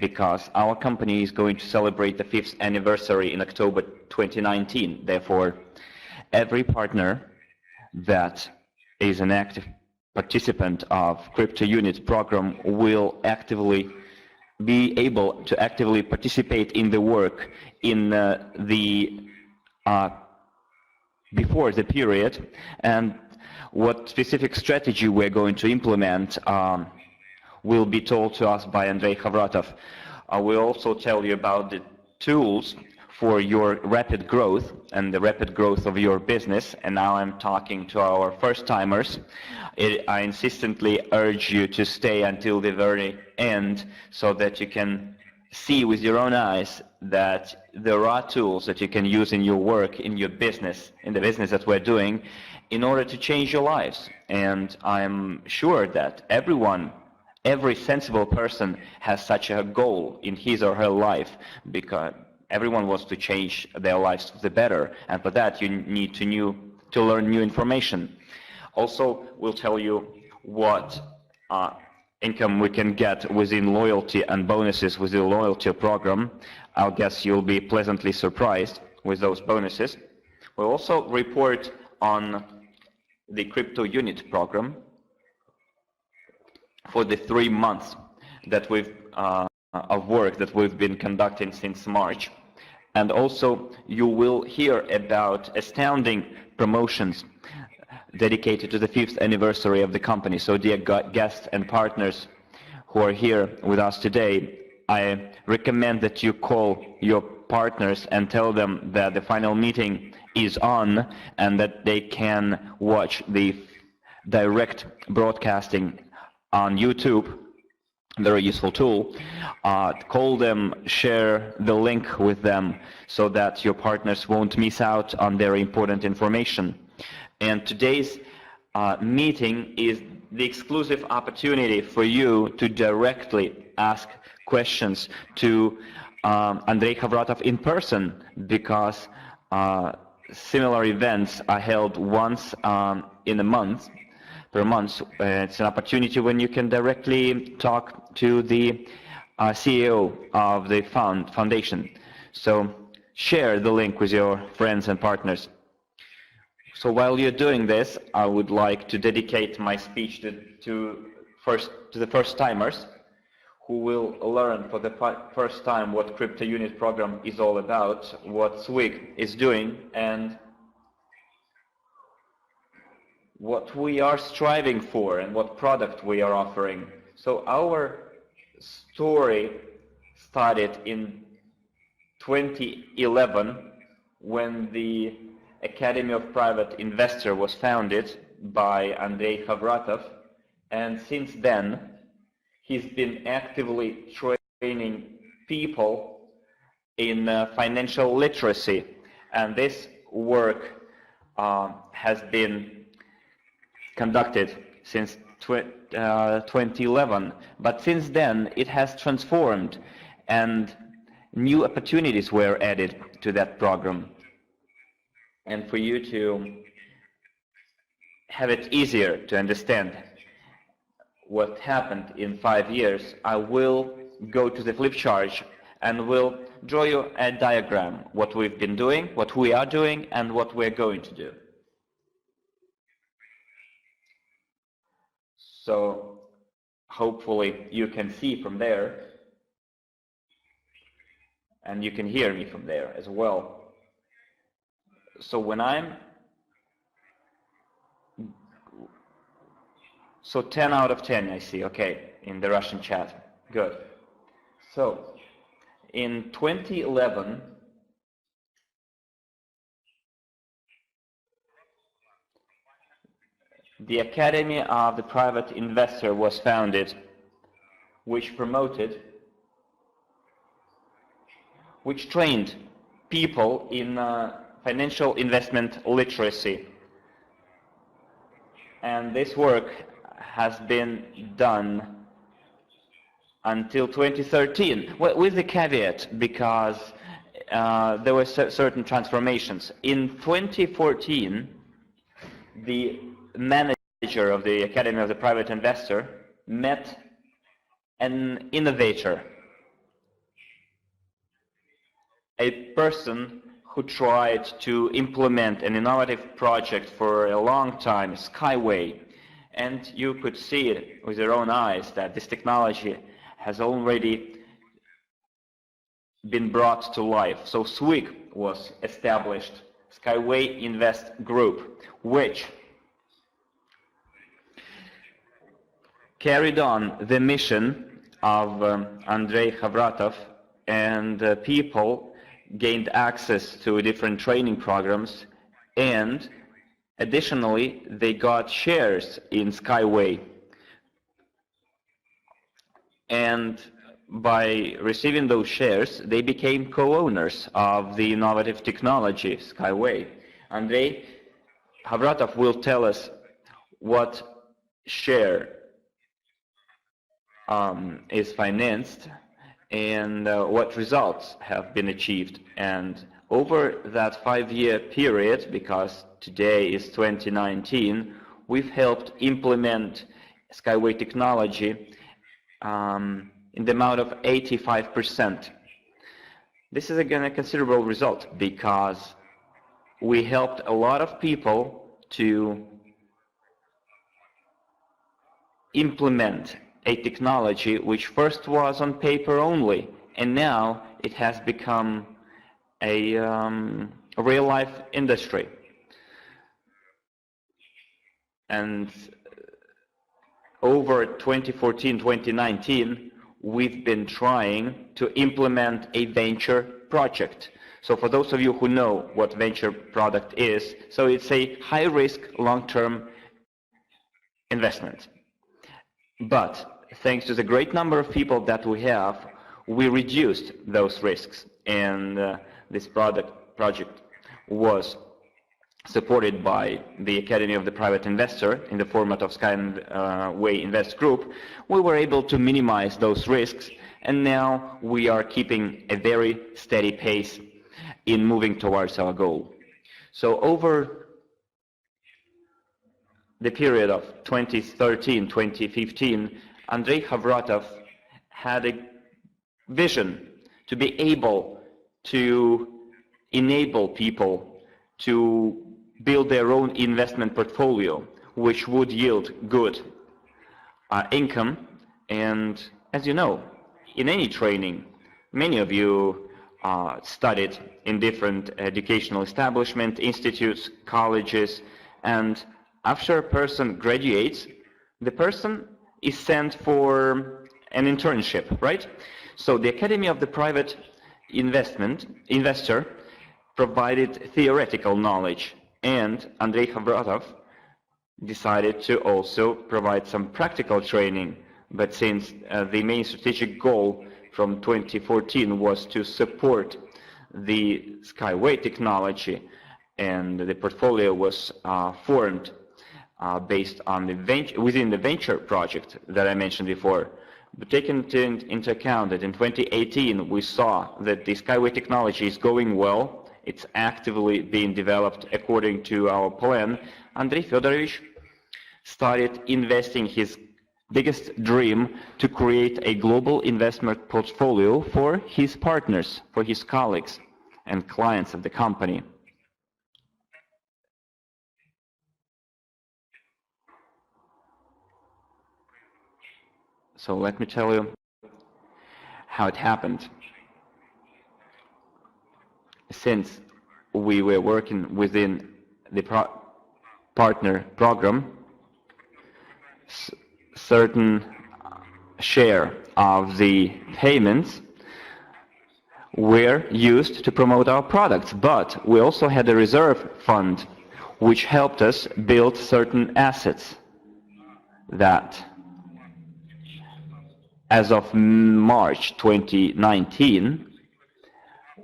because our company is going to celebrate the 5th anniversary in October 2019. Therefore, every partner that is an active participant of Crypto Unit program will be able to actively participate in the work in before the period, and what specific strategy we're going to implement will be told to us by Andrei Khavratov. I will also tell you about the tools for your rapid growth and the rapid growth of your business. And now I'm talking to our first-timers. I insistently urge you to stay until the very end so that you can see with your own eyes that there are tools that you can use in your work, in your business, in the business that we're doing, in order to change your lives. And I'm sure that every sensible person has such a goal in his or her life, because everyone wants to change their lives for the better, and for that you need to learn new information. Also, we'll tell you what income we can get within loyalty and bonuses with the loyalty program. I guess you'll be pleasantly surprised with those bonuses. We'll also report on the Crypto Unit program for the 3 months that of work that we've been conducting since March. And also you will hear about astounding promotions dedicated to the 5th anniversary of the company. So dear guests and partners who are here with us today, I recommend that you call your partners and tell them that the final meeting is on and that they can watch the direct broadcasting on YouTube. Very useful tool. Call them, share the link with them so that your partners won't miss out on very important information. And today's meeting is the exclusive opportunity for you to directly ask questions to Andrei Khavratov in person, because similar events are held once in a month. Per month. It's an opportunity when you can directly talk to the CEO of the foundation. So share the link with your friends and partners. So while you're doing this, I would like to dedicate my speech to the first-timers who will learn for the first time what Crypto Unit program is all about, what SWIG is doing, and what we are striving for and what product we are offering. So our story started in 2011 when the Academy of Private Investor was founded by Andrei Khavratov, and since then he's been actively training people in financial literacy, and this work has been conducted since 2011, but since then it has transformed and new opportunities were added to that program. And for you to have it easier to understand what happened in 5 years, I will go to the flip chart and will draw you a diagram, what we've been doing, what we are doing, and what we're going to do. So hopefully you can see from there, and you can hear me from there as well. So when so 10 out of 10 I see, okay, in the Russian chat, good. So in 2011, the Academy of the Private Investor was founded, which trained people in financial investment literacy. And this work has been done until 2013, with the caveat, because there were certain transformations. In 2014, the manager of the Academy of the Private Investor met an innovator a person who tried to implement an innovative project for a long time, Skyway, and you could see it with your own eyes that this technology has already been brought to life. So SWIG was established, Skyway Invest Group, which carried on the mission of Andrei Khavratov, and people gained access to different training programs, and additionally they got shares in Skyway. And by receiving those shares, they became co-owners of the innovative technology, Skyway. Andrei Khavratov will tell us what share is financed and what results have been achieved. And over that 5-year period, because today is 2019, we've helped implement Skyway technology in the amount of 85%. This is again a considerable result because we helped a lot of people to implement a technology which first was on paper only, and now it has become a real-life industry. And over 2014-2019, we've been trying to implement a venture project. So for those of you who know what venture product is, so it's a high-risk, long-term investment. But thanks to the great number of people that we have, we reduced those risks, and this project was supported by the Academy of the Private Investor in the format of Skyway Invest Group. We were able to minimize those risks, and now we are keeping a very steady pace in moving towards our goal. So over the period of 2013-2015, Andrei Khavratov had a vision to be able to enable people to build their own investment portfolio, which would yield good income. And as you know, in any training, many of you studied in different educational establishments, institutes, colleges, and after a person graduates, the person is sent for an internship, right? So the Academy of the Private Investor provided theoretical knowledge, and Andrei Khavratov decided to also provide some practical training. But since the main strategic goal from 2014 was to support the Skyway technology, and the portfolio was formed based on within the venture project that I mentioned before. But taking into account that in 2018 we saw that the Skyway technology is going well, it's actively being developed according to our plan, Andrei Fedorovich started investing his biggest dream to create a global investment portfolio for his partners, for his colleagues and clients of the company. So let me tell you how it happened. Since we were working within the partner program, certain share of the payments were used to promote our products, but we also had a reserve fund which helped us build certain assets that, as of March 2019,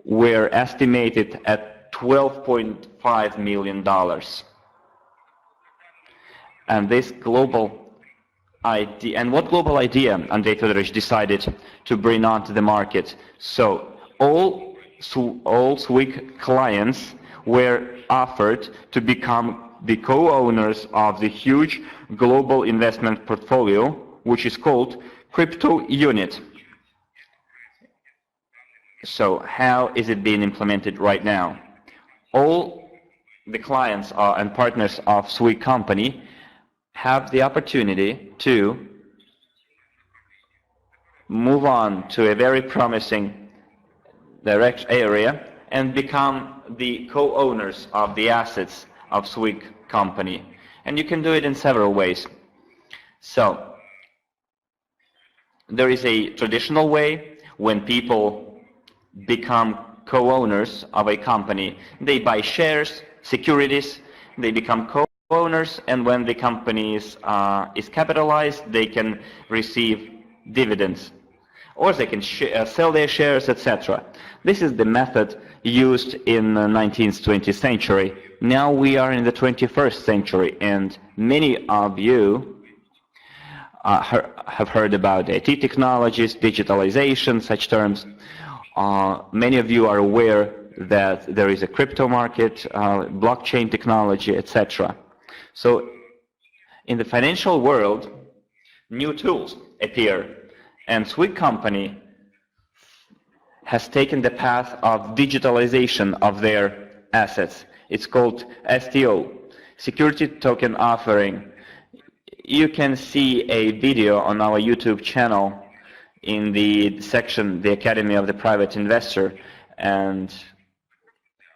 were estimated at $12.5 million. And this global idea, and what global idea Andrei Fedorovich decided to bring onto the market? So all SWIG clients were offered to become the co-owners of the huge global investment portfolio, which is called Crypto Unit. So how is it being implemented right now? All the clients and partners of SWIG company have the opportunity to move on to a very promising direct area and become the co-owners of the assets of SWIG company. And you can do it in several ways. So there is a traditional way when people become co-owners of a company. They buy shares, securities, they become co-owners, and when the company is capitalized, they can receive dividends, or they can sell their shares, etc. This is the method used in the 19th, 20th century. Now we are in the 21st century, and many of you have heard about IT technologies, digitalization, such terms. Many of you are aware that there is a crypto market, blockchain technology, etc. So in the financial world, new tools appear, and SWIG company has taken the path of digitalization of their assets. It's called STO, Security Token Offering. You can see a video on our YouTube channel in the section, the Academy of the Private Investor, and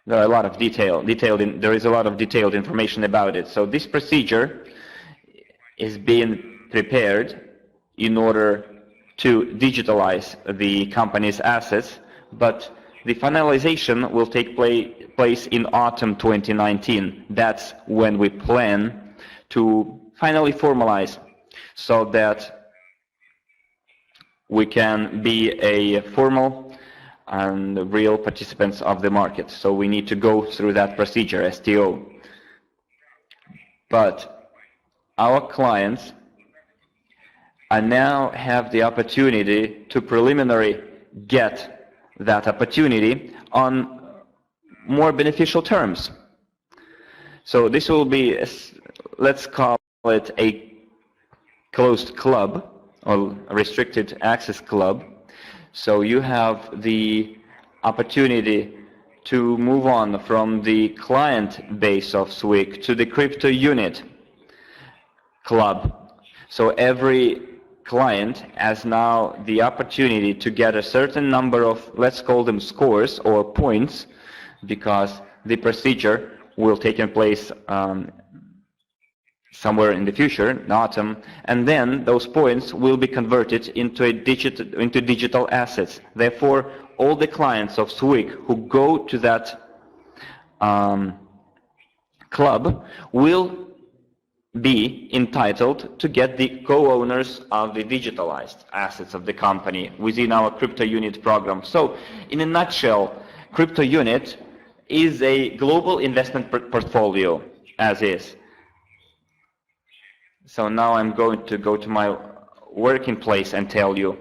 there are a lot of there is a lot of detailed information about it. So this procedure is being prepared in order to digitalize the company's assets, but the finalization will take place in autumn 2019. That's when we plan to finally formalize, so that we can be a formal and real participants of the market. So we need to go through that procedure, STO. But our clients now have the opportunity to preliminarily get that opportunity on more beneficial terms. So this will be, let's call it a closed club or a restricted access club. So you have the opportunity to move on from the client base of SWIG to the crypto unit club. So every client has now the opportunity to get a certain number of, let's call them scores or points, because the procedure will take place somewhere in the future, in autumn, and then those points will be converted into digital assets. Therefore, all the clients of SWIG who go to that club will be entitled to get the co-owners of the digitalized assets of the company within our crypto unit program. So, in a nutshell, crypto unit is a global investment portfolio, as is. So now I'm going to go to my working place and tell you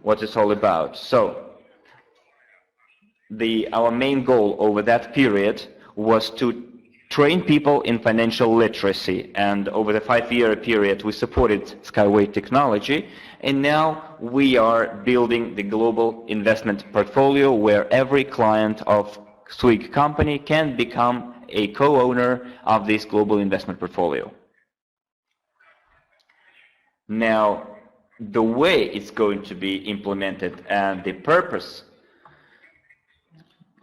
what it's all about. So our main goal over that period was to train people in financial literacy, and over the 5-year period we supported Skyway technology, and now we are building the global investment portfolio where every client of SWIG company can become a co-owner of this global investment portfolio. Now, the way it's going to be implemented and the purpose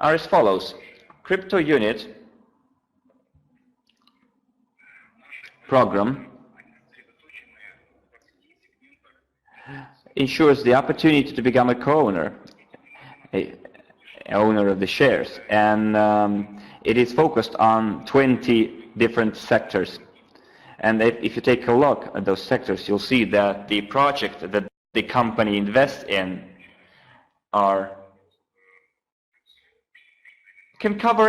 are as follows. Crypto unit program ensures the opportunity to become a co-owner, an owner of the shares, and it is focused on 20 different sectors. And if you take a look at those sectors, you'll see that the project that the company invests in can cover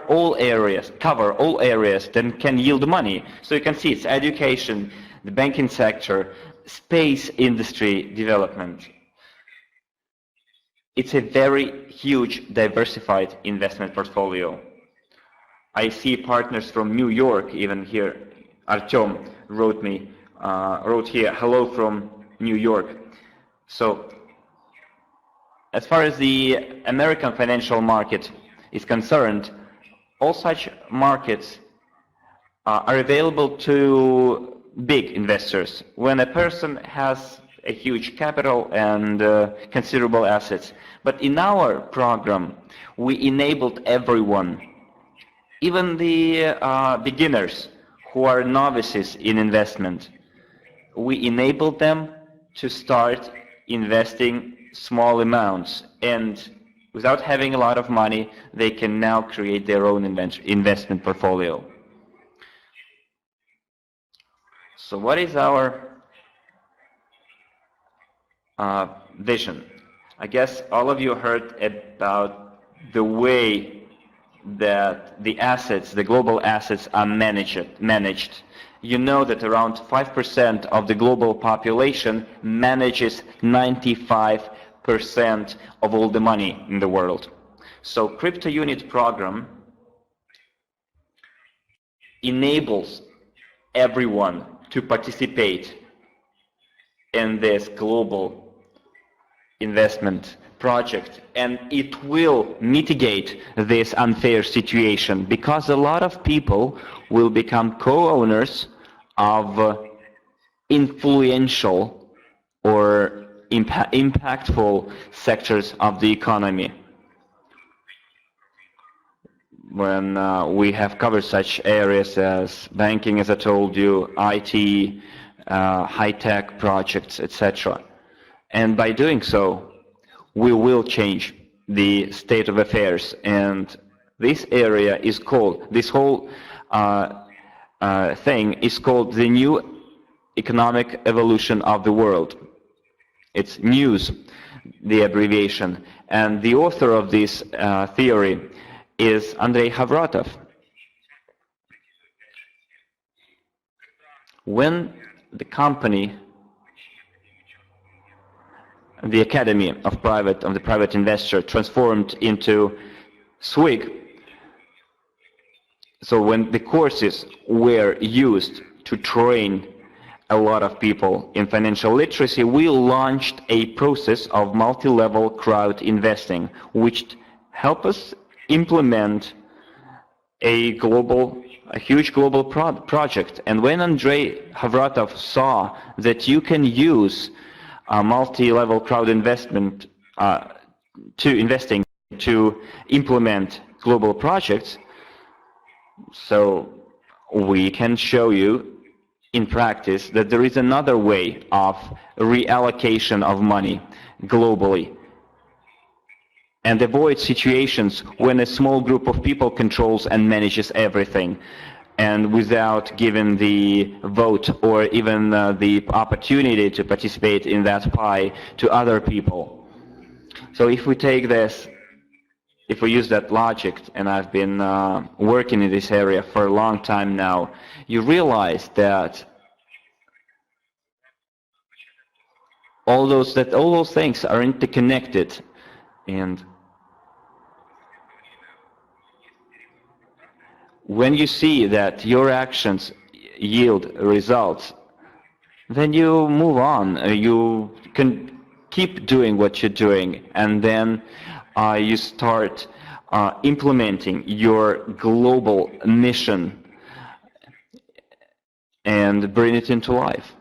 all areas that can yield money. So you can see it's education, the banking sector, space industry development. It's a very huge, diversified investment portfolio. I see partners from New York, even here. Artyom wrote here, hello from New York. So as far as the American financial market is concerned, all such markets are available to big investors. When a person has a huge capital and considerable assets. But in our program, we enabled everyone, even the beginners who are novices in investment, we enabled them to start investing small amounts, and without having a lot of money, they can now create their own investment portfolio. So what is our vision? I guess all of you heard about the way that the assets, the global assets, are managed. You know that around 5% of the global population manages 95% of all the money in the world. So crypto unit program enables everyone to participate in this global investment project, and it will mitigate this unfair situation because a lot of people will become co-owners of influential or impactful sectors of the economy. When we have covered such areas as banking, as I told you, IT, high-tech projects, etc. And by doing so, we will change the state of affairs. And this area is called, this whole thing is called the new economic evolution of the world. It's NEWS, the abbreviation. And the author of this theory is Andrei Havratov. When the company, the Academy of the Private Investor transformed into SWIG, so when the courses were used to train a lot of people in financial literacy, we launched a process of multi-level crowd investing, which helped us implement a huge global project. And when Andrei Havratov saw that you can use multi-level crowd investing to implement global projects, so we can show you in practice that there is another way of reallocation of money globally and avoid situations when a small group of people controls and manages everything, and without giving the vote or even the opportunity to participate in that pie to other people. So if we take this, if we use that logic, and I've been working in this area for a long time now, you realize that all those things are interconnected. And when you see that your actions yield results, then you move on. You can keep doing what you're doing, and then you start implementing your global mission and bring it into life.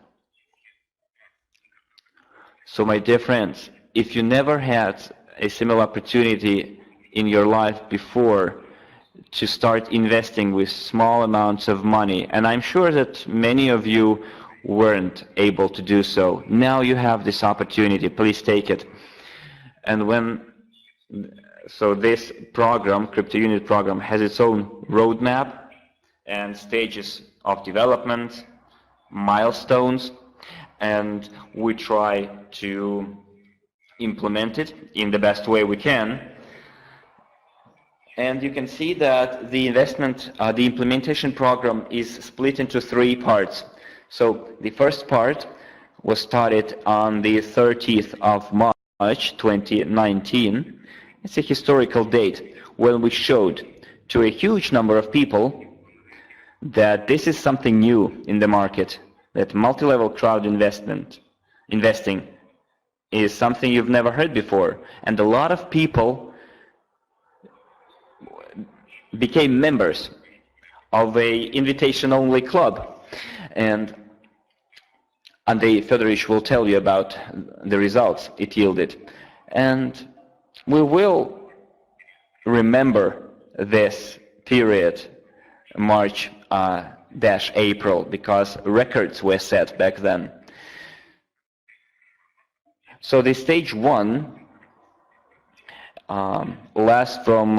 So my dear friends, if you never had a similar opportunity in your life before to start investing with small amounts of money, and I'm sure that many of you weren't able to do so, now you have this opportunity. Please take it. And so this program, Crypto Unit program, has its own roadmap and stages of development, milestones, and we try to implement it in the best way we can. And you can see that the implementation program is split into 3 parts. So the first part was started on the 30th of March 2019. It's a historical date when we showed to a huge number of people that this is something new in the market, that multi-level crowd investing is something you've never heard before, and a lot of people became members of a invitation-only club, and Andrei Fedorovich will tell you about the results it yielded. And we will remember this period, March-April, because records were set back then. So the stage 1 lasts from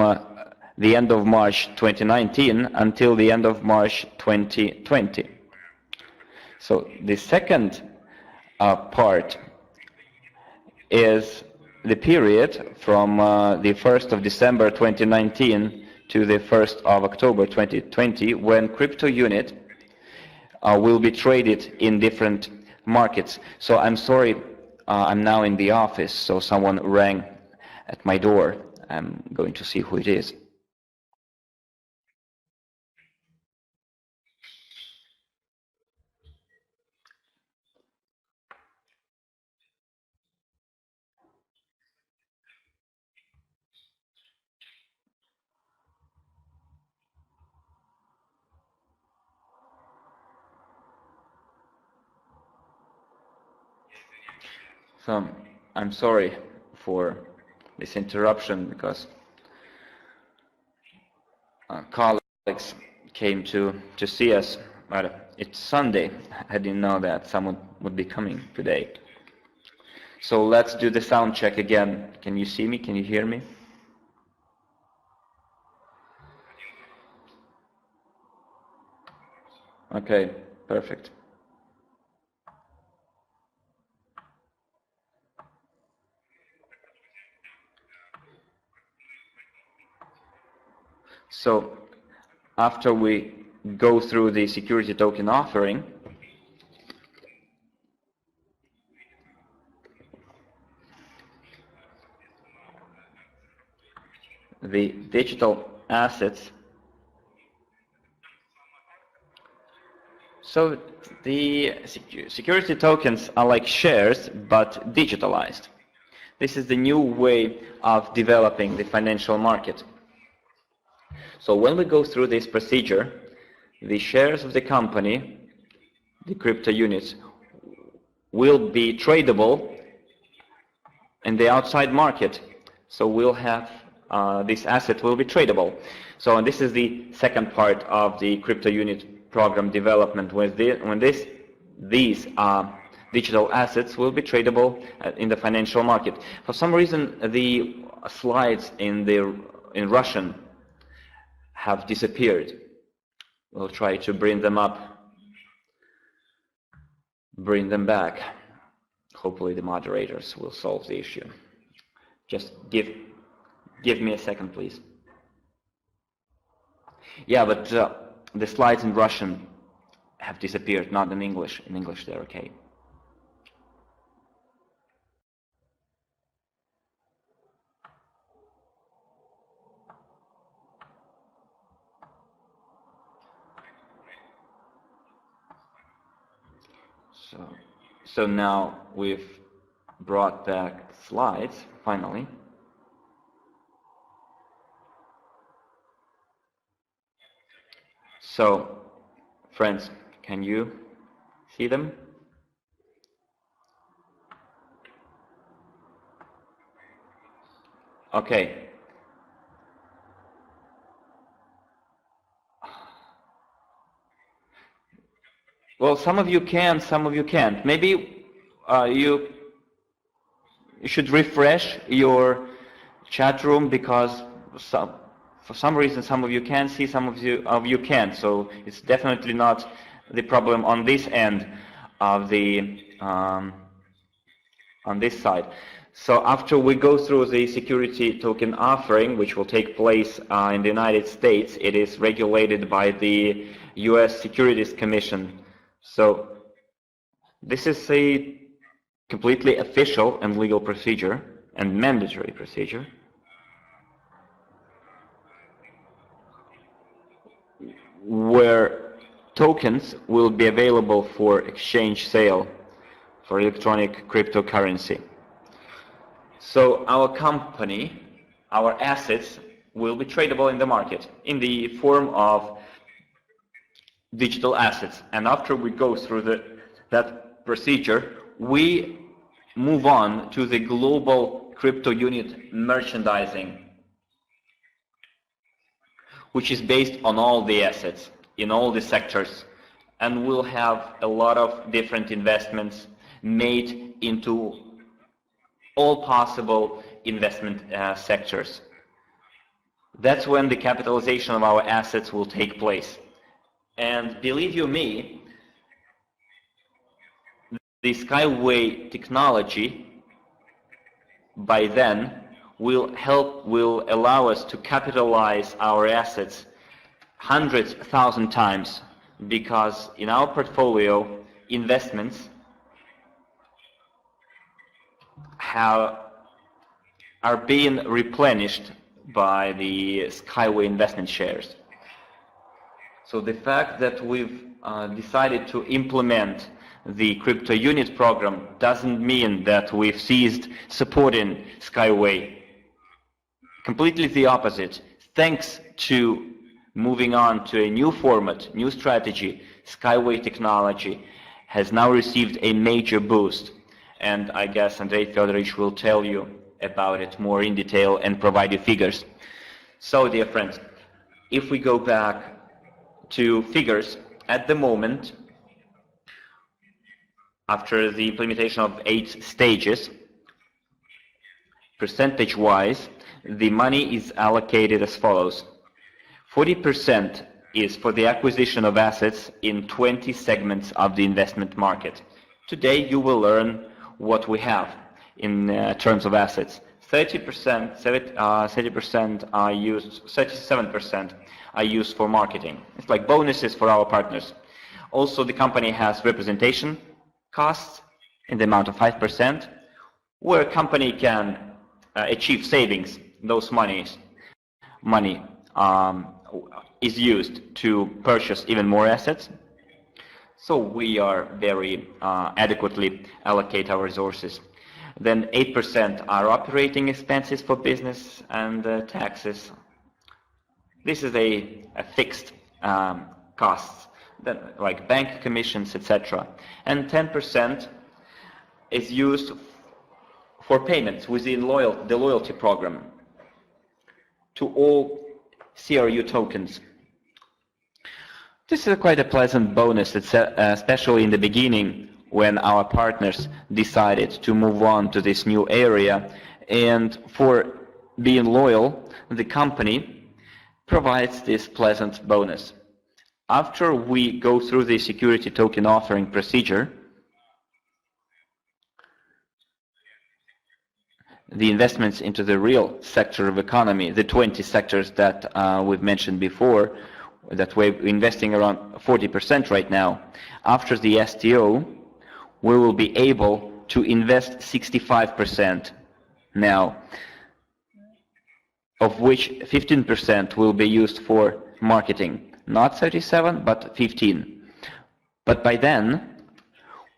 the end of March 2019 until the end of March 2020. So the second part is the period from the 1st of December 2019 to the 1st of October 2020, when crypto unit will be traded in different markets. So I'm sorry, I'm now in the office, so someone rang at my door. I'm going to see who it is. So I'm sorry for this interruption, because colleagues came to see us, but it's Sunday. I didn't know that someone would be coming today. So let's do the sound check again. Can you see me? Can you hear me? Okay, perfect. So after we go through the security token offering, the digital assets. So the security tokens are like shares, but digitalized. This is the new way of developing the financial market. So when we go through this procedure, the shares of the company, the crypto units, will be tradable in the outside market. So we'll have this asset will be tradable. So this is the second part of the crypto unit program development, when these digital assets will be tradable in the financial market. For some reason, the slides in Russian have disappeared. We'll try to bring them up, bring them back. Hopefully the moderators will solve the issue. Just give me a second, please. Yeah, but the slides in Russian have disappeared, not in English. In English they're okay. So now we've brought back slides, finally. So, friends, can you see them? Okay. Well, some of you can, some of you can't. Maybe you should refresh your chat room, because for some reason some of you can see, some of you can't. So it's definitely not the problem on this end of the on this side. So after we go through the security token offering, which will take place in the United States, it is regulated by the US Securities Commission. So this is a completely official and legal procedure and mandatory procedure, where tokens will be available for exchange sale for electronic cryptocurrency. So our company, our assets will be tradable in the market in the form of digital assets. And after we go through that procedure, we move on to the global crypto unit merchandising, which is based on all the assets in all the sectors, and we'll have a lot of different investments made into all possible investment sectors. That's when the capitalization of our assets will take place. And believe you me, the Skyway technology by then will allow us to capitalize our assets 100,000 times, because in our portfolio investments are being replenished by the Skyway investment shares. So the fact that we've decided to implement the crypto unit program doesn't mean that we've ceased supporting Skyway. Completely the opposite. Thanks to moving on to a new format, new strategy, Skyway technology has now received a major boost. And I guess Andrei Fedorovich will tell you about it more in detail and provide you figures. So, dear friends, if we go back to figures, at the moment, after the implementation of 8 stages, percentage-wise, the money is allocated as follows. 40% is for the acquisition of assets in 20 segments of the investment market. Today you will learn what we have in terms of assets. 37% are used for marketing. It's like bonuses for our partners. Also, the company has representation costs in the amount of 5%, where a company can achieve savings. Those money is used to purchase even more assets. So we are very adequately allocate our resources. Then 8% are operating expenses for business and taxes. This is a fixed costs, like bank commissions, etc. And 10% is used for payments within the loyalty program to all CRU tokens. This is quite a pleasant bonus, especially in the beginning when our partners decided to move on to this new area. And for being loyal, the company provides this pleasant bonus. After we go through the security token offering procedure, the investments into the real sector of economy, the 20 sectors that we've mentioned before, that we're investing around 40% right now. After the STO, we will be able to invest 65% now, of which 15% will be used for marketing. Not 37, but 15. But by then,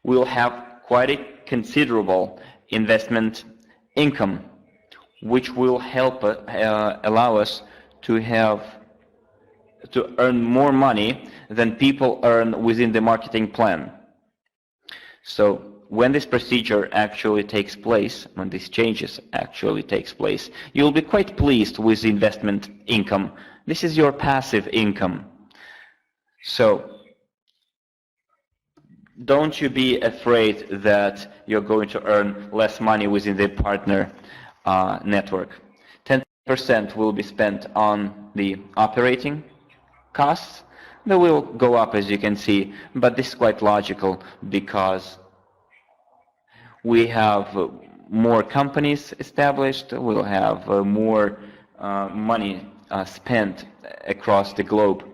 we'll have quite a considerable investment income, which will help allow us to earn more money than people earn within the marketing plan. So when this procedure actually takes place, when these changes actually takes place, you'll be quite pleased with the investment income. This is your passive income. So don't you be afraid that you're going to earn less money within the partner network. 10% will be spent on the operating costs. They will go up, as you can see, but this is quite logical because we have more companies established, we'll have more money spent across the globe.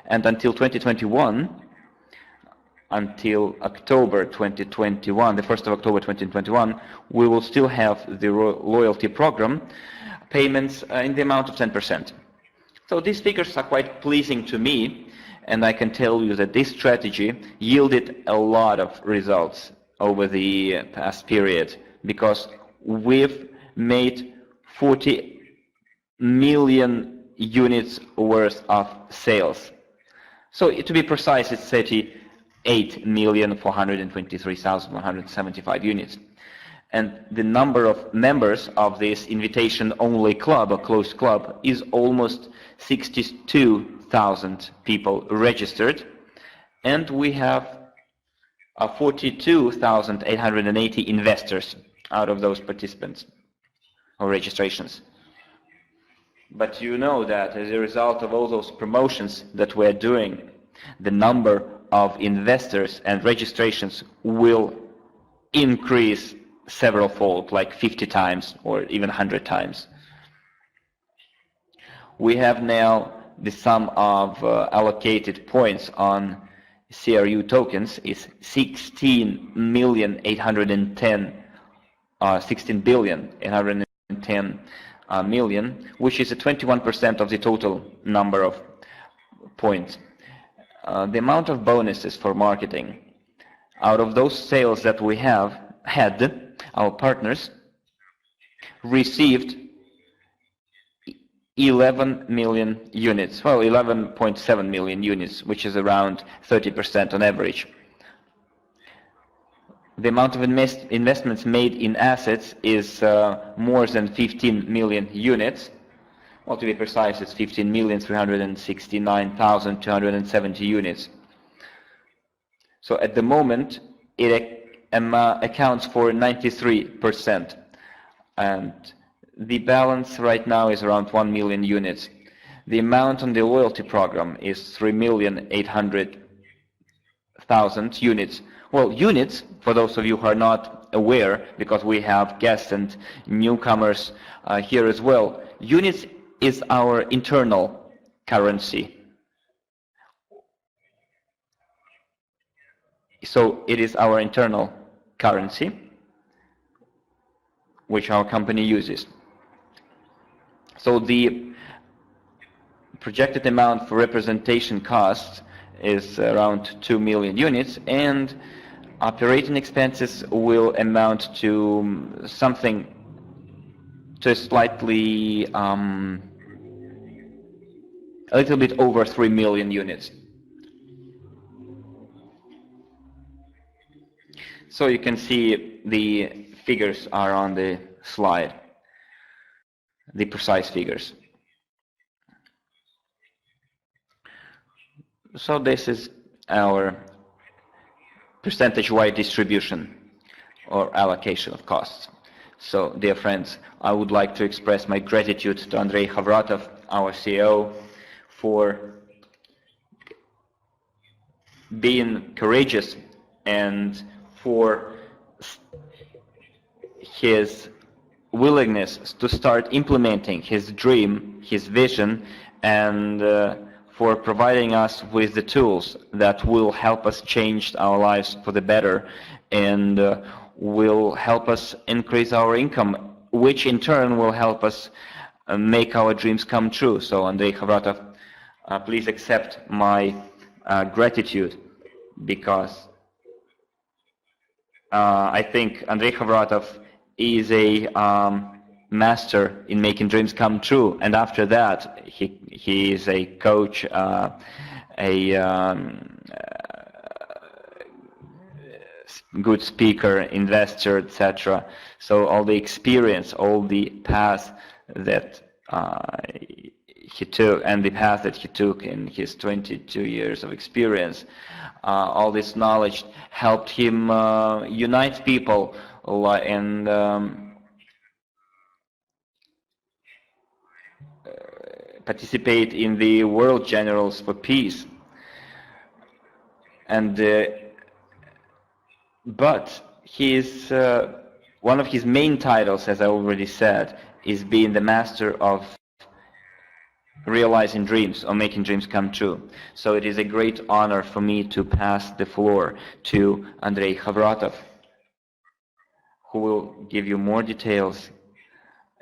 And until 2021, until October 2021, the 1st of October 2021, we will still have the loyalty program payments in the amount of 10%. So these figures are quite pleasing to me, and I can tell you that this strategy yielded a lot of results over the past period, because we've made 40 million units worth of sales. So to be precise, it's 38,423,175 units. And the number of members of this invitation-only club, or closed club, is almost 62,000 people registered. And we have 42,880 investors out of those participants or registrations. But you know that as a result of all those promotions that we're doing, the number of investors and registrations will increase several fold, like 50 times or even 100 times. We have now the sum of allocated points on CRU tokens is 16 billion 810 million, which is 21% of the total number of points. The amount of bonuses for marketing, out of those sales that we have had, our partners received 11 million units, well, 11.7 million units, which is around 30% on average. The amount of investments made in assets is more than 15 million units. Well, to be precise, it's 15,369,270 units. So at the moment, it accounts for 93%. And the balance right now is around 1 million units. The amount on the loyalty program is 3,800,000 units. Well, units, for those of you who are not aware, because we have guests and newcomers here as well, units is our internal currency. So it is our internal currency, which our company uses. So the projected amount for representation costs is around 2 million units, and operating expenses will amount to something to slightly a little bit over 3 million units. So you can see the figures are on the slide, the precise figures. So this is our percentage-wide distribution or allocation of costs. So, dear friends, I would like to express my gratitude to Andrei Khavratov, our CEO, for being courageous and for his willingness to start implementing his dream, his vision, and for providing us with the tools that will help us change our lives for the better and will help us increase our income, which in turn will help us make our dreams come true. So, Andrei Khavratov, please accept my gratitude, because I think Andrei Khavratov is a master in making dreams come true, and after that he is a coach, good speaker, investor, etc. So all the experience, all the path that he took, and the path that he took in his 22 years of experience, all this knowledge helped him unite people and participate in the World Generals for Peace. And but his one of his main titles, as I already said, is being the master of realizing dreams or making dreams come true. So it is a great honor for me to pass the floor to Andrei Khavratov, who will give you more details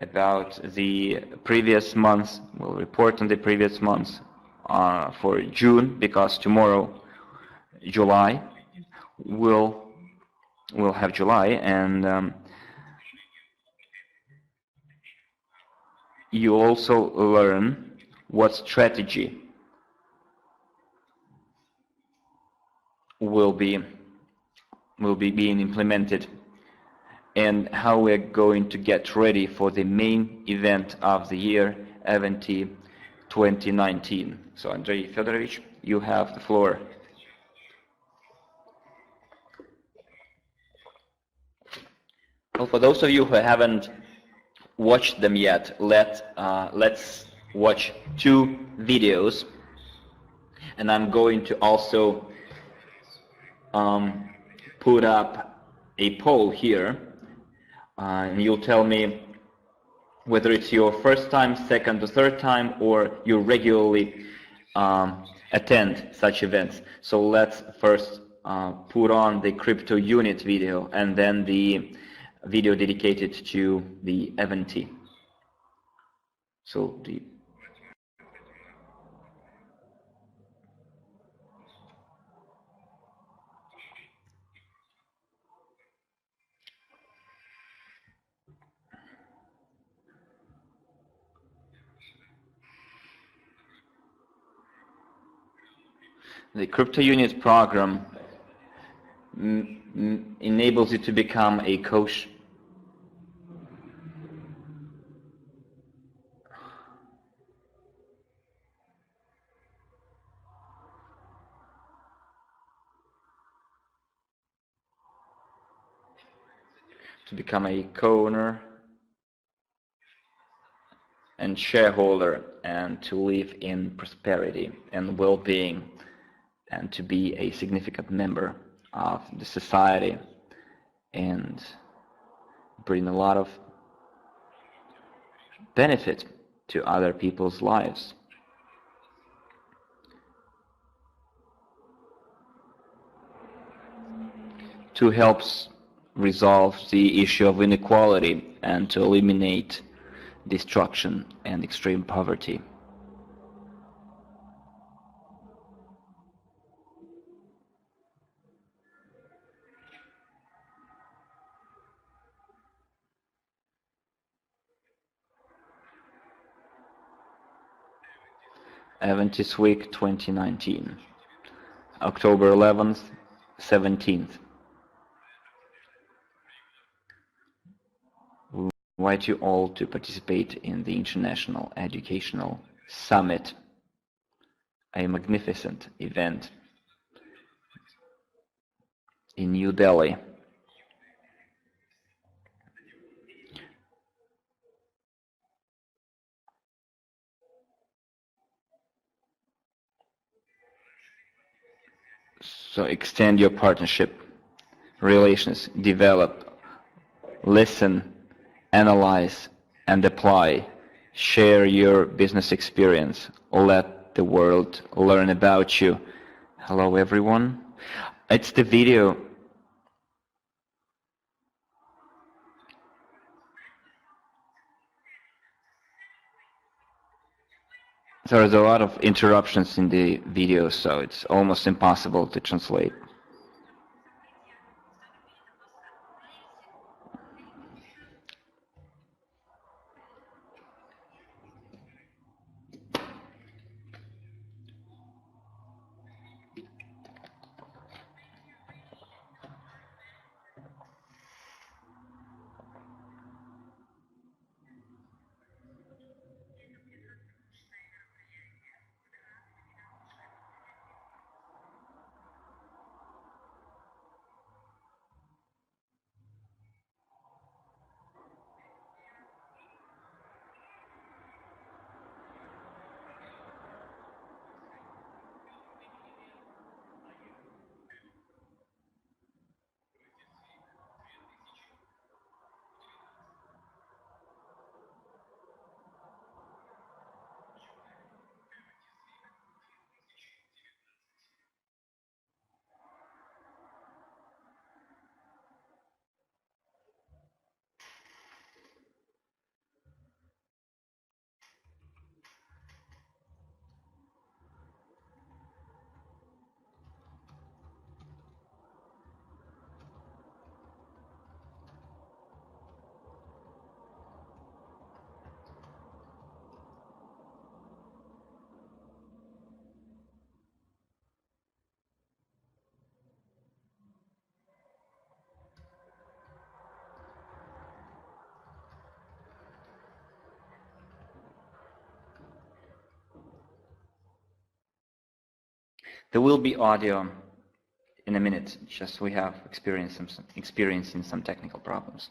about the previous months. We'll report on the previous months for June, because tomorrow, July, we'll have July, and you also learn what strategy will be being implemented and how we're going to get ready for the main event of the year, Event 2019. So, Andrei Fedorovich, you have the floor. Well, for those of you who haven't watched them yet, let's watch two videos, and I'm going to also put up a poll here, and you'll tell me whether it's your first time, second or third time, or you regularly attend such events. So let's first put on the crypto unit video and then the video dedicated to the event. So the crypto unit program enables you to become a coach. To become a co-owner and shareholder, and to live in prosperity and well-being, and to be a significant member of the society and bring a lot of benefit to other people's lives. To help resolve the issue of inequality and to eliminate destruction and extreme poverty. Event SWIG 2019, October 11th, 17th. We invite you all to participate in the International Educational Summit, a magnificent event in New Delhi. So extend your partnership, relations, develop, listen, analyze, and apply. Share your business experience. Let the world learn about you. Hello, everyone. It's the video. There's a lot of interruptions in the video, so it's almost impossible to translate. There will be audio in a minute, just we have experiencing some technical problems.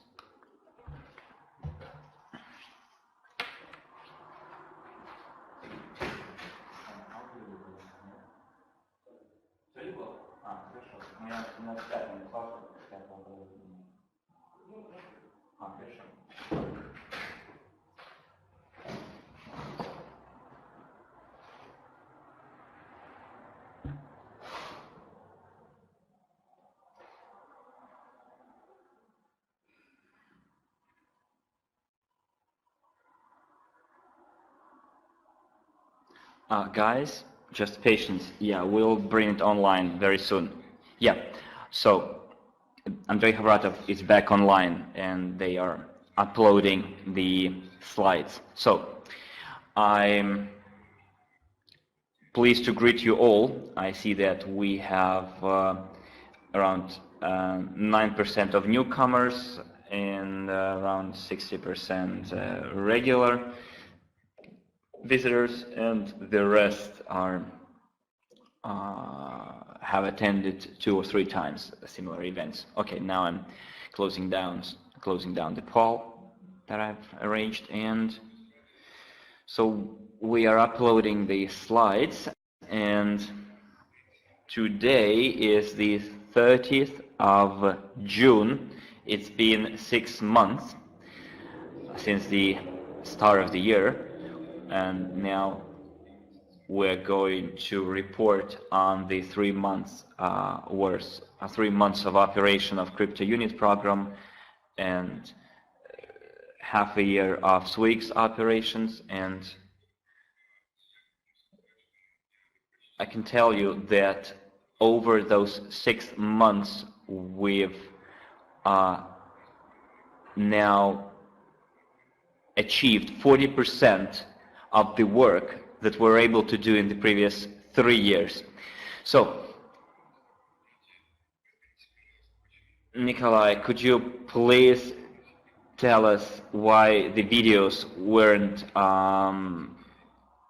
Guys, just patience. Yeah, we'll bring it online very soon. Yeah, so Andrei Havratov is back online and they are uploading the slides. So I'm pleased to greet you all. I see that we have around 9% of newcomers and around 60% regular visitors, and the rest are have attended 2 or 3 times similar events. Okay, now I'm closing down the poll that I've arranged, and so we are uploading the slides, and today is the 30th of June. It's been 6 months since the start of the year, and now we're going to report on the 3 months worth, 3 months of operation of crypto unit program and half a year of SWIG's operations. And I can tell you that over those 6 months we've now achieved 40% of the work that we're able to do in the previous 3 years. So, Nikolai, could you please tell us why the videos weren't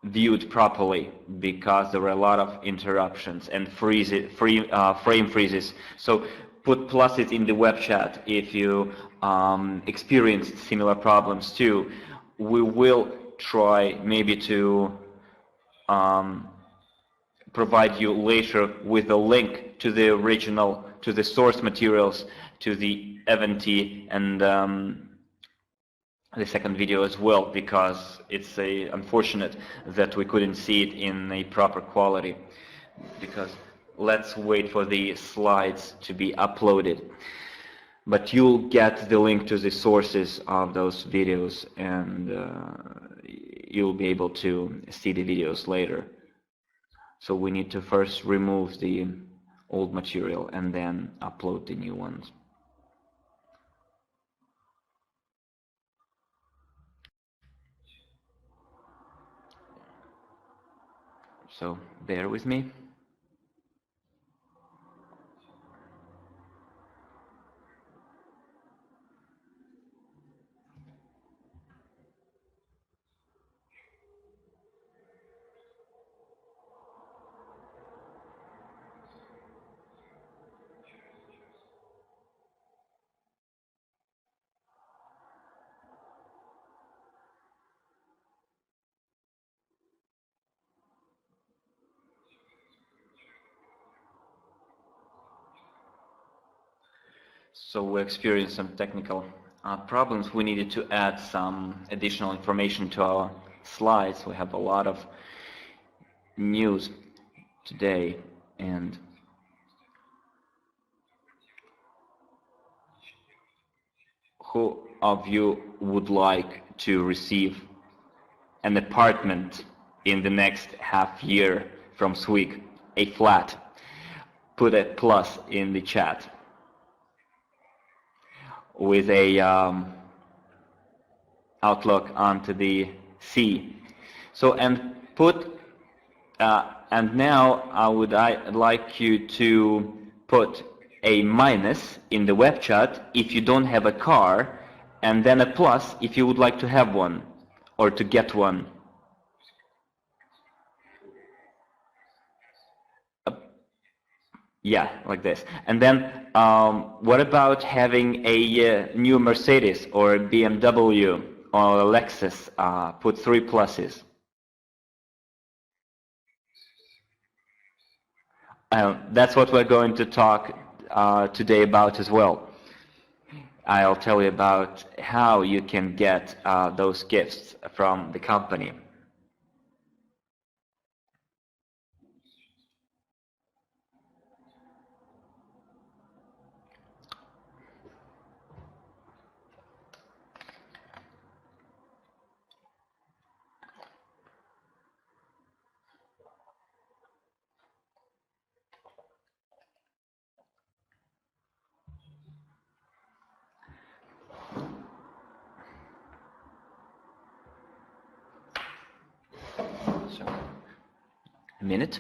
viewed properly? Because there were a lot of interruptions and frame freezes. So put pluses in the web chat if you experienced similar problems too. We will try maybe to provide you later with a link to the original, to the source materials, to the event and the second video as well, because it's unfortunate that we couldn't see it in a proper quality. Because let's wait for the slides to be uploaded. But you'll get the link to the sources of those videos, and you'll be able to see the videos later. So we need to first remove the old material and then upload the new ones. So bear with me. So we experienced some technical problems. We needed to add some additional information to our slides. We have a lot of news today, and who of you would like to receive an apartment in the next half year from SWIG, a flat? Put a plus in the chat with a outlook onto the sea. So, and put and now I'd like you to put a minus in the web chat if you don't have a car, and then a plus if you would like to have one or to get one. Yeah, like this. And then what about having a new Mercedes or a BMW or a Lexus? Put 3 pluses. That's what we're going to talk today about as well. I'll tell you about how you can get those gifts from the company. So, a minute.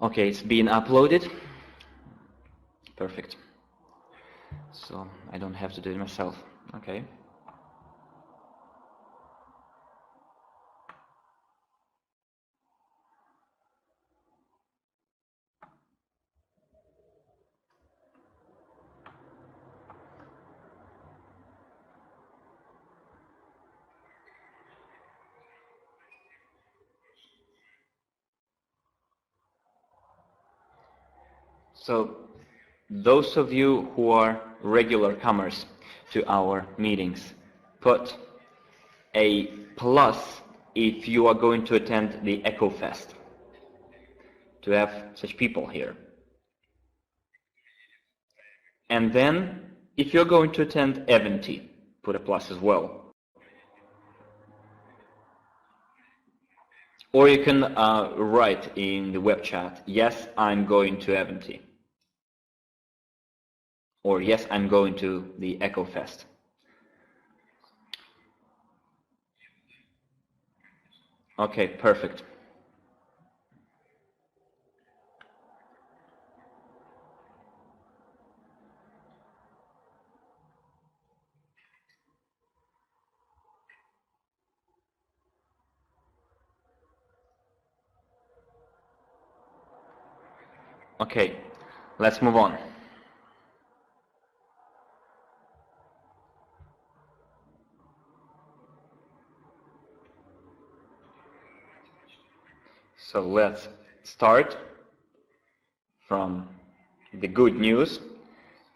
Okay, it's being uploaded. Perfect. So I don't have to do it myself. Okay. So those of you who are regular comers to our meetings, put a plus if you are going to attend the EcoFest, to have such people here. And then if you're going to attend Eventi, put a plus as well. Or you can write in the web chat, yes, I'm going to Eventi. Or yes, I'm going to the EcoFest. Okay, perfect. Okay, let's move on. So let's start from the good news.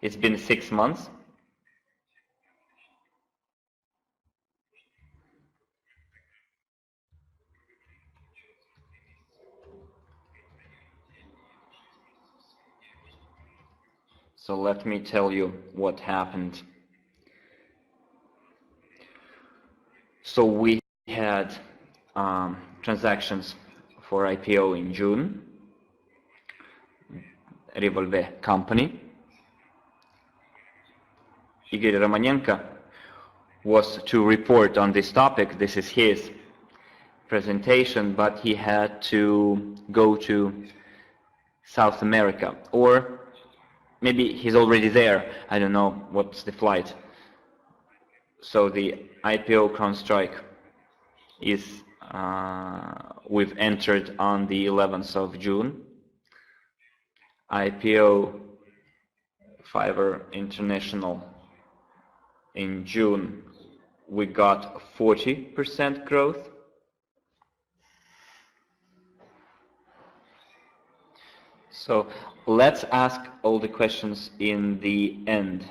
It's been 6 months. So let me tell you what happened. So we had transactions for IPO in June, Revolve company. Igor Romanenko was to report on this topic. This is his presentation, but he had to go to South America, or maybe he's already there. I don't know what's the flight. So the IPO CrowdStrike is, we've entered on the 11th of June. IPO Fiverr International in June, we got 40% growth. So let's ask all the questions in the end.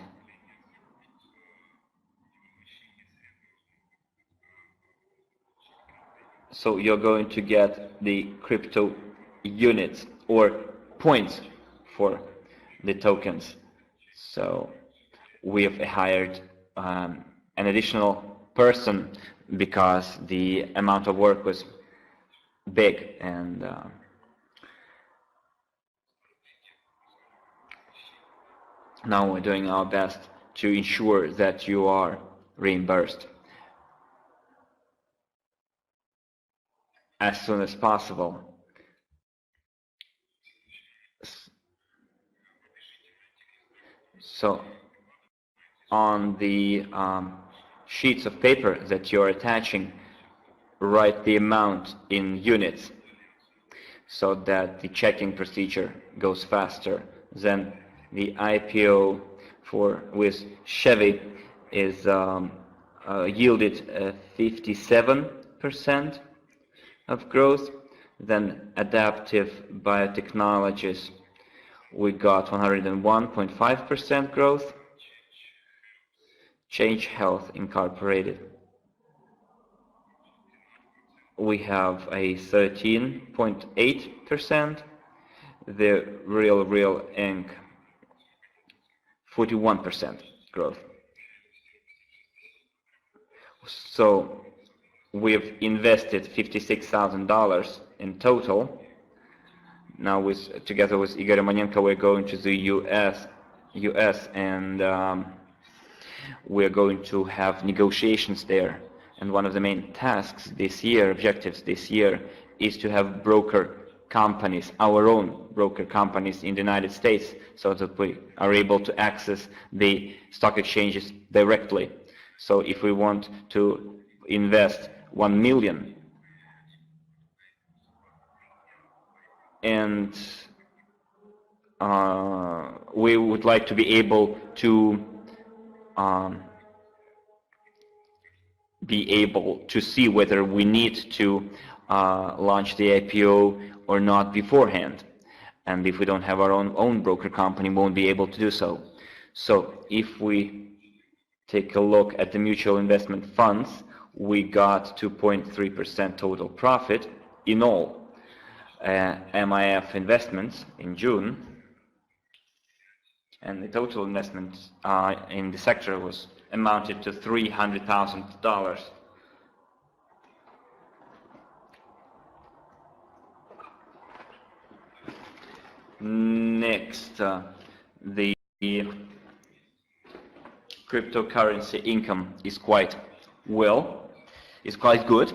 So you're going to get the crypto units or points for the tokens. So we have hired an additional person because the amount of work was big, and now we're doing our best to ensure that you are reimbursed as soon as possible. So on the sheets of paper that you're attaching, write the amount in units so that the checking procedure goes faster. Then the IPO with Chevy is yielded 57% of growth. Then Adaptive Biotechnologies, we got 101.5% growth. Change Health Incorporated, we have a 13.8%. The Real Inc., 41% growth. So we've invested $56,000 in total. Now, together with Igor Romanenko, we're going to the US, and we're going to have negotiations there. And one of the main tasks this year, objectives this year, is to have broker companies, our own broker companies in the United States, so that we are able to access the stock exchanges directly. So if we want to invest 1 million and we would like to be able to see whether we need to launch the IPO or not beforehand. And if we don't have our own broker company, we won't be able to do so. So if we take a look at the mutual investment funds, we got 2.3% total profit in all. MIF investments in June, and the total investments in the sector was amounted to $300,000. Next, the cryptocurrency income is quite good.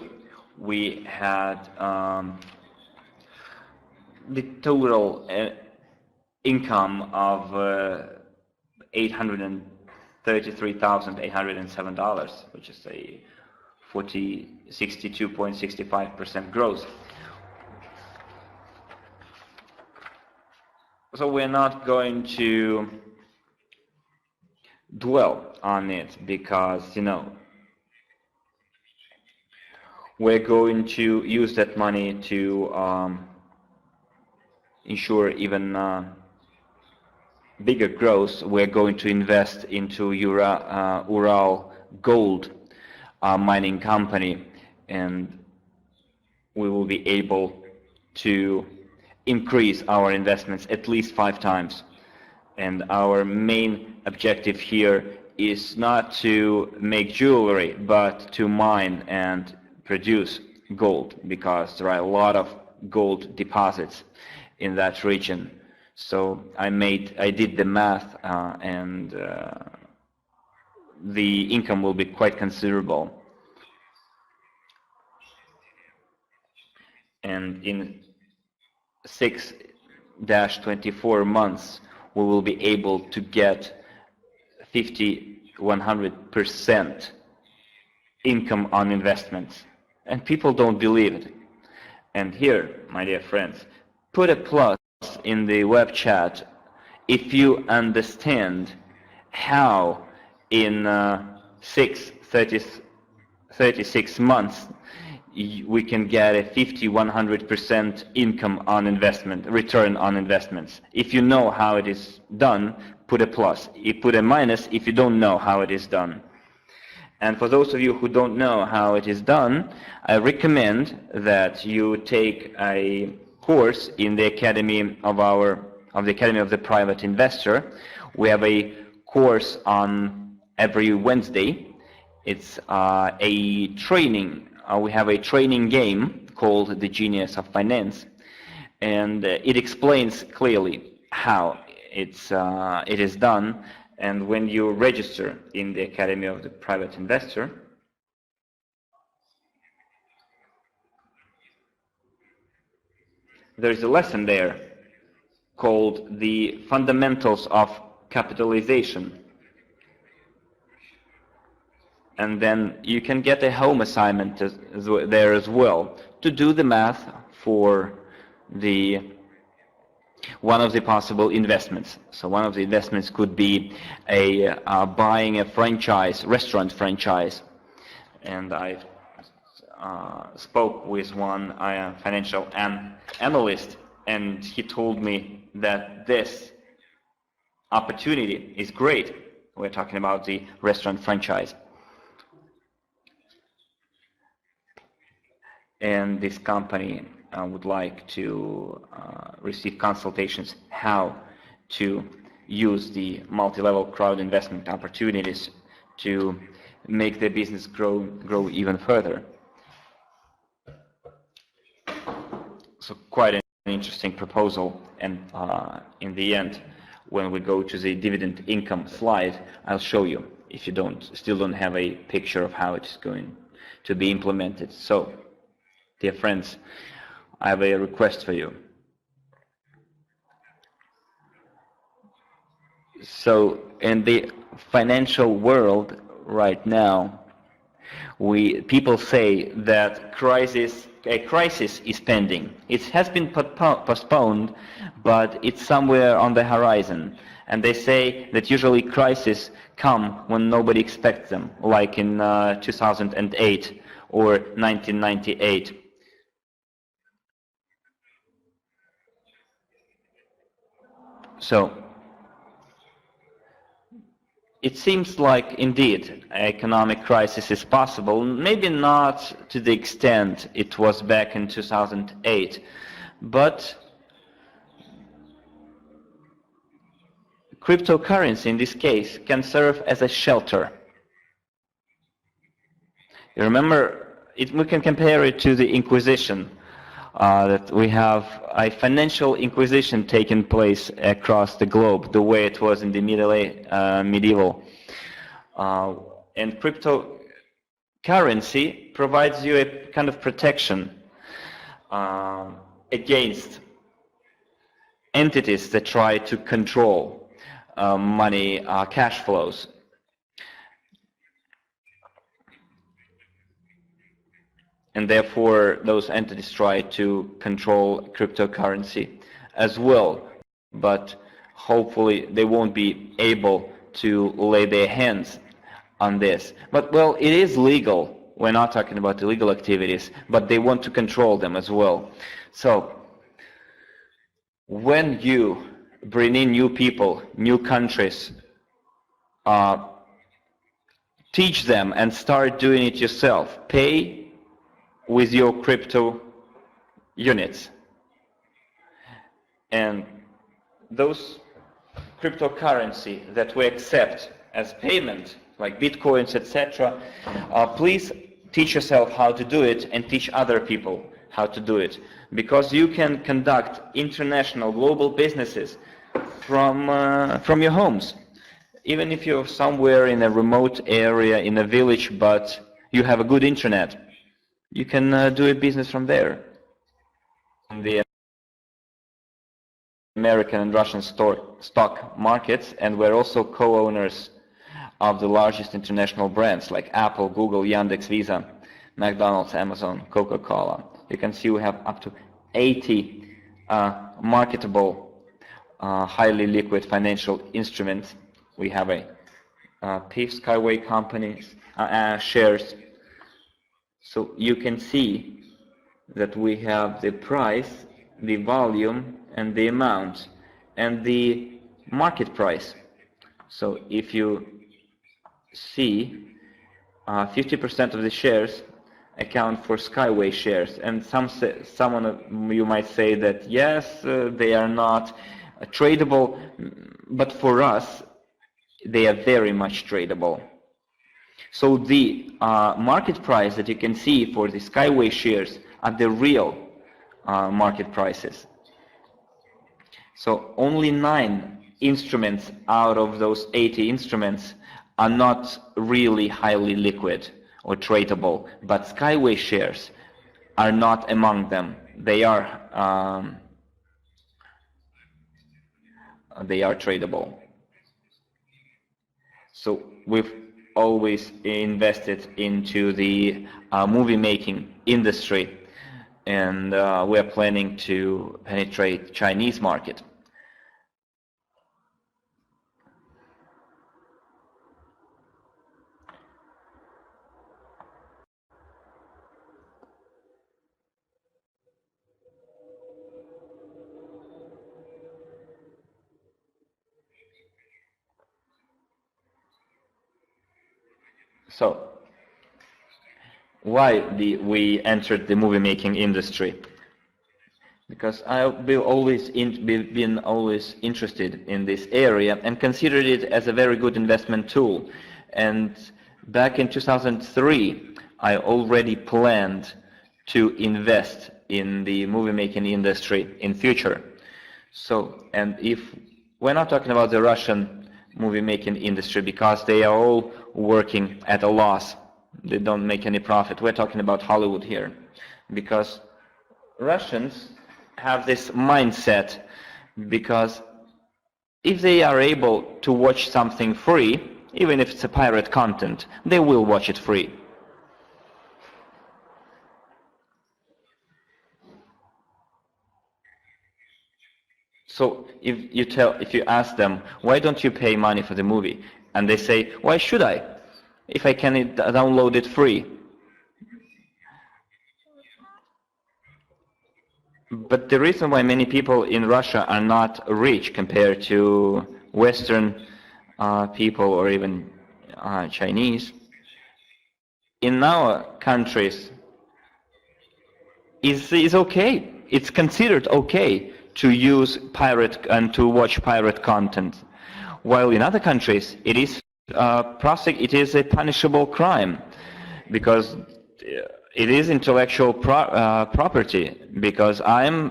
We had the total income of $833,807, which is a 62.65% growth. So we're not going to dwell on it because, we're going to use that money to ensure even bigger growth. We're going to invest into Ural Gold mining company, and we will be able to increase our investments at least 5 times. And our main objective here is not to make jewelry, but to mine and produce gold, because there are a lot of gold deposits in that region. So I did the math, and the income will be quite considerable. And in 6-24 months, we will be able to get 100% income on investments. And people don't believe it. And here, my dear friends, put a plus in the web chat if you understand how in 36 months we can get a 100% income on investment, return on investments. If you know how it is done, put a plus. You put a minus if you don't know how it is done. And for those of you who don't know how it is done, I recommend that you take a course in the Academy of the Private Investor. We have a course on every Wednesday. It's a training. We have a training game called The Genius of Finance, and it explains clearly how it is done. And when you register in the Academy of the Private Investor, there is a lesson there called The Fundamentals of capitalization. And then you can get a home assignment there as well to do the math for one of the possible investments. So one of the investments could be buying a restaurant franchise. And I spoke with one financial analyst, and he told me that this opportunity is great. We're talking about the restaurant franchise. And this company would like to receive consultations how to use the multi-level crowd investment opportunities to make their business grow even further. So quite an interesting proposal, and in the end, when we go to the dividend income slide, I'll show you if you still don't have a picture of how it's going to be implemented. So, dear friends, I have a request for you. So in the financial world right now, people say that a crisis is pending. It has been postponed, but it's somewhere on the horizon. And they say that usually crises come when nobody expects them, like in 2008 or 1998. So it seems like indeed an economic crisis is possible, maybe not to the extent it was back in 2008, but cryptocurrency in this case can serve as a shelter. You remember, we can compare it to the Inquisition. That we have a financial inquisition taking place across the globe, the way it was in the medieval. And cryptocurrency provides you a kind of protection against entities that try to control money cash flows. And therefore, those entities try to control cryptocurrency as well. But hopefully, they won't be able to lay their hands on this. But, well, it is legal. We're not talking about illegal activities, but they want to control them as well. So, when you bring in new people, new countries, teach them and start doing it yourself. Pay with your crypto units. And those cryptocurrency that we accept as payment, like bitcoins, etc., please teach yourself how to do it and teach other people how to do it. Because you can conduct international global businesses from your homes. Even if you're somewhere in a remote area, in a village, but you have a good internet, you can do a business from there. In the American and Russian stock markets, and we're also co-owners of the largest international brands like Apple, Google, Yandex, Visa, McDonald's, Amazon, Coca-Cola. You can see we have up to 80 marketable, highly liquid financial instruments. We have a PIF Skyway company shares. So you can see that we have the price, the volume, and the amount, and the market price. So if you see 50% of the shares account for Skyway shares, and someone of you might say that yes, they are not tradable, but for us, they are very much tradable. So the market price that you can see for the Skyway shares are the real market prices. So only 9 instruments out of those 80 instruments are not really highly liquid or tradable, but Skyway shares are not among them. They are tradable. So we've always invested into the movie making industry, and we are planning to penetrate Chinese market. So why we entered the movie making industry? Because I've been always interested in this area and considered it as a very good investment tool. And back in 2003, I already planned to invest in the movie making industry in future. So, and if we're not talking about the Russian movie making industry, because they are all working at a loss, they don't make any profit. We're talking about Hollywood here, because Russians have this mindset, because if they are able to watch something free, even if it's a pirate content, they will watch it free. So if you ask them, why don't you pay money for the movie? And they say, why should I? If I can download it free. But the reason why many people in Russia are not rich compared to Western people or even Chinese, in our countries, is okay. It's considered okay to use pirate and to watch pirate content, while in other countries it is a punishable crime, because it is intellectual property. Because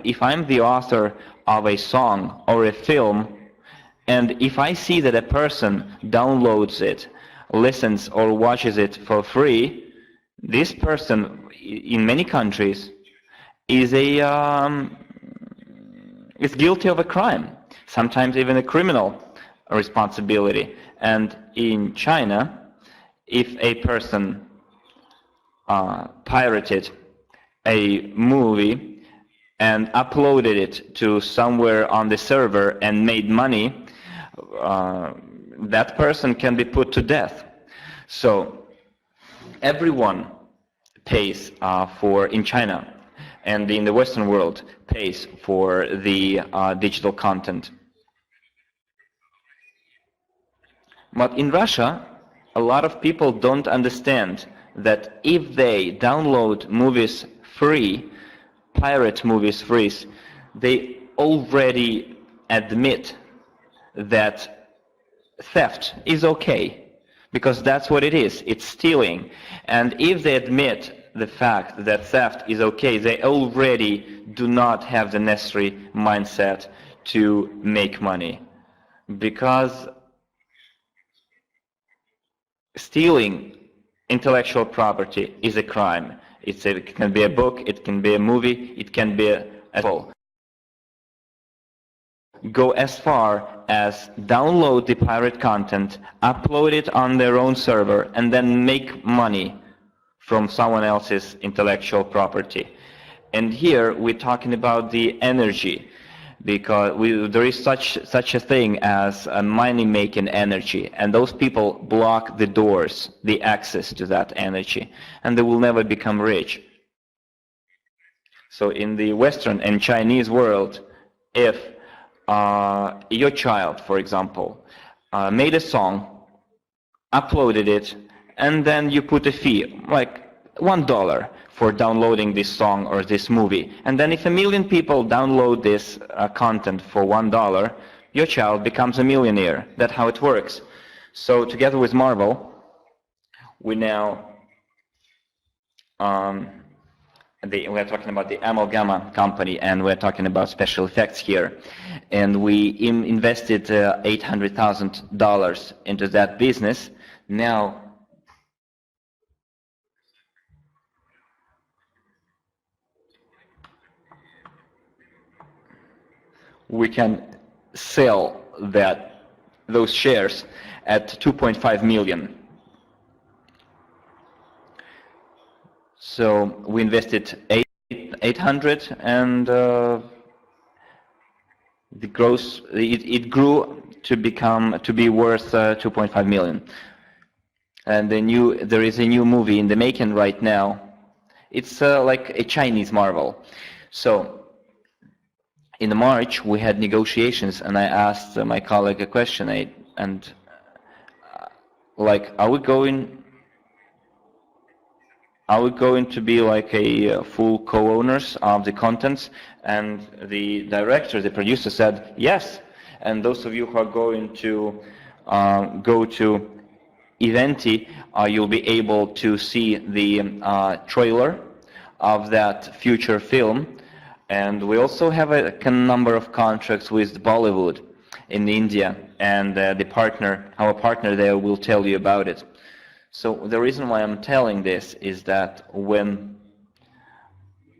if I'm the author of a song or a film, and if I see that a person downloads it, listens or watches it for free, this person in many countries is guilty of a crime, sometimes even a criminal responsibility. And in China, if a person pirated a movie and uploaded it to somewhere on the server and made money, that person can be put to death. So everyone pays in China and in the Western world pays for the digital content. But in Russia, a lot of people don't understand that if they download movies free, pirate movies free, they already admit that theft is okay, because that's what it is. It's stealing. And if they admit the fact that theft is okay, they already do not have the necessary mindset to make money. Because stealing intellectual property is a crime. It can be a book, it can be a movie, it can be a film. Go as far as download the pirate content, upload it on their own server, and then make money from someone else's intellectual property. And here we're talking about the energy, because there is such a thing as a money-making energy, and those people block the doors, the access to that energy, and they will never become rich. So in the Western and Chinese world, if your child, for example, made a song, uploaded it, and then you put a fee, like $1 for downloading this song or this movie. And then if 1 million people download this content for $1, your child becomes a millionaire. That's how it works. So together with Marvel, we now, we're talking about the Amalgama company, and we're talking about special effects here. And we invested $800,000 into that business. Now, we can sell those shares, at 2.5 million. So we invested 800, and it grew to be worth 2.5 million. And there is a new movie in the making right now. It's like a Chinese Marvel. So in March we had negotiations, and I asked my colleague a question, like, are we going to be like a full co-owners of the contents? And the director, the producer, said yes. And those of you who are going to go to Eventi, you'll be able to see the trailer of that future film. And we also have a number of contracts with Bollywood in India, and our partner there will tell you about it. So the reason why I'm telling this is that when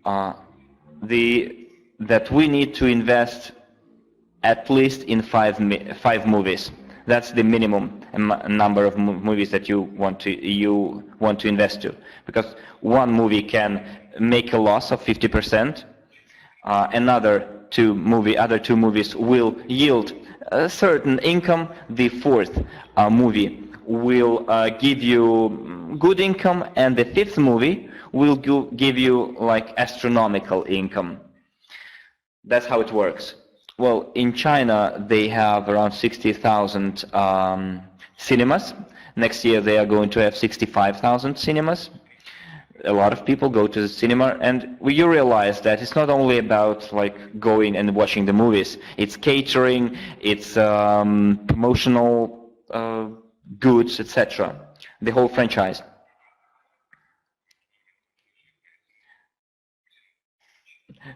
that we need to invest at least in five movies. That's the minimum number of movies that you want to invest to, because one movie can make a loss of 50%. Other two movies will yield a certain income. The fourth movie will give you good income, and the fifth movie will give you like astronomical income. That's how it works. Well, in China they have around 60,000 cinemas. Next year they are going to have 65,000 cinemas. A lot of people go to the cinema, and you realize that it's not only about like going and watching the movies. It's catering, it's promotional goods, etc. The whole franchise.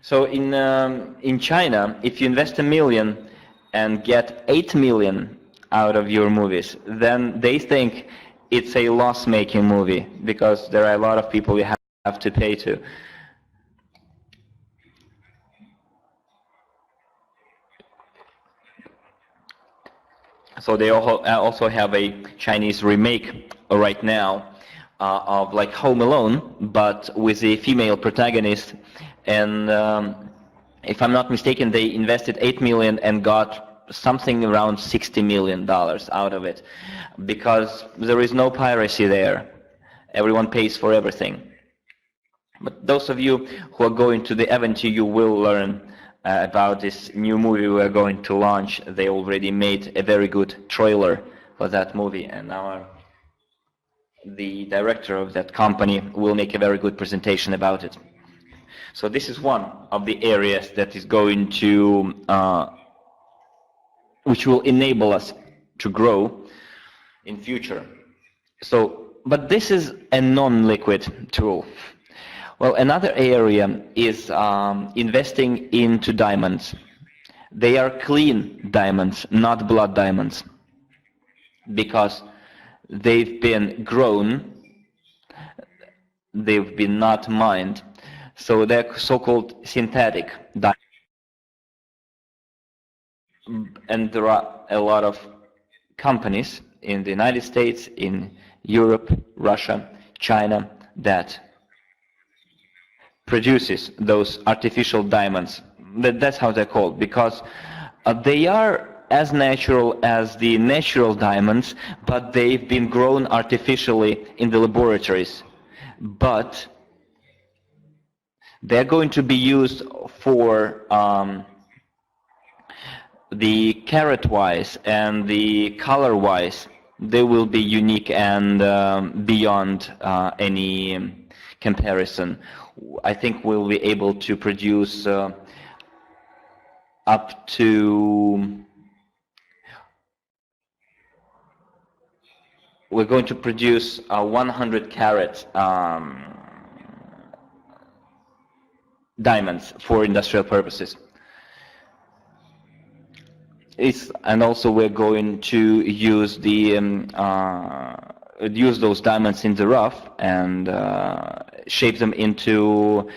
So in China, if you invest $1 million and get 8 million out of your movies, then they think it's a loss-making movie, because there are a lot of people you have to pay to. So they also have a Chinese remake right now of like Home Alone, but with a female protagonist. And if I'm not mistaken, they invested 8 million and got something around $60 million out of it, because there is no piracy there. Everyone pays for everything. But those of you who are going to the event, you will learn about this new movie we are going to launch. They already made a very good trailer for that movie, and the director of that company will make a very good presentation about it. So this is one of the areas that is going to which will enable us to grow in future. So, but this is a non-liquid tool. Well, another area is investing into diamonds. They are clean diamonds, not blood diamonds, because they've been grown, they've been not mined, so they're so-called synthetic diamonds. And there are a lot of companies in the United States, in Europe, Russia, China, that produces those artificial diamonds. That's how they're called, because they are as natural as the natural diamonds, but they've been grown artificially in the laboratories. But they're going to be used for the carat-wise and the color-wise. They will be unique and beyond any comparison. I think we'll be able to produce up to... We're going to produce 100 carat diamonds for industrial purposes. And also we're going to use use those diamonds in the rough and shape them into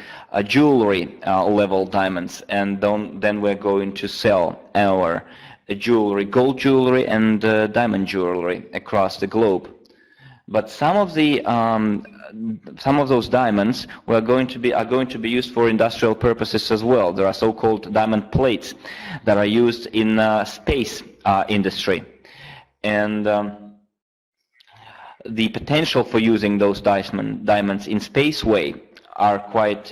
jewelry level diamonds, and then we're going to sell our jewelry, gold jewelry and diamond jewelry across the globe. But some of those diamonds are going to be used for industrial purposes as well. There are so-called diamond plates that are used in space industry, and the potential for using those diamonds in spaceway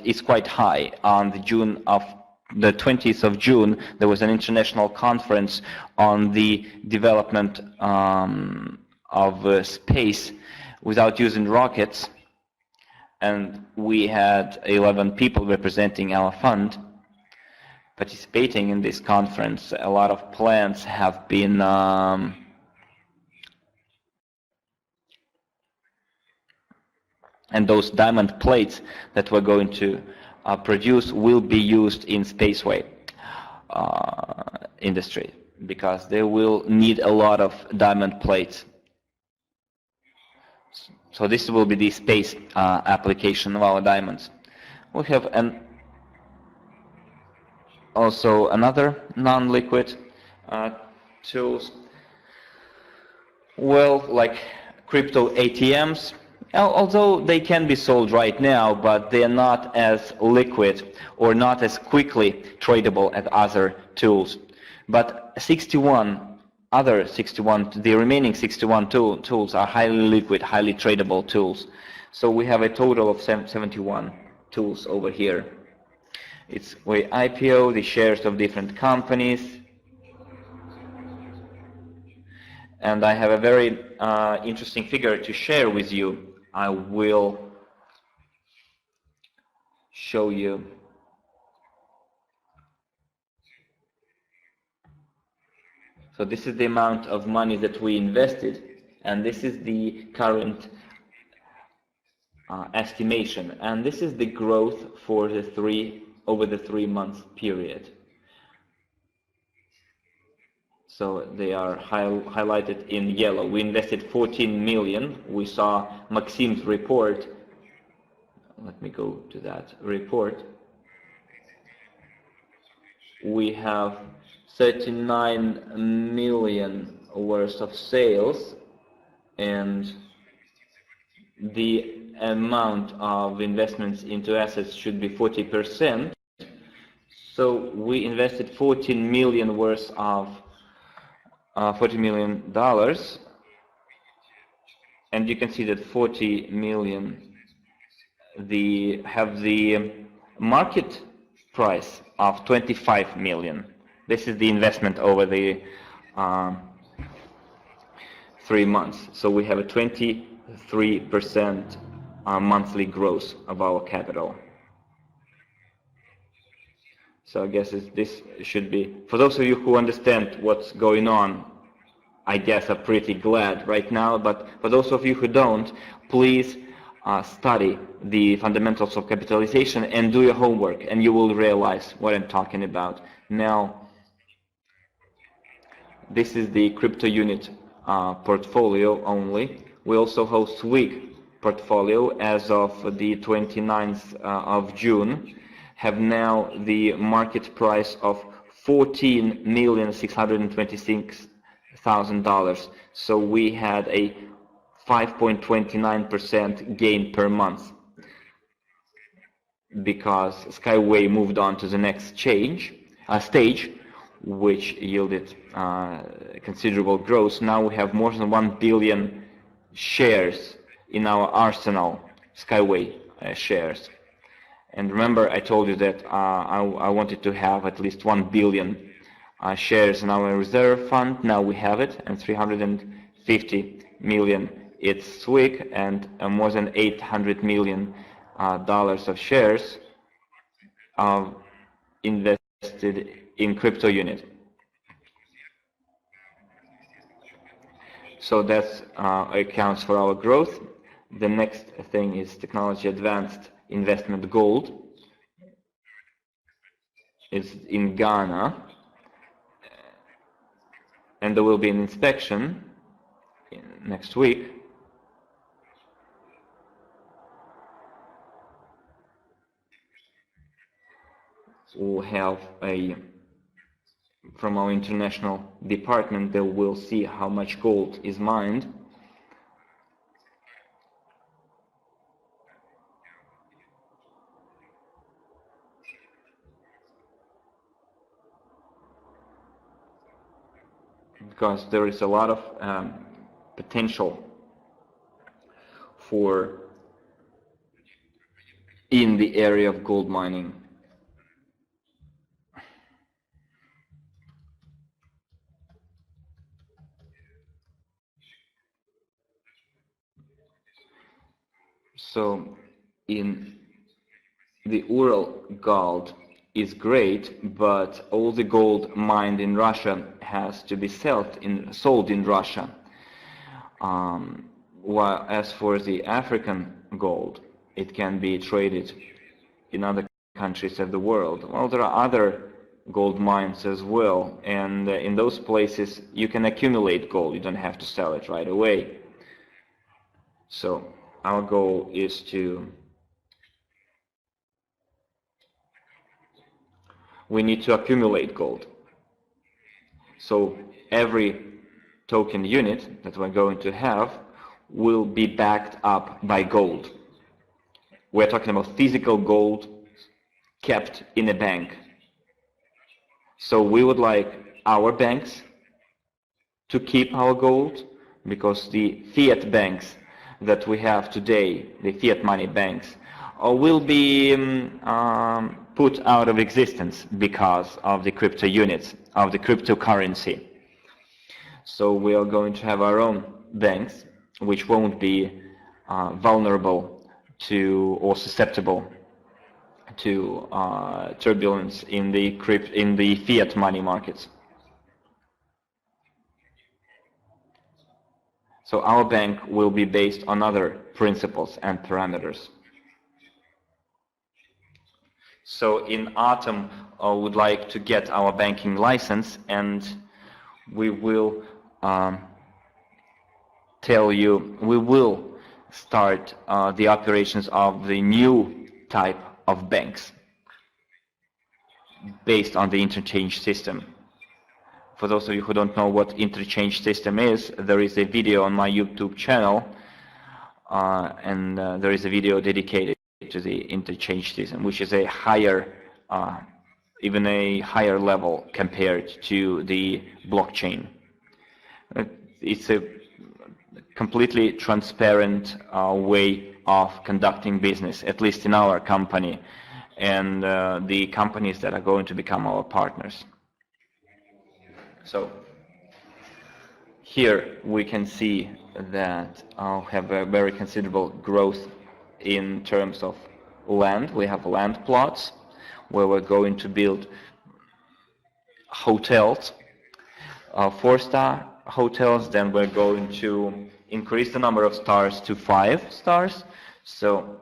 is quite high. On the 20th of June, there was an international conference on the development of space without using rockets, and we had 11 people representing our fund participating in this conference. A lot of plans have been and those diamond plates that we're going to produce will be used in spaceway industry, because they will need a lot of diamond plates. So this will be the space application of our diamonds. We have also another non-liquid tools, well, like crypto ATMs. Although they can be sold right now, but they are not as liquid or not as quickly tradable as other tools. But the remaining 61 tools are highly liquid, highly tradable tools. So we have a total of 71 tools over here. It's where IPO, the shares of different companies. And I have a very interesting figure to share with you. I will show you. So this is the amount of money that we invested, and this is the current estimation, and this is the growth for over the 3 month period. So they are highlighted in yellow. We invested 14 million. We saw Maxim's report. Let me go to that report. We have 39 million worth of sales, and the amount of investments into assets should be 40%. So we invested 14 million worth of $40 million, and you can see that 40 million have the market price of 25 million. This is the investment over the 3 months. So we have a 23% monthly growth of our capital. So I guess this should be, for those of you who understand what's going on, I guess are pretty glad right now, but for those of you who don't, please study the fundamentals of capitalization and do your homework, and you will realize what I'm talking about. Now, this is the crypto unit portfolio only. We also hold SWIG portfolio as of the 29th of June. Have now the market price of $14,626,000. So we had a 5.29% gain per month, because Skyway moved on to the next stage, which yielded considerable growth. Now we have more than 1 billion shares in our arsenal, Skyway shares. And remember, I told you that I wanted to have at least 1 billion shares in our reserve fund. Now we have it, and 350 million it's SWIG, and more than $800 million of shares invested in crypto unit. So that accounts for our growth. The next thing is technology advanced investment gold. It's in Ghana, and there will be an inspection next week. So we'll have a from our international department, they will see how much gold is mined. Because there is a lot of potential in the area of gold mining. So in the Ural gold is great, but all the gold mined in Russia has to be sold in Russia. While as for the African gold, it can be traded in other countries of the world. Well, there are other gold mines as well, and in those places you can accumulate gold. You don't have to sell it right away. So our goal is we need to accumulate gold. So every token unit that we're going to have will be backed up by gold. We're talking about physical gold kept in a bank. So we would like our banks to keep our gold, because the fiat banks that we have today, the fiat money banks, will be put out of existence because of the crypto units, of the cryptocurrency. So we are going to have our own banks, which won't be vulnerable to or susceptible to turbulence in the fiat money markets. So our bank will be based on other principles and parameters. So in autumn, I would like to get our banking license, and we will tell you, we will start the operations of the new type of banks based on the interchange system. For those of you who don't know what interchange system is, there is a video on my YouTube channel, and there is a video dedicated to the interchange system, which is a higher, even a higher level compared to the blockchain. It's a completely transparent way of conducting business, at least in our company and the companies that are going to become our partners. So here we can see that I'll have a very considerable growth in terms of land. We have land plots where we're going to build hotels, 4-star hotels. Then we're going to increase the number of stars to 5 stars. So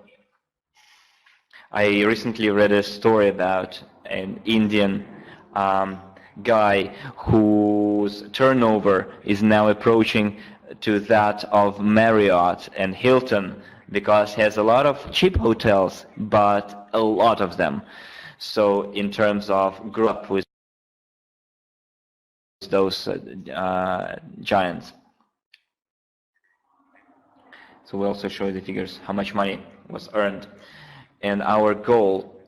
I recently read a story about an Indian guy whose turnover is now approaching to that of Marriott and Hilton, because he has a lot of cheap hotels, but a lot of them. So in terms of grow up with those giants. So we also show the figures, how much money was earned. And our goal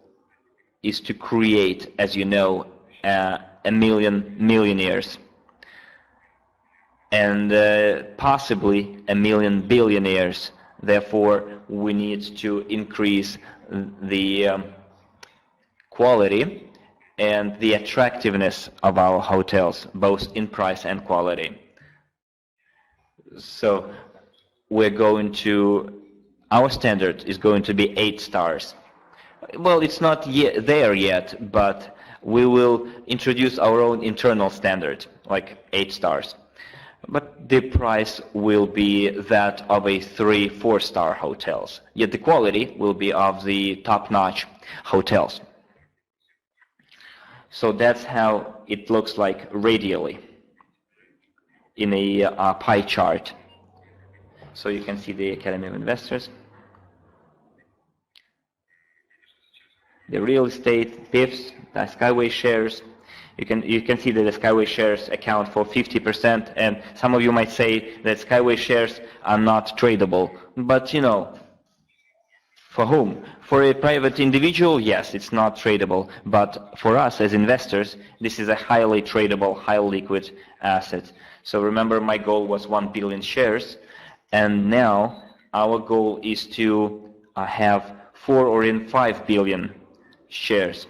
is to create, as you know, a million millionaires and possibly a million billionaires. Therefore, we need to increase the quality and the attractiveness of our hotels, both in price and quality. So we're going to, our standard is going to be 8 stars. Well, it's not there yet, but we will introduce our own internal standard, like 8 stars. But the price will be that of a 3-4 star hotels. Yet the quality will be of the top-notch hotels. So that's how it looks like radially in a pie chart. So you can see the Academy of Investors, the real estate, PIFs, the Skyway shares, You can see that the Skyway shares account for 50%, and some of you might say that Skyway shares are not tradable. But you know, for whom? For a private individual, yes, it's not tradable. But for us as investors, this is a highly tradable, highly liquid asset. So remember, my goal was 1 billion shares, and now our goal is to have 4 or even 5 billion shares.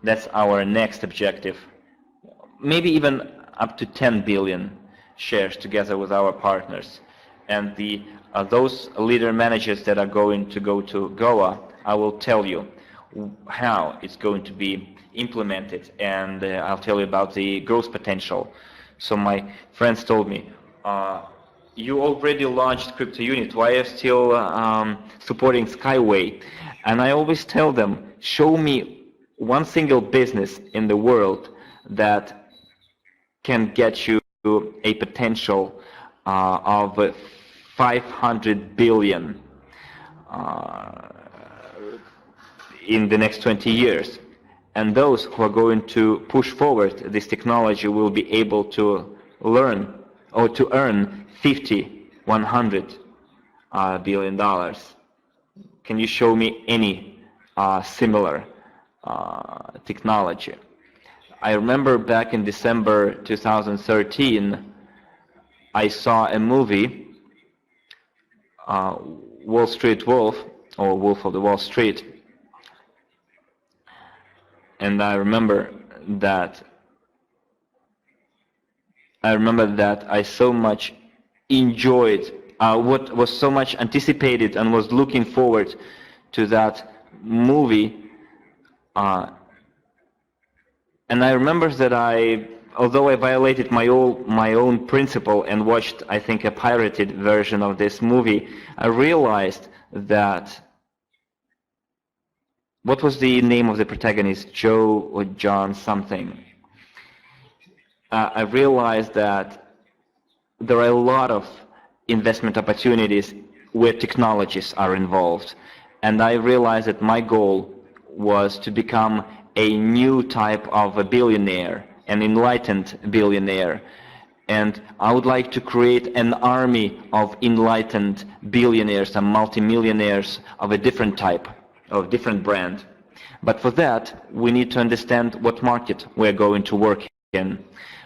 That's our next objective. Maybe even up to 10 billion shares together with our partners. And those leader managers that are going to go to Goa, I will tell you how it's going to be implemented, and I'll tell you about the growth potential. So my friends told me, you already launched crypto unit, why are you still supporting Skyway? And I always tell them, show me one single business in the world that can get you a potential of 500 billion in the next 20 years. And those who are going to push forward this technology will be able to learn or to earn 50, 100 billion dollars. Can you show me any similar technology? I remember back in December 2013, I saw a movie, Wall Street Wolf, or Wolf of the Wall Street, and I remember that I so much enjoyed what was so much anticipated and was looking forward to that movie. And I remember that although I violated my own principle and watched, I think, a pirated version of this movie, I realized that, what was the name of the protagonist? Joe or John something. I realized that there are a lot of investment opportunities where technologies are involved. And I realized that my goal was to become a new type of a billionaire, an enlightened billionaire. And I would like to create an army of enlightened billionaires and multimillionaires of a different type, of different brand. But for that, we need to understand what market we're going to work in.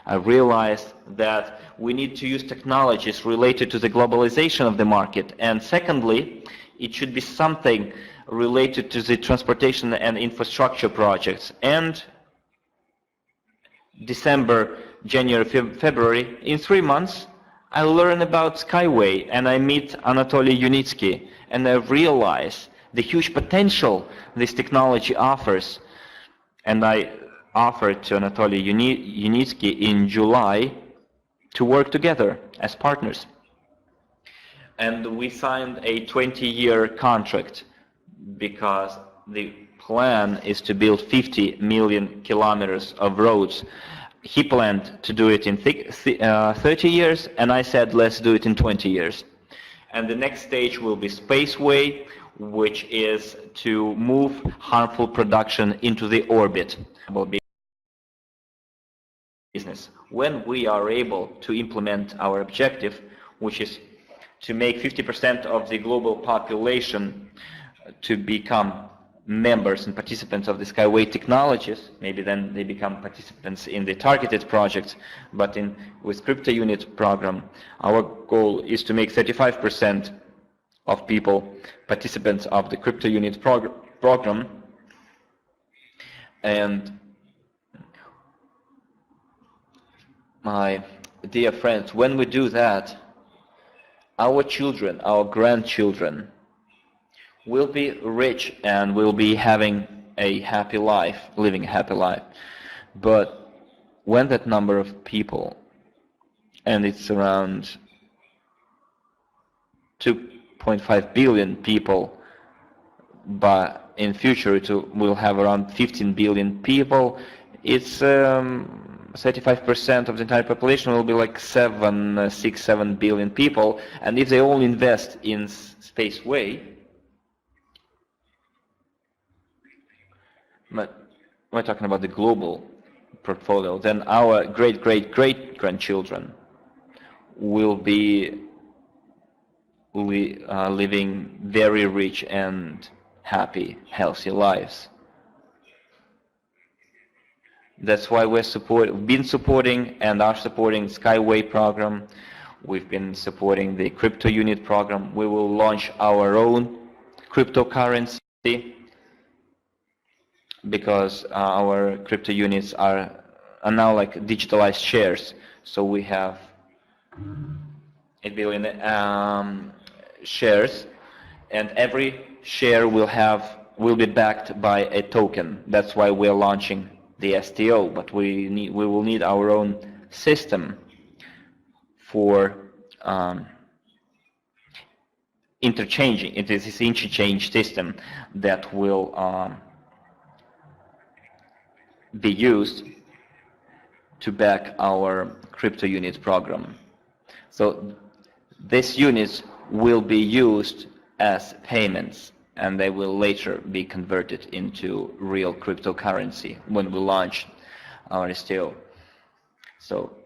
I realized that we need to use technologies related to the globalization of the market. And secondly, it should be something related to the transportation and infrastructure projects. And December, January, February, in 3 months, I learn about Skyway and I meet Anatoly Yunitsky, and I realize the huge potential this technology offers. And I offered to Anatoly Yunitsky in July to work together as partners. And we signed a 20-year contract because the plan is to build 50 million kilometers of roads. He planned to do it in 30 years, and I said, let's do it in 20 years. And the next stage will be Spaceway, which is to move harmful production into the orbit. Business. When we are able to implement our objective, which is to make 50% of the global population to become members and participants of the Skyway technologies, maybe then they become participants in the targeted projects, but with crypto unit program, our goal is to make 35% of people participants of the crypto unit program. And my dear friends, when we do that, our children, our grandchildren will be rich and will be having a happy life, living a happy life. But when that number of people, and it's around 2.5 billion people, but in future it will have around 15 billion people, it's 35% of the entire population will be like 7 billion people. And if they all invest in Spaceway, but we're talking about the global portfolio, then our great-great-great-grandchildren will be living very rich and happy, healthy lives. That's why we've been supporting and are supporting Skyway program. We've been supporting the crypto unit program. We will launch our own cryptocurrency because our crypto units are now like digitalized shares. So we have 8 billion shares, and every share will be backed by a token. That's why we're launching the STO, but we will need our own system for interchanging. It is this interchange system that will be used to back our crypto unit program. So these units will be used as payments, and they will later be converted into real cryptocurrency when we launch our STO. So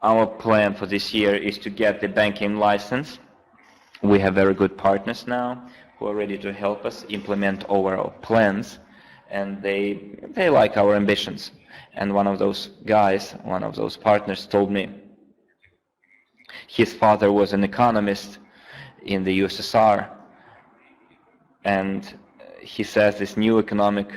our plan for this year is to get the banking license. We have very good partners now who are ready to help us implement our plans, and they like our ambitions. And one of those guys, one of those partners told me his father was an economist in the USSR, and he says this new economic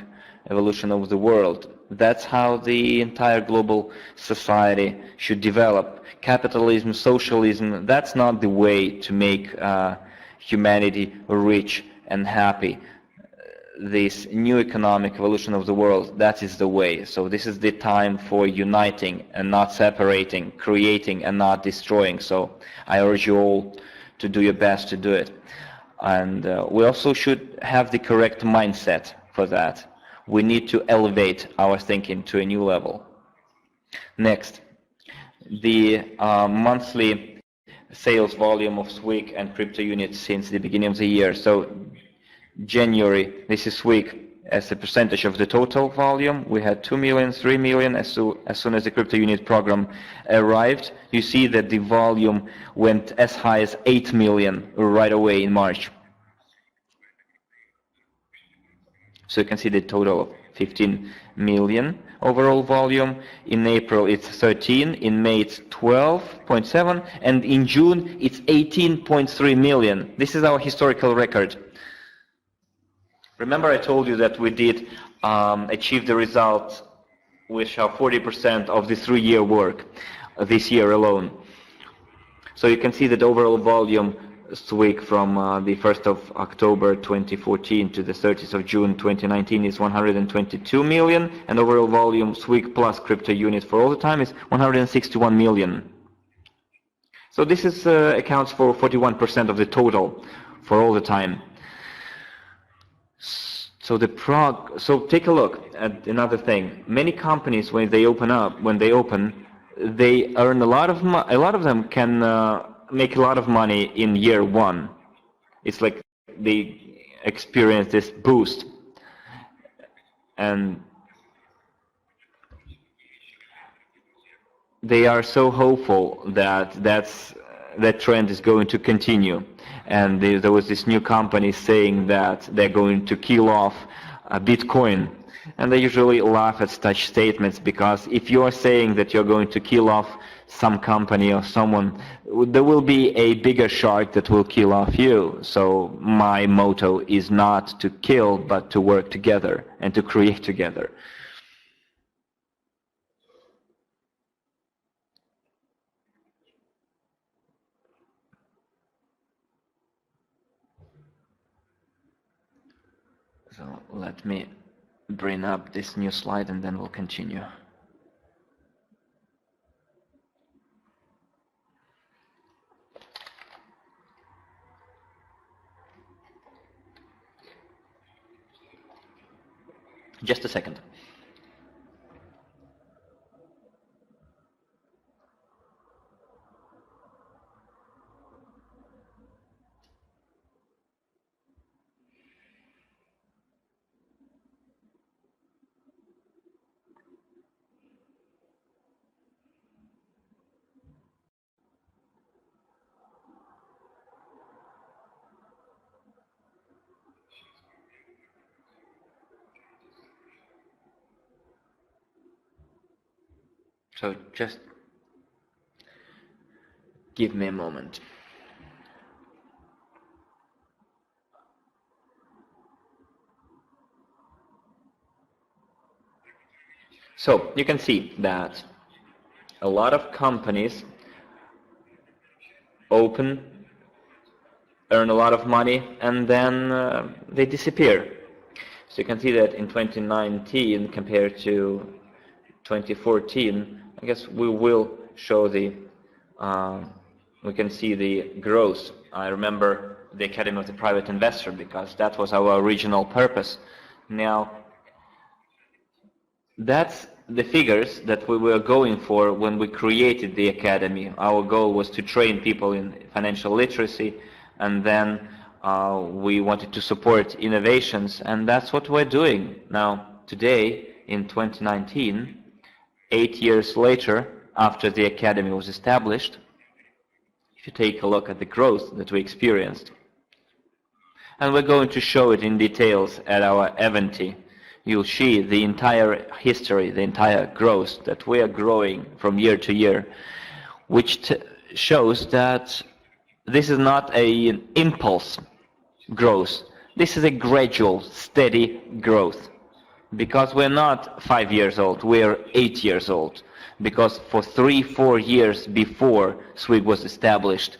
evolution of the world, that's how the entire global society should develop. Capitalism, socialism, that's not the way to make humanity rich and happy. This new economic evolution of the world, that is the way. So this is the time for uniting and not separating, creating and not destroying. So I urge you all to do your best to do it. And we also should have the correct mindset for that. We need to elevate our thinking to a new level. Next, the monthly sales volume of SWIG and crypto units since the beginning of the year. So January, this is SWIG as a percentage of the total volume. We had 2 million, 3 million as soon as the crypto unit program arrived. You see that the volume went as high as 8 million right away in March. So you can see the total of 15 million overall volume. In April it's 13, in May it's 12.7, and in June it's 18.3 million. This is our historical record. Remember I told you that we did achieve the results which are 40% of the 3-year work this year alone. So you can see that overall volume SWIG from the 1st of October 2014 to the 30th of June 2019 is 122 million, and overall volume SWIG plus crypto unit for all the time is 161 million. So this is accounts for 41% of the total for all the time. So take a look at another thing. Many companies, when they open, they earn a lot of them can make a lot of money in year one. It's like they experience this boost, and they are so hopeful that that trend is going to continue. And there was this new company saying that they're going to kill off Bitcoin. And they usually laugh at such statements, because if you are saying that you're going to kill off some company or someone, there will be a bigger shark that will kill off you. So my motto is not to kill, but to work together and to create together. So let me bring up this new slide and then we'll continue. Just a second. So just give me a moment. So you can see that a lot of companies open, earn a lot of money, and then they disappear. So you can see that in 2019 compared to 2014, I guess we will show the, we can see the growth. I remember the Academy of the Private Investor because that was our original purpose. Now, that's the figures that we were going for when we created the Academy. Our goal was to train people in financial literacy, and then we wanted to support innovations, and that's what we're doing. Now, today, in 2019, 8 years later, after the Academy was established, if you take a look at the growth that we experienced, and we're going to show it in details at our event, you'll see the entire history, the entire growth that we are growing from year to year, which shows that this is not an impulse growth. This is a gradual, steady growth. Because we're not 5 years old, we're 8 years old. Because for 3-4 years before SWIG was established,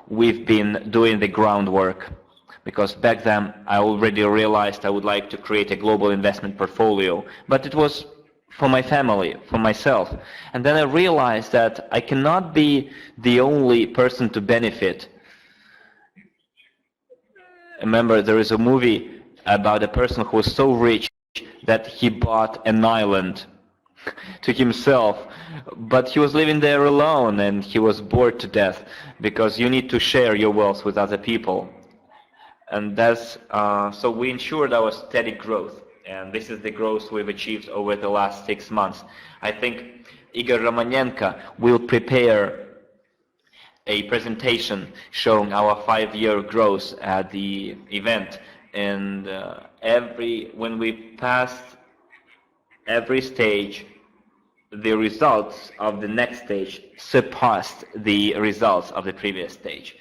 we've been doing the groundwork. Because back then I already realized I would like to create a global investment portfolio, but it was for my family, for myself. And then I realized that I cannot be the only person to benefit. Remember, there is a movie about a person who was so rich that he bought an island to himself, but he was living there alone and he was bored to death, because you need to share your wealth with other people. And that's, so we ensured our steady growth, and this is the growth we've achieved over the last 6 months. I think Igor Romanenko will prepare a presentation showing our 5-year growth at the event, and when we passed every stage, the results of the next stage surpassed the results of the previous stage.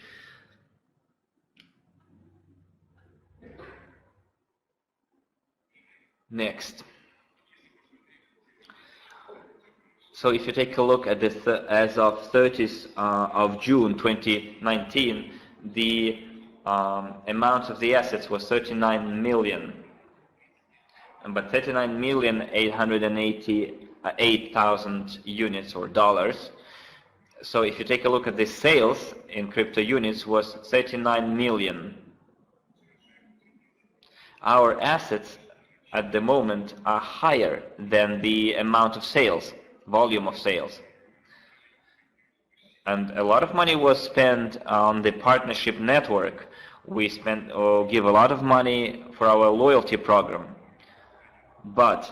Next. So if you take a look at this, as of 30th of June 2019, the amount of the assets was 39 million, but 39,888,000 units or dollars. So if you take a look at the sales in crypto units was 39 million. Our assets at the moment are higher than the amount of sales, volume of sales. And a lot of money was spent on the partnership network. We spent or give a lot of money for our loyalty program. But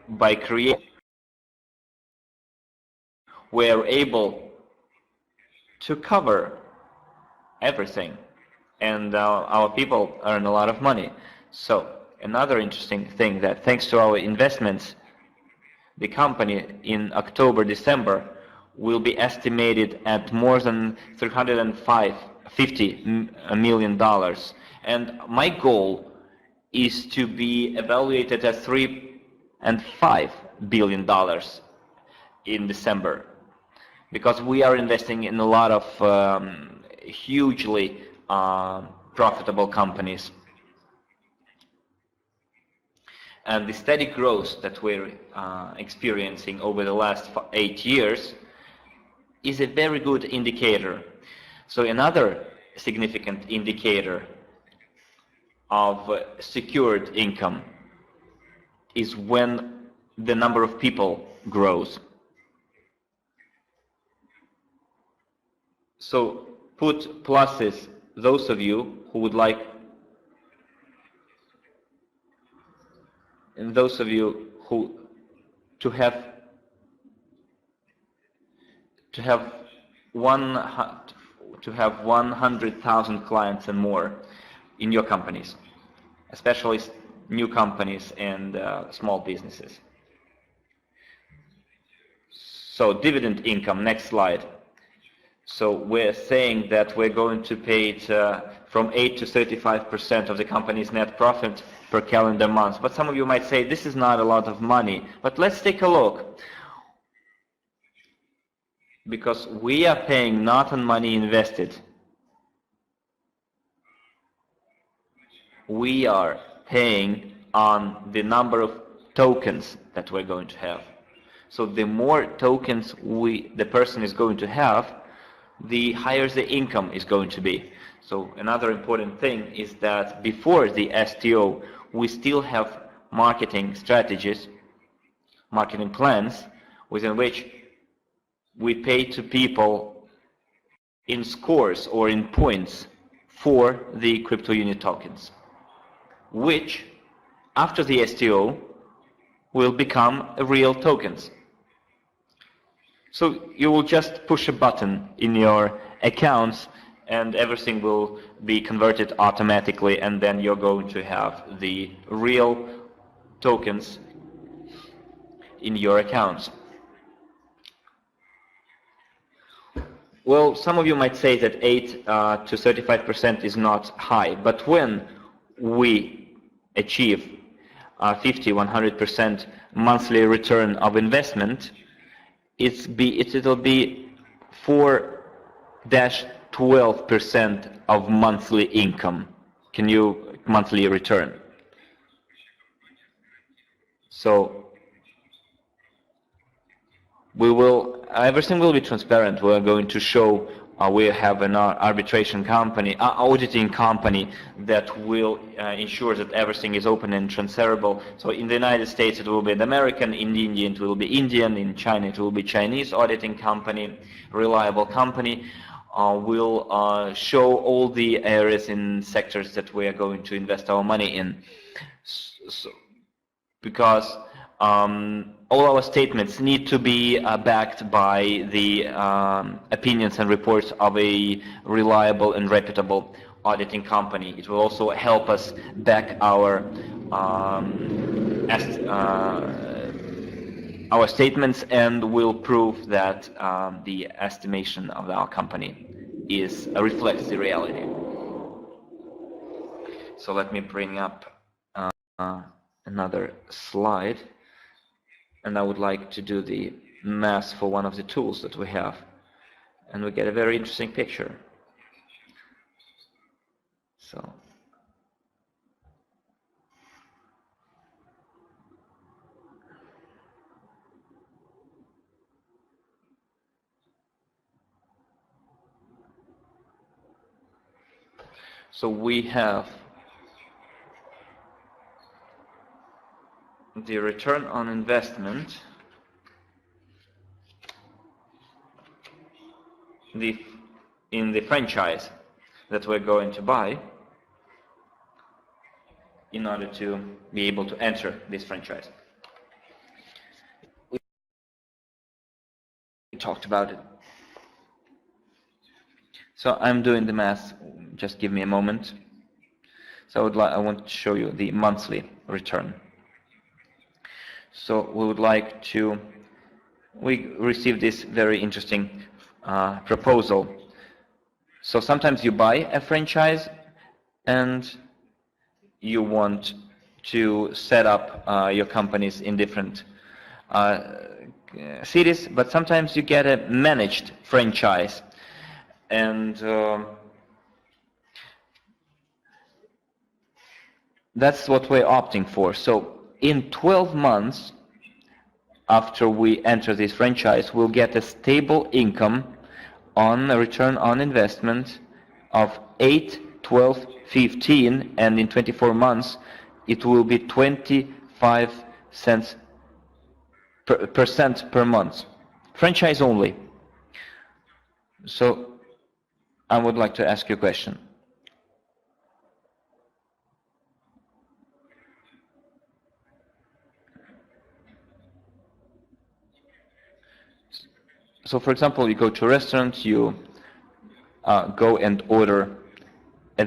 by creating, we are able to cover everything, and our people earn a lot of money. So another interesting thing, that thanks to our investments, the company in October, December will be estimated at more than $350 million. And my goal is to be evaluated at $3 and $5 billion in December, because we are investing in a lot of hugely profitable companies. And the steady growth that we're experiencing over the last 8 years is a very good indicator. So another significant indicator of secured income is when the number of people grows. So put pluses, those of you who would like, and those of you who to have 100,000 clients and more in your companies, especially new companies and small businesses. So dividend income, next slide. So we're saying that we're going to pay it from 8 to 35% of the company's net profit per calendar month. But some of you might say this is not a lot of money. But let's take a look. Because we are paying not on money invested. We are paying on the number of tokens that we're going to have. So the more tokens the person is going to have, the higher the income is going to be. So another important thing is that before the STO, we still have marketing strategies, marketing plans, within which we pay to people in scores or in points for the crypto unit tokens, which after the STO will become real tokens. So you will just push a button in your accounts and everything will be converted automatically, and then you're going to have the real tokens in your accounts. Well, some of you might say that 8 to 35% is not high, but when we achieve 50, 100% monthly return of investment, it'll be 4-12% of monthly income. Monthly return. So everything will be transparent. We're going to show we have an arbitration company, auditing company that will ensure that everything is open and transferable. So in the United States it will be an American, in India it will be Indian, in China it will be Chinese auditing company, reliable company. Will show all the areas and sectors that we are going to invest our money in. Because all our statements need to be backed by the opinions and reports of a reliable and reputable auditing company. It will also help us back our statements and will prove that the estimation of our company reflects the reality. So let me bring up another slide. And I would like to do the math for one of the tools that we have. And we get a very interesting picture. So we have the return on investment, in the franchise that we're going to buy in order to be able to enter this franchise. We talked about it. So I'm doing the math, just give me a moment. So I want to show you the monthly return. So we received this very interesting proposal. So sometimes you buy a franchise and you want to set up your companies in different cities, but sometimes you get a managed franchise. And that's what we're opting for. So in 12 months after we enter this franchise, we'll get a stable income on a return on investment of 8, 12, 15, and in 24 months it will be 25 cents percent per month. Franchise only. So I would like to ask you a question. So for example, you go to a restaurant, you go and order a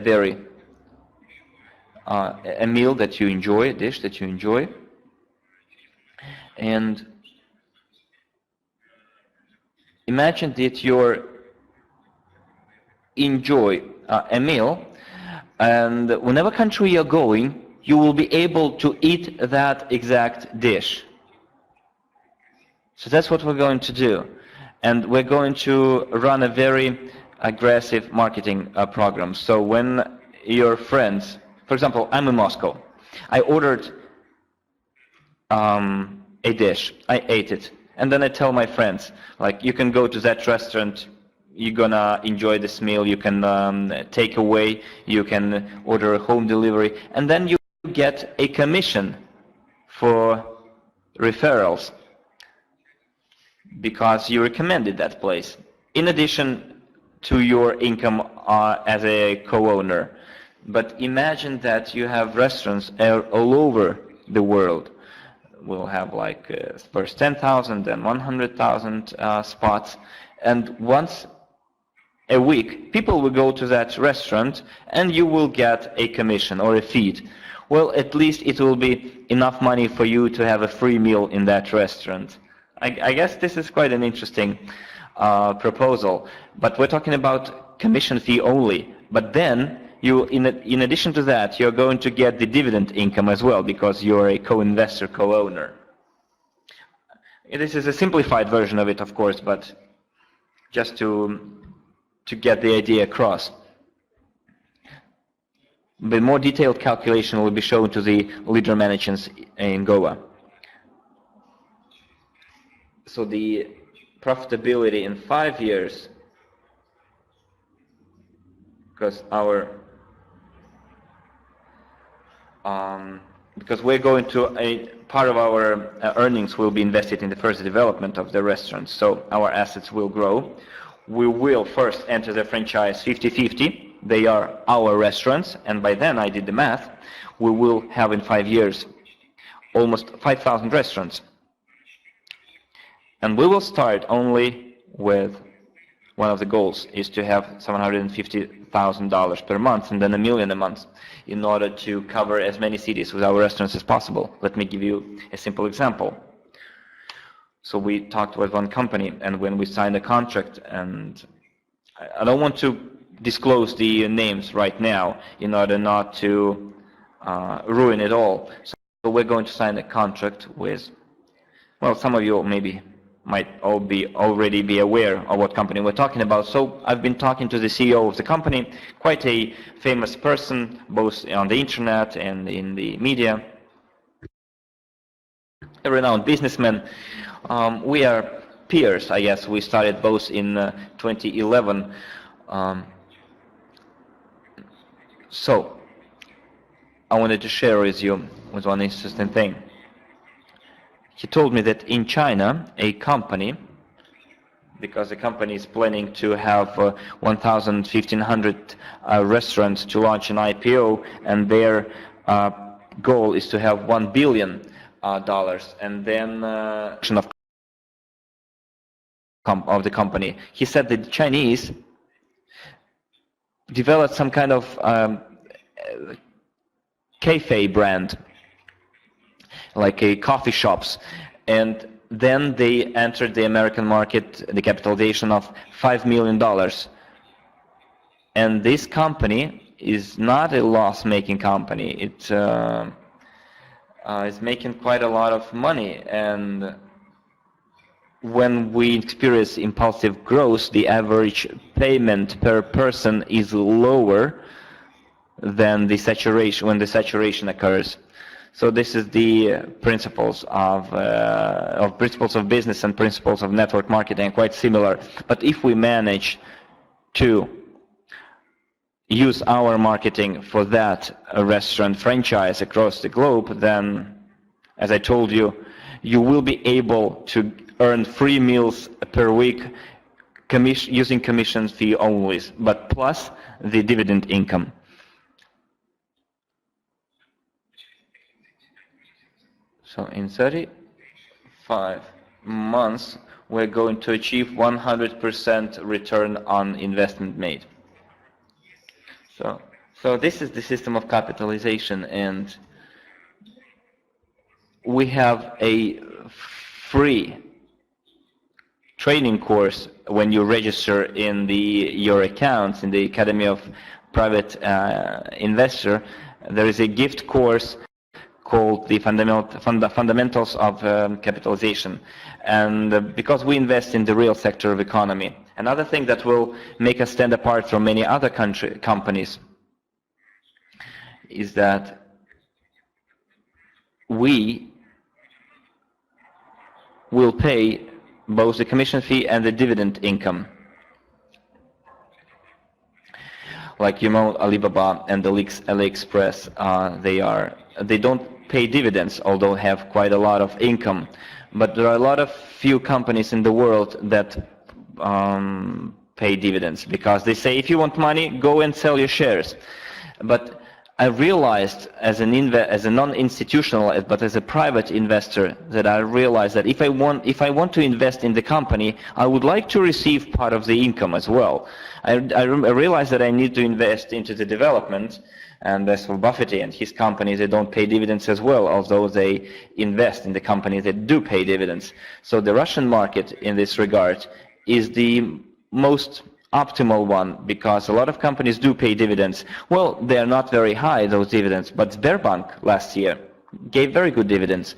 meal that you enjoy, a dish that you enjoy, and imagine that you enjoy a meal, and whenever country you're going, you will be able to eat that exact dish. So that's what we're going to do. And we're going to run a very aggressive marketing program. So when your friends, for example, I'm in Moscow, I ordered a dish, I ate it, and then I tell my friends, like, you can go to that restaurant, you're gonna enjoy this meal, you can take away, you can order a home delivery, and then you get a commission for referrals because you recommended that place, in addition to your income as a co-owner. But imagine that you have restaurants all over the world. We'll have like first 10,000, then 100,000 spots, and once a week people will go to that restaurant and you will get a commission or a fee. Well, at least it will be enough money for you to have a free meal in that restaurant. I guess this is quite an interesting proposal, but we're talking about commission fee only. But then, in addition to that, you're going to get the dividend income as well, because you're a co-investor, co-owner. This is a simplified version of it, of course, but just to get the idea across. The more detailed calculation will be shown to the leader managers in Goa. So the profitability in 5 years, because we're going to, a part of our earnings will be invested in the further development of the restaurants, so our assets will grow. We will first enter the franchise 50-50. They are our restaurants, and by then, I did the math, we will have in 5 years almost 5,000 restaurants. And we will start only with, one of the goals is to have $750,000 per month and then $1 million a month in order to cover as many cities with our restaurants as possible. Let me give you a simple example. So we talked with one company, and when we signed a contract, and I don't want to disclose the names right now in order not to ruin it all. So we're going to sign a contract with, well, some of you maybe might already be aware of what company we're talking about. So I've been talking to the CEO of the company, quite a famous person, both on the internet and in the media, a renowned businessman. We are peers, I guess. We started both in 2011. So I wanted to share with you one interesting thing. He told me that in China, a company, because the company is planning to have 1,500 restaurants to launch an IPO, and their goal is to have $1 billion, and then of the company. He said that the Chinese developed some kind of cafe brand, like a coffee shops, and then they entered the American market, the capitalization of $5 million. And this company is not a loss-making company. It is making quite a lot of money, and when we experience impulsive growth, the average payment per person is lower than the saturation, when the saturation occurs. So this is the principles of business and principles of network marketing, quite similar. But if we manage to use our marketing for that restaurant franchise across the globe, then, as I told you, you will be able to earn free meals per week using commission fee only, but plus the dividend income. So in 35 months, we're going to achieve 100% return on investment made. So this is the system of capitalization, and we have a free training course when you register in your accounts in the Academy of Private Investor. There is a gift course called the Fundamentals of Capitalization. And because we invest in the real sector of economy, another thing that will make us stand apart from many other companies is that we will pay both the commission fee and the dividend income. Like, you know, Alibaba and AliExpress, they don't pay dividends, although have quite a lot of income. But there are a lot of few companies in the world that pay dividends, because they say, if you want money, go and sell your shares. But I realized as a non-institutional, but as a private investor, that I realized that if I want to invest in the company, I would like to receive part of the income as well. I realized that I need to invest into the development, and as for Buffett and his company, they don't pay dividends as well, although they invest in the companies that do pay dividends. So the Russian market in this regard is the most optimal one, because a lot of companies do pay dividends. Well, they are not very high, those dividends, but Sberbank last year gave very good dividends.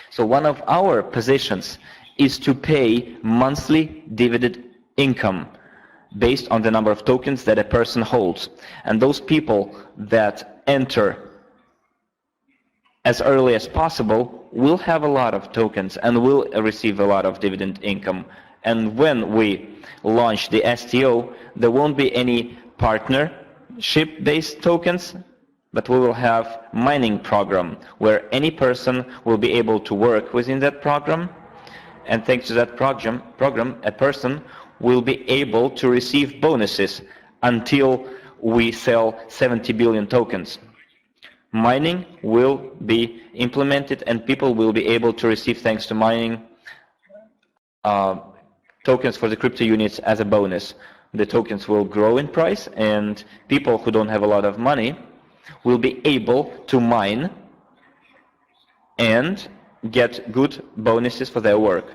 So one of our positions is to pay monthly dividend income based on the number of tokens that a person holds. And those people that enter as early as possible will have a lot of tokens and will receive a lot of dividend income. And when we launch the STO, there won't be any partnership-based tokens, but we will have mining program where any person will be able to work within that program, and thanks to that program, a person will be able to receive bonuses until we sell 70 billion tokens. Mining will be implemented, and people will be able to receive, thanks to mining, tokens for the crypto units as a bonus. The tokens will grow in price, and people who don't have a lot of money will be able to mine and get good bonuses for their work.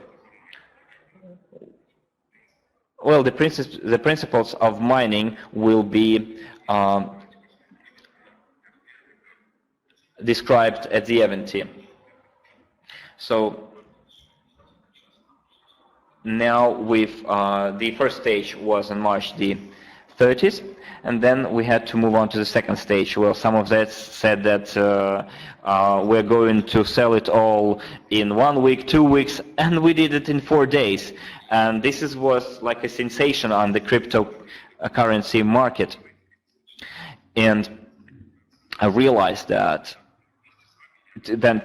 Well, the principles of mining will be described at the event. So now the first stage was on March the 30th, and then we had to move on to the second stage. Well, some of that said that we're going to sell it all in 1 week, 2 weeks, and we did it in 4 days. And this was like a sensation on the cryptocurrency market. And I realized that then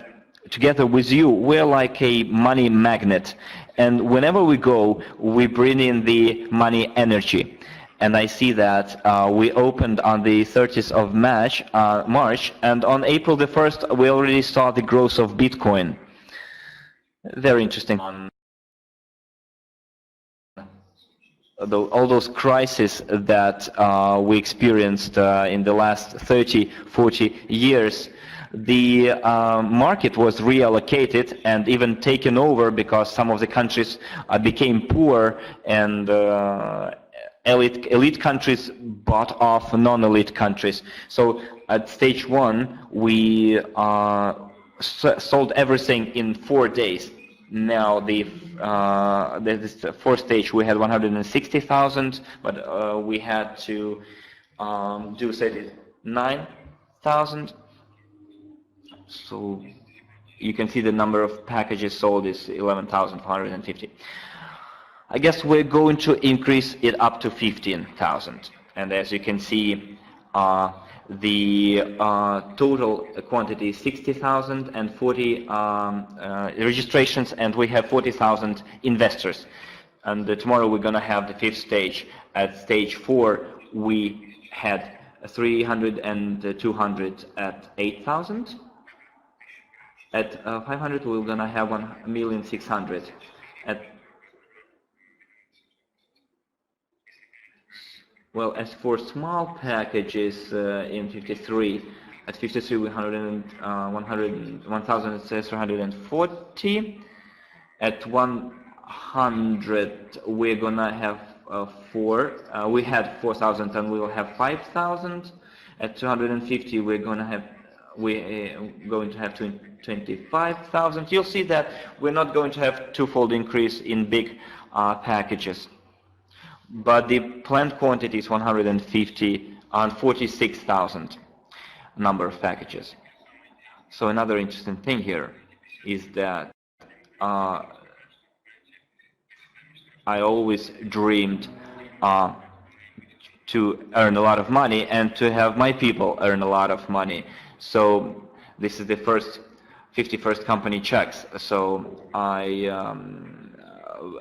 together with you, we're like a money magnet. And whenever we go, we bring in the money energy. And I see that we opened on the 30th of March, and on April the 1st, we already saw the growth of Bitcoin. Very interesting. All those crises that we experienced in the last 30, 40 years, the market was reallocated and even taken over, because some of the countries became poor, and elite countries bought off non-elite countries. So at stage 1, we sold everything in 4 days. Now the fourth stage, we had 160,000, but we had to do 39,000. So you can see the number of packages sold is 11,450. I guess we're going to increase it up to 15,000. And as you can see, the total quantity is 60,000 and 40 registrations, and we have 40,000 investors. And tomorrow we're going to have the fifth stage. At stage 4, we had 300 and 200 at 8,000. At 500, we're going to have 1,600,000. Well, as for small packages in 53, at 53 we 1,340. At 1 100, we're gonna have we had 4,000 and we will have 5,000. At 250, we're going to have 25,000. You'll see that we're not going to have twofold increase in big packages, but the planned quantity is 150 and 46,000 number of packages. So another interesting thing here is that I always dreamed to earn a lot of money and to have my people earn a lot of money. So this is the 51st company checks. So I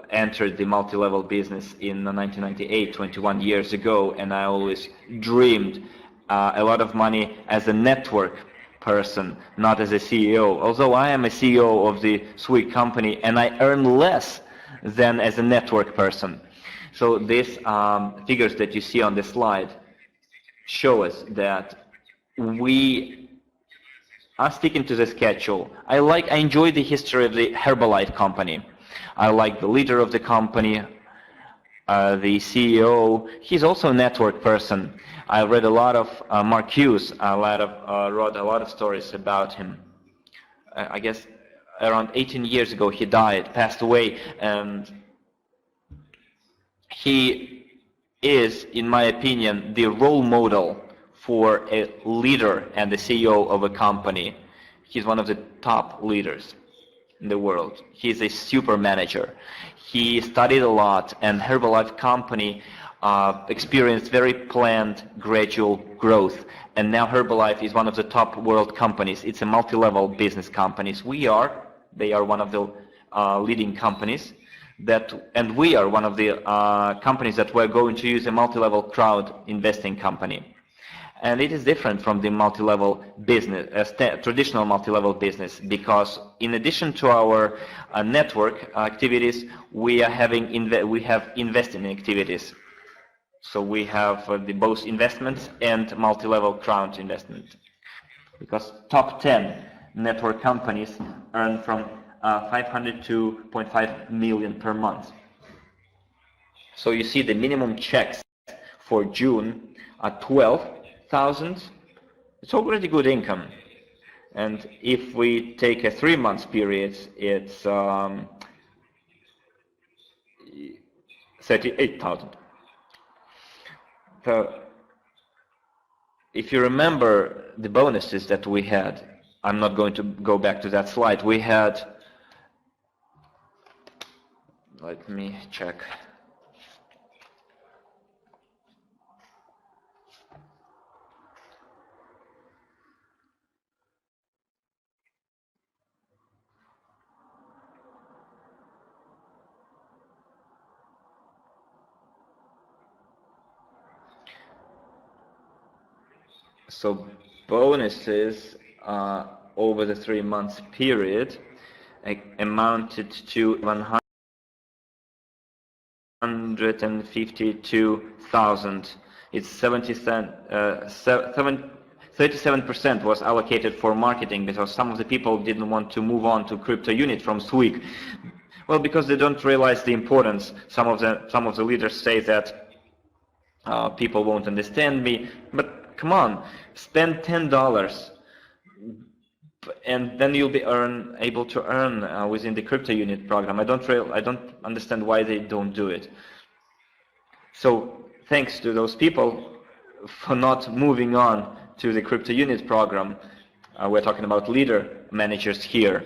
entered the multi-level business in 1998, 21 years ago, and I always dreamed a lot of money as a network person, not as a CEO. Although I am a CEO of the SWIG company and I earn less than as a network person. So these figures that you see on the slide show us that we are sticking to the schedule. I enjoy the history of the Herbalife company. I like the leader of the company, the CEO. He's also a network person. I read a lot of Mark Hughes. Wrote a lot of stories about him. I guess around 18 years ago he passed away, and he is, in my opinion, the role model for a leader and the CEO of a company. He's one of the top leaders in the world. He's a super manager. He studied a lot, and Herbalife company experienced very planned, gradual growth. And now Herbalife is one of the top world companies. It's a multi-level business companies. They are one of the leading companies. And we are one of the companies that we're going to use a multi-level crowd investing company. And it is different from the multi-level business, traditional multi-level business, because in addition to our network activities, we have investing activities. So we have both investments and multi-level crowd investment. Because top 10 network companies earn from 500 to 0.5 million per month. So you see the minimum checks for June are 12,000. It's already good income. And if we take a 3-month period, it's 38,000. So if you remember the bonuses that we had, I'm not going to go back to that slide. We had, let me check. So bonuses over the 3 months period amounted to 152,000. It's 37% was allocated for marketing, because some of the people didn't want to move on to crypto unit from SWIG. Well, because they don't realize the importance. Some of the leaders say that people won't understand me, but come on, spend $10, and then you'll be able to earn within the crypto unit program. I don't understand why they don't do it. So thanks to those people for not moving on to the crypto unit program. We're talking about leader managers here.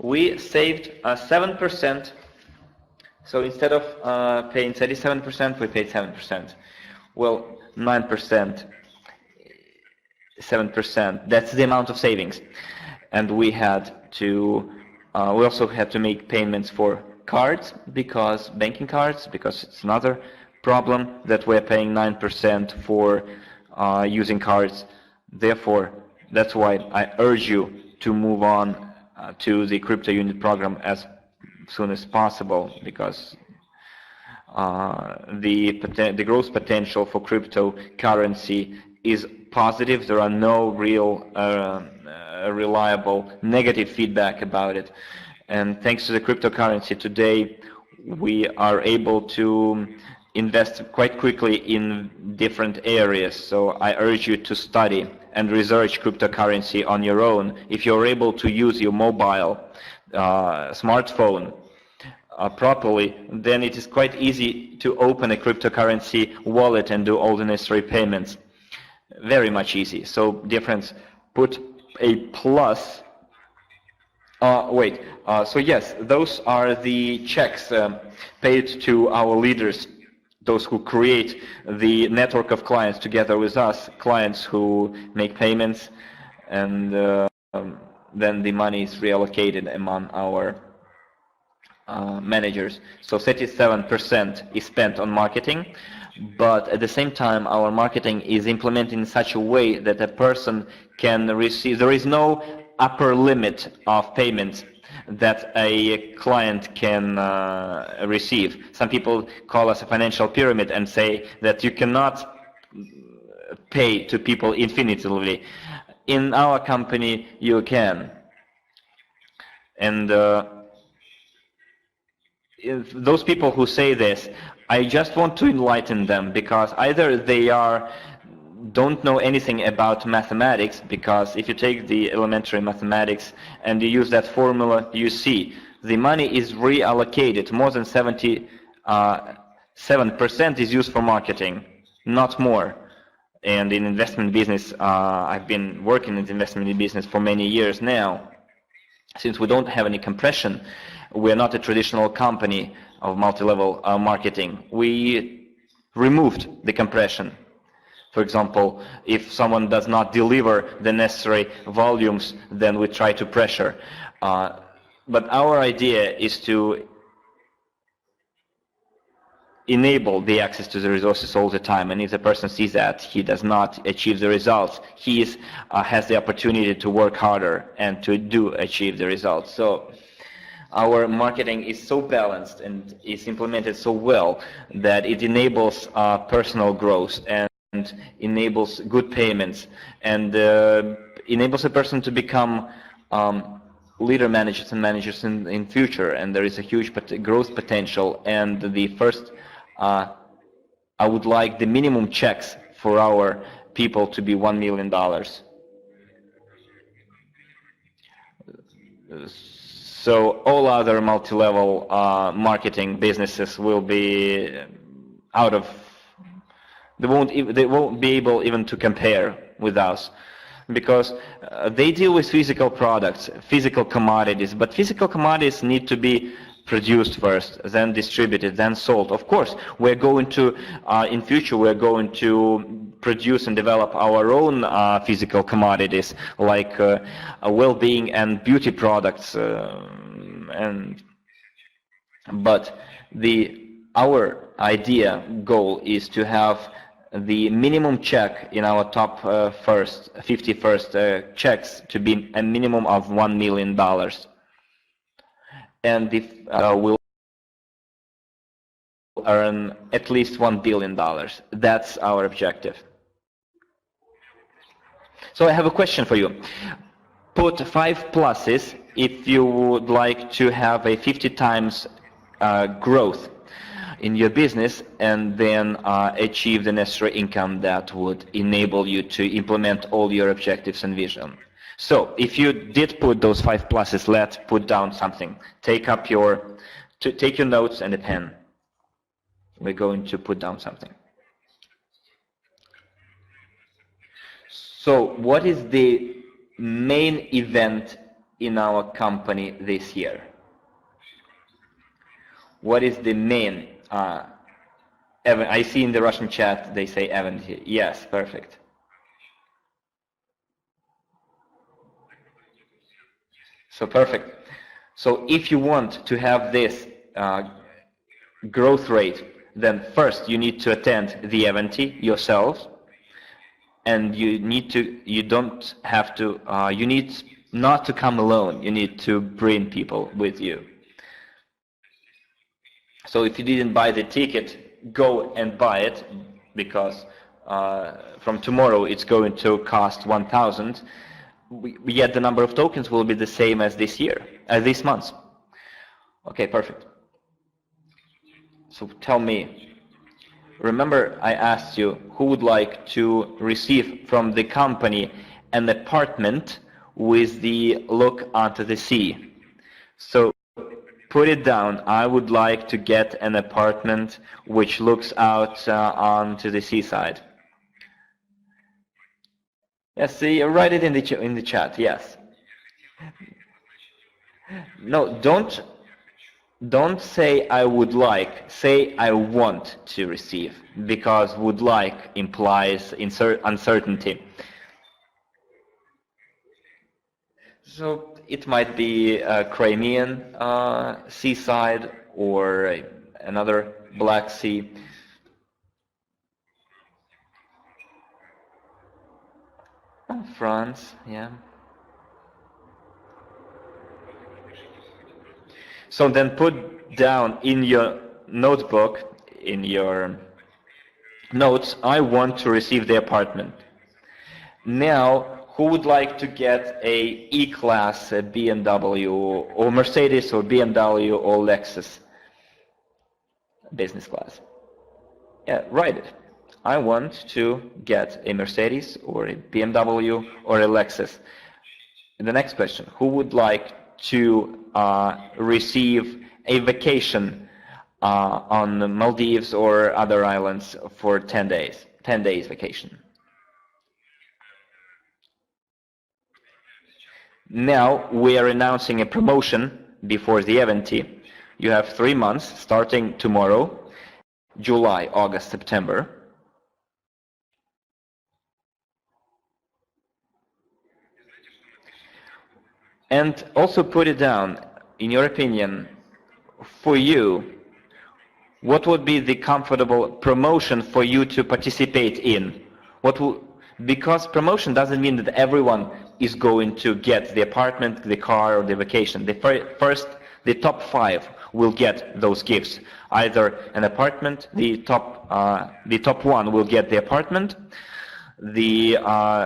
We saved 7%. So instead of paying 37%, we paid 7%. Well, 9%. 7%. That's the amount of savings, and we also had to make payments for cards, banking cards, because it's another problem that we're paying 9% for using cards. Therefore, that's why I urge you to move on to the crypto unit program as soon as possible, because the growth potential for cryptocurrency is positive. There are no real reliable negative feedback about it. And thanks to the cryptocurrency today, we are able to invest quite quickly in different areas. So I urge you to study and research cryptocurrency on your own. If you're able to use your mobile smartphone properly, then it is quite easy to open a cryptocurrency wallet and do all the necessary payments. Very much easy. So dear friends, put a plus. So yes, those are the checks paid to our leaders, those who create the network of clients together with us, clients who make payments, and then the money is reallocated among our managers. So 37% is spent on marketing, but at the same time our marketing is implemented in such a way that a person can receive, there is no upper limit of payments that a client can receive. Some people call us a financial pyramid and say that you cannot pay to people infinitely. In our company you can. And if those people who say this, I just want to enlighten them, because either they don't know anything about mathematics, because if you take the elementary mathematics and you use that formula, you see the money is reallocated. More than 77% is used for marketing, not more. And in investment business, I've been working in the investment business for many years now. Since we don't have any compression, we're not a traditional company of multi-level marketing. We removed the compression. For example, if someone does not deliver the necessary volumes, then we try to pressure. But our idea is to enable the access to the resources all the time. And if the person sees that he does not achieve the results, he has the opportunity to work harder and to achieve the results. So our marketing is so balanced and is implemented so well that it enables personal growth and enables good payments, and enables a person to become leader managers and managers in future. And there is a huge growth potential. And the first, I would like the minimum checks for our people to be $1 million. So all other multi-level marketing businesses will be out of. They won't be able even to compare with us, because they deal with physical products, physical commodities. But physical commodities need to be produced first, then distributed, then sold. Of course, we're going to, in future, we're going to produce and develop our own physical commodities, like well-being and beauty products. But our goal is to have the minimum check in our top 50 first checks to be a minimum of $1 million. And if we'll earn at least $1 billion. That's our objective. So I have a question for you. Put 5 pluses if you would like to have a 50 times growth in your business, and then achieve the necessary income that would enable you to implement all your objectives and vision. So if you did put those 5 pluses, let's put down something. Take your notes and a pen. We're going to put down something. So what is the main event in our company this year? What is the main I see in the Russian chat they say event here. Yes, perfect. So perfect. So if you want to have this growth rate, then first you need to attend the event yourself, and you need not to come alone. You need to bring people with you. So if you didn't buy the ticket, go and buy it, because from tomorrow it's going to cost 1,000. Yet the number of tokens will be the same as this month. Okay, perfect. So tell me, remember I asked you who would like to receive from the company an apartment with the look onto the sea. So put it down. I would like to get an apartment which looks out onto the seaside. Yes, see, write it in the chat. Yes. No, don't say I would like. Say I want to receive, because would like implies uncertainty. So it might be a Crimean seaside or another Black Sea. France, yeah. So then put down in your notebook, in your notes, I want to receive the apartment. Now, who would like to get a E-Class, a BMW, or Mercedes, or BMW, or Lexus? Business class. Yeah, write it. I want to get a Mercedes, or a BMW, or a Lexus. And the next question, who would like to receive a vacation on the Maldives or other islands for 10 days, 10 days vacation? Now we are announcing a promotion before the event. You have 3 months starting tomorrow, July, August, September. And also put it down, in your opinion, for you, what would be the comfortable promotion for you to participate in? Because promotion doesn't mean that everyone is going to get the apartment, the car, or the vacation. The top 5 will get those gifts. Either an apartment, the top 1 will get the apartment, the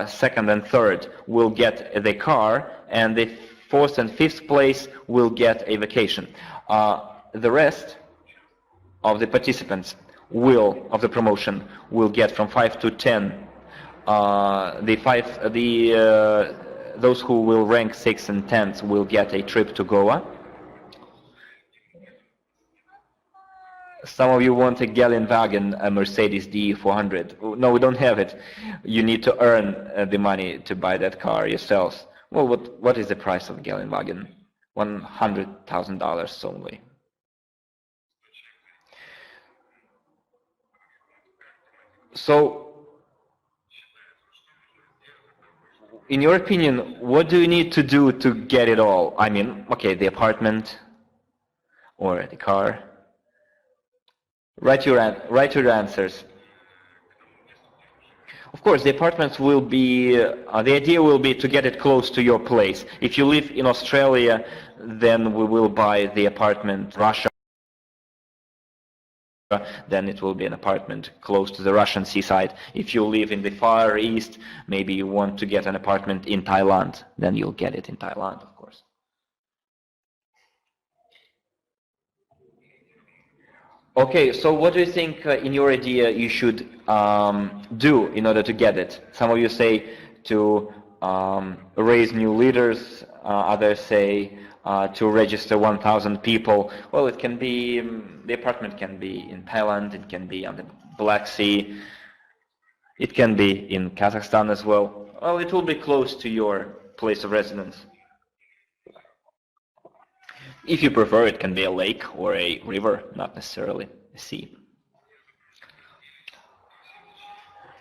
second and third will get the car, and the 4th and 5th place will get a vacation. The rest of the participants of the promotion will get from 5 to 10. Those who will rank 6 and 10th will get a trip to Goa. Some of you want a Geländewagen, a Mercedes D400. No, we don't have it. You need to earn the money to buy that car yourselves. Well, what is the price of Geländewagen? $100,000 only. So, in your opinion, what do you need to do to get it all? I mean, okay, the apartment or the car. Write your answers. Of course, the apartments will be, the idea will be to get it close to your place. If you live in Australia, then we will buy the apartment. Russia, then it will be an apartment close to the Russian seaside. If you live in the Far East, maybe you want to get an apartment in Thailand, then you'll get it in Thailand, of course. Okay, so what do you think, in your idea, you should do in order to get it? Some of you say to raise new leaders, others say to register 1,000 people. Well, it can be, the apartment can be in Thailand, it can be on the Black Sea, it can be in Kazakhstan as well. Well, it will be close to your place of residence. If you prefer, it can be a lake or a river, not necessarily a sea.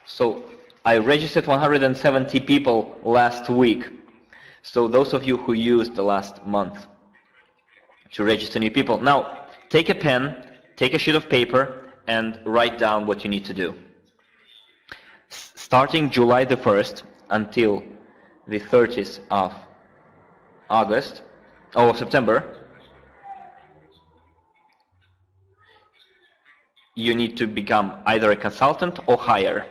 So I registered 170 people last week. So those of you who used the last month to register new people, now take a pen, take a sheet of paper, and write down what you need to do. Starting July the 1st until the 30th of September, you need to become either a consultant or higher.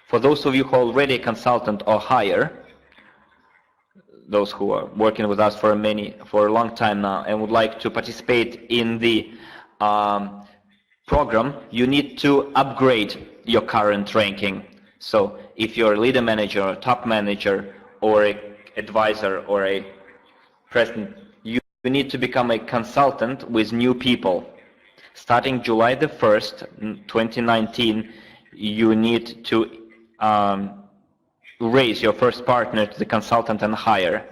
For those of you who are already a consultant or higher, those who are working with us for a long time now and would like to participate in the program, you need to upgrade your current ranking. So if you're a leader manager, or top manager, or an advisor, or a president, you need to become a consultant with new people. Starting July the 1st, 2019, you need to raise your first partner to the consultant and higher.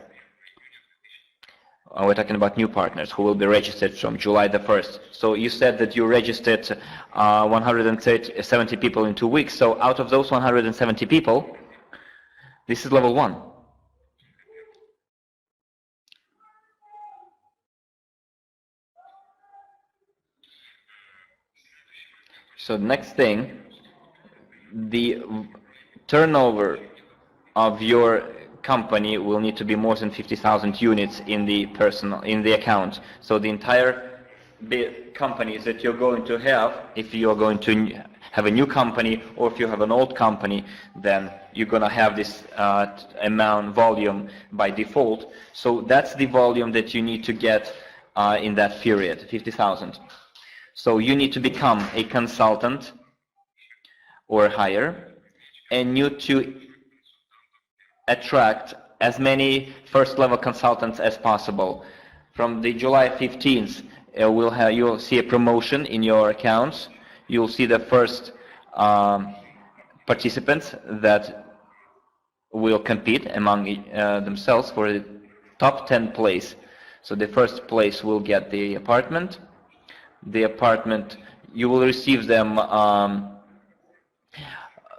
We're talking about new partners who will be registered from July the 1st. So you said that you registered 170 people in 2 weeks. So out of those 170 people, this is level 1. So next thing, the turnover of your company will need to be more than 50,000 units in the account. So the entire companies that you're going to have, if you're going to have a new company or if you have an old company, then you're going to have this volume by default. So that's the volume that you need to get in that period, 50,000. So you need to become a consultant or higher, and you need to attract as many first-level consultants as possible. From the July 15th, you'll see a promotion in your accounts. You'll see the first participants that will compete among themselves for the top 10 place. So the first place will get the apartment. The apartment, you will receive them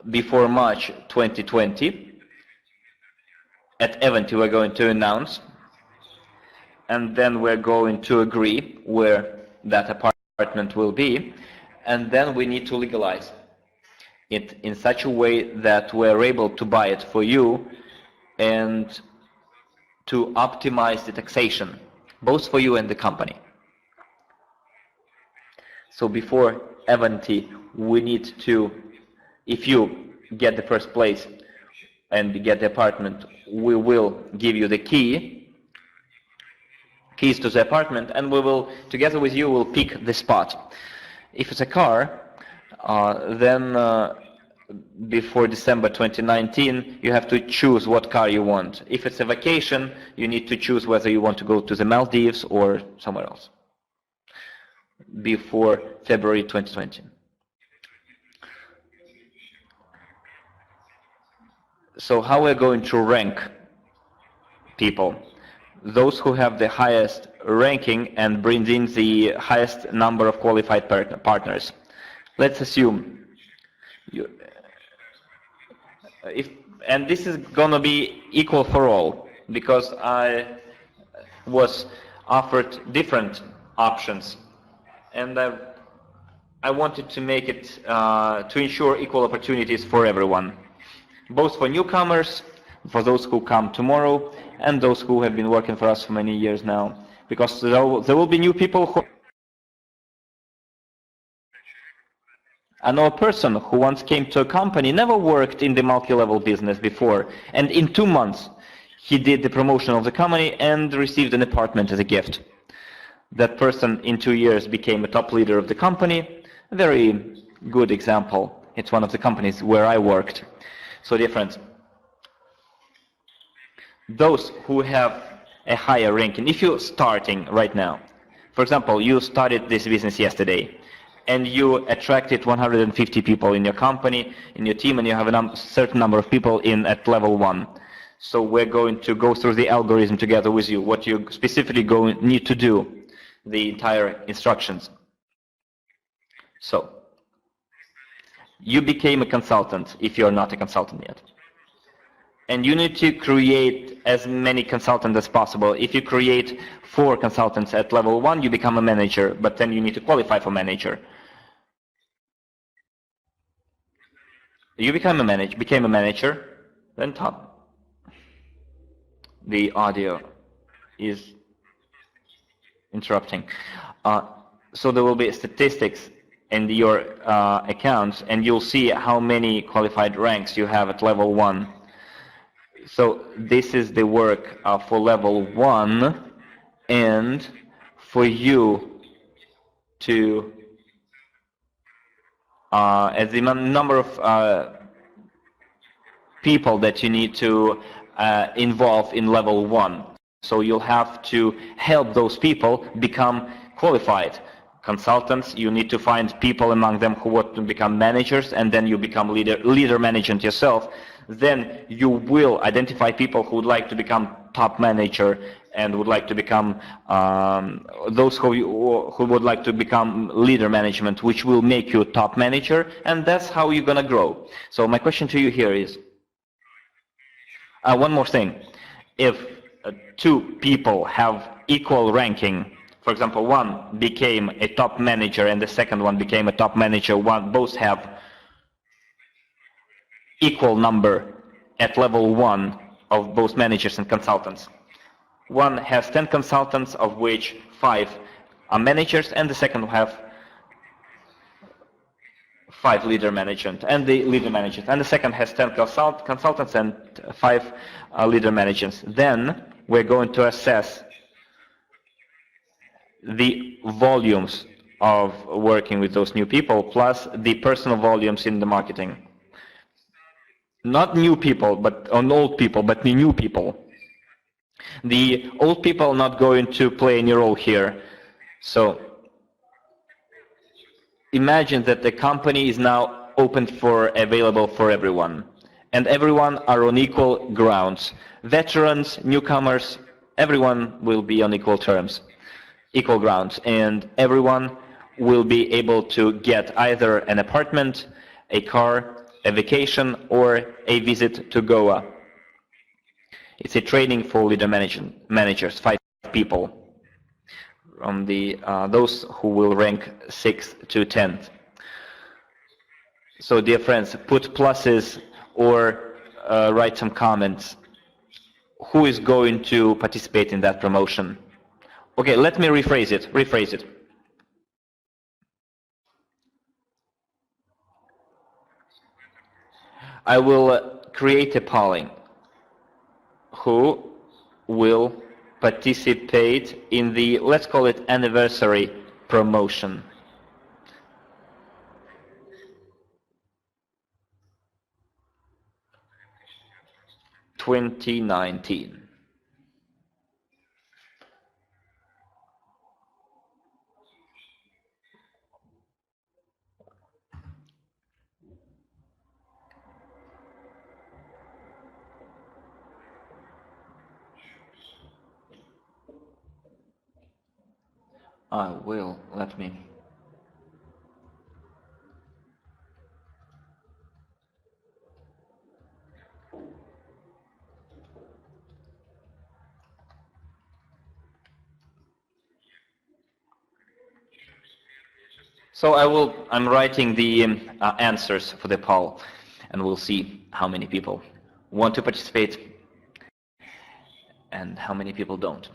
before March 2020. At event, we're going to announce, and then we're going to agree where that apartment will be, and then we need to legalize it in such a way that we're able to buy it for you and to optimize the taxation, both for you and the company. So before event, we need to, if you get the first place and get the apartment, we will give you the keys to the apartment, and we will, together with you, will pick the spot. If it's a car, then before December 2019, you have to choose what car you want. If it's a vacation, you need to choose whether you want to go to the Maldives or somewhere else before February 2020. So how we're going to rank people? Those who have the highest ranking and bring in the highest number of qualified partners. Let's assume and this is going to be equal for all, because I was offered different options, and I wanted to make it to ensure equal opportunities for everyone, both for newcomers, for those who come tomorrow, and those who have been working for us for many years now, because there will be new people who... I know a person who once came to a company, never worked in the multi-level business before, and in 2 months he did the promotion of the company and received an apartment as a gift. That person in 2 years became a top leader of the company. A very good example. It's one of the companies where I worked. So different. Those who have a higher ranking, if you're starting right now, for example, you started this business yesterday, and you attracted 150 people in your company, in your team, and you have a certain number of people at level 1. So we're going to go through the algorithm together with you, what you specifically need to do, the entire instructions. So you became a consultant if you're not a consultant yet. And you need to create as many consultants as possible. If you create 4 consultants at level 1, you become a manager, but then you need to qualify for manager. You became a manager, then top. The audio is interrupting. So there will be statistics in your accounts, and you'll see how many qualified ranks you have at level 1. So this is the work for level 1, and for you to, as the number of people that you need to involve in level 1. So you'll have to help those people become qualified consultants. You need to find people among them who want to become managers, and then you become leader management yourself. Then you will identify people who would like to become top manager and would like to become those who would like to become leader management, which will make you top manager, and that's how you're gonna grow. So my question to you here is, one more thing. If two people have equal ranking, for example, one became a top manager and the second one became a top manager, both have equal number at level 1 of both managers and consultants. One has 10 consultants, of which 5 are managers, and the second will have 5 leader management and the leader managers, and the second has 10 consultants and 5 leader managers. Then we're going to assess the volumes of working with those new people plus the personal volumes in the marketing. Not new people, but old people, but the new people. The old people are not going to play any role here. So imagine that the company is now available for everyone, and everyone are on equal grounds. Veterans, newcomers, everyone will be on equal terms, equal grounds, and everyone will be able to get either an apartment, a car, a vacation, or a visit to Goa. It's a training for leader managers, 5 people, from those who will rank 6th to 10th. So dear friends, put pluses or write some comments. Who is going to participate in that promotion? Okay, let me rephrase it. I will create a polling. Who will participate in the, let's call it, anniversary promotion? (2019). I will, let me. So I'm writing the answers for the poll, and we'll see how many people want to participate and how many people don't.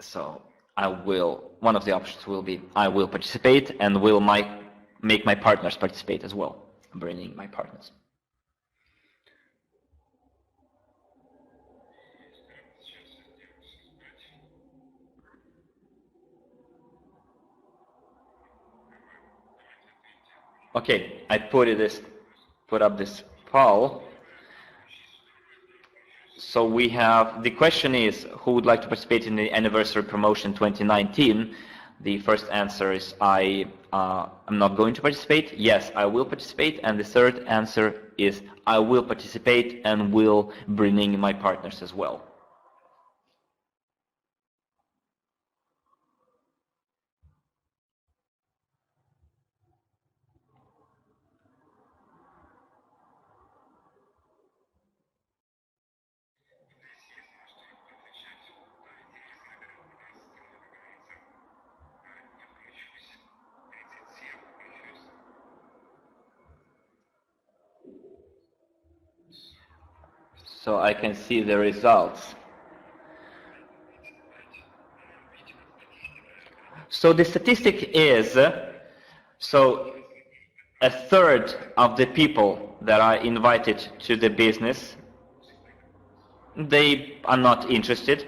So one of the options will be I will participate and will make my partners participate as well. I'm bringing my partners. Okay, I put up this poll. So we have, the question is, who would like to participate in the anniversary promotion 2019? The first answer is I'm not going to participate. Yes, I will participate. And the third answer is I will participate and will bring in my partners as well. So I can see the results. So the statistic is, a third of the people that are invited to the business, they are not interested.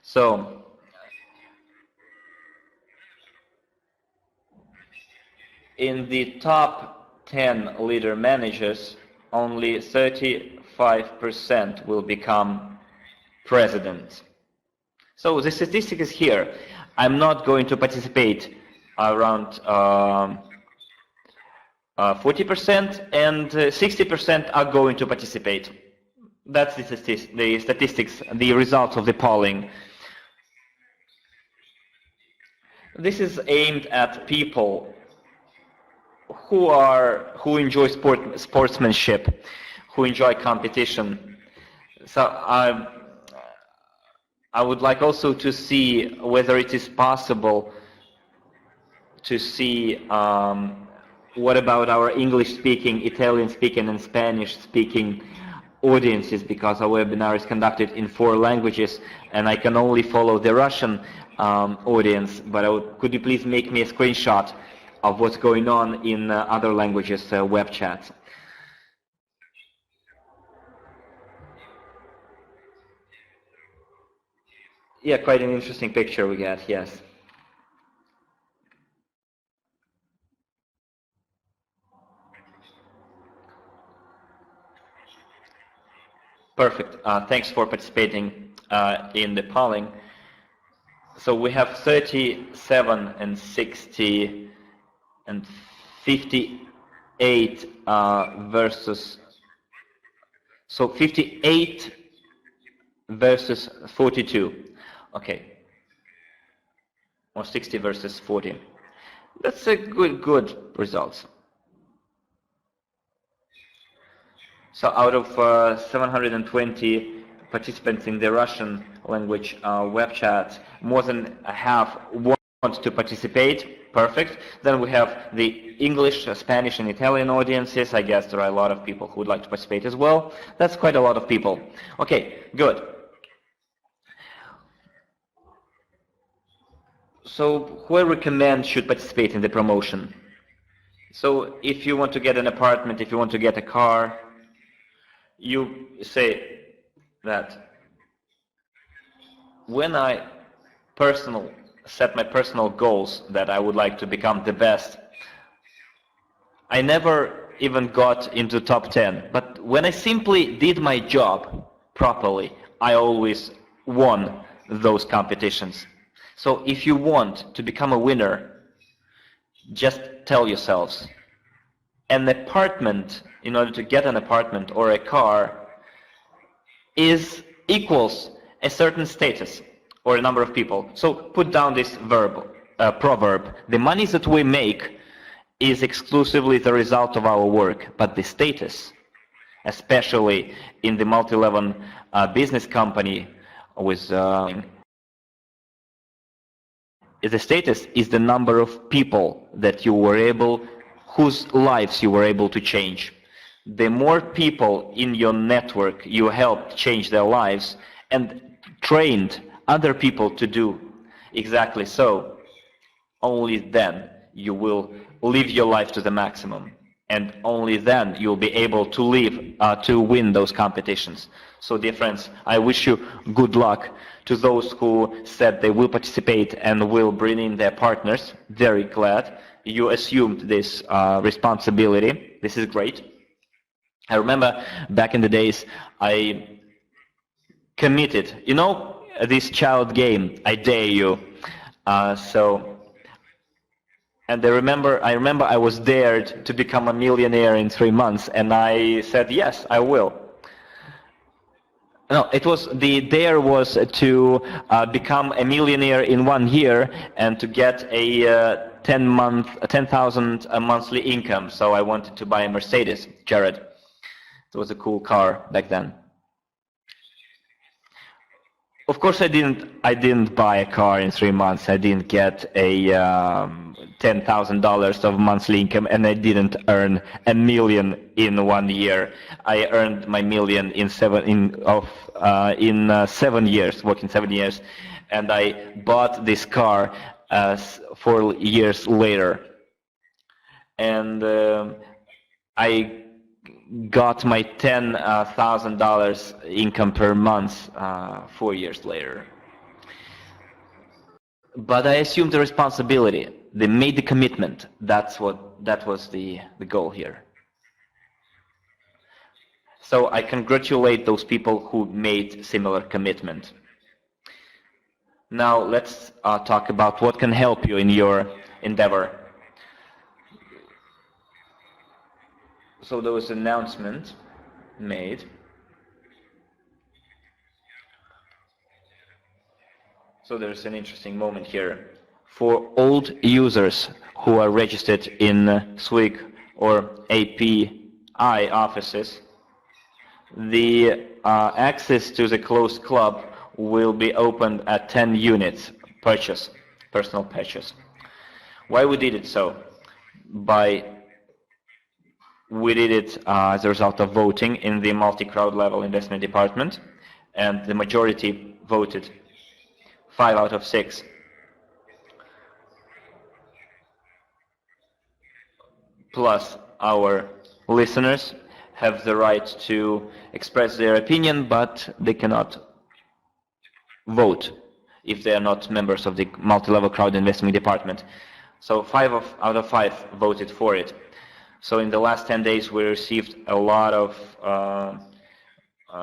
So in the top 10 leader managers, only 35% will become president. So the statistic is here. I'm not going to participate around 40%, and 60% are going to participate. That's the statistics, the results of the polling. This is aimed at people who enjoy sportsmanship, who enjoy competition. So I would like also to see whether it is possible to see what about our English-speaking, Italian-speaking, and Spanish-speaking audiences, because our webinar is conducted in 4 languages, and I can only follow the Russian audience. But could you please make me a screenshot of what's going on in other languages web chats? Yeah, quite an interesting picture we get, yes. Perfect. Thanks for participating in the polling. So we have 37 and 60 and 58 versus. So 58 versus 42. Okay. Or 60 versus 40. That's a good results. So out of 720 participants in the Russian language web chat, more than half want to participate. Perfect. Then we have the English, Spanish, and Italian audiences. I guess there are a lot of people who would like to participate as well. That's quite a lot of people. Okay, good. So who I recommend should participate in the promotion? So if you want to get an apartment, if you want to get a car, you say that when I set my personal goals that I would like to become the best, I never even got into top 10. But when I simply did my job properly, I always won those competitions. So if you want to become a winner, just tell yourselves, an apartment, in order to get an apartment or a car, equals a certain status or a number of people. So put down this proverb. The money that we make is exclusively the result of our work, but the status, especially in the multi-level business company with the status is the number of people that whose lives you were able to change. The more people in your network you helped change their lives and trained other people to do exactly so, only then you will live your life to the maximum. And only then you'll be able to win those competitions. So dear friends, I wish you good luck to those who said they will participate and will bring in their partners. Very glad you assumed this responsibility. This is great. I remember back in the days I committed, this child game, I dare you. And I remember I was dared to become a millionaire in 3 months, and I said, yes, I will. No, the dare was to become a millionaire in 1 year and to get a 10,000 monthly income. So I wanted to buy a Mercedes, Jared. It was a cool car back then. Of course, I didn't buy a car in 3 months. I didn't get a $10,000 of monthly income, and I didn't earn $1 million in 1 year. I earned my million in 7 years, working 7 years, and I bought this car 4 years later, and I got my $10,000 income per month 4 years later. But I assumed the responsibility. They made the commitment. That was the goal here. So I congratulate those people who made similar commitment. Now let's talk about what can help you in your endeavor. So there was an announcement made. So there's an interesting moment here. For old users who are registered in SWIG or API offices, the access to the closed club will be opened at 10 units purchase, personal purchase. Why we did it so? We did it as a result of voting in the multi-crowd level investment department, and the majority voted 5 out of 6. Plus, our listeners have the right to express their opinion, but they cannot vote if they are not members of the multi-level crowd investment department. So 5 out of 5 voted for it. So in the last 10 days, we received a lot of,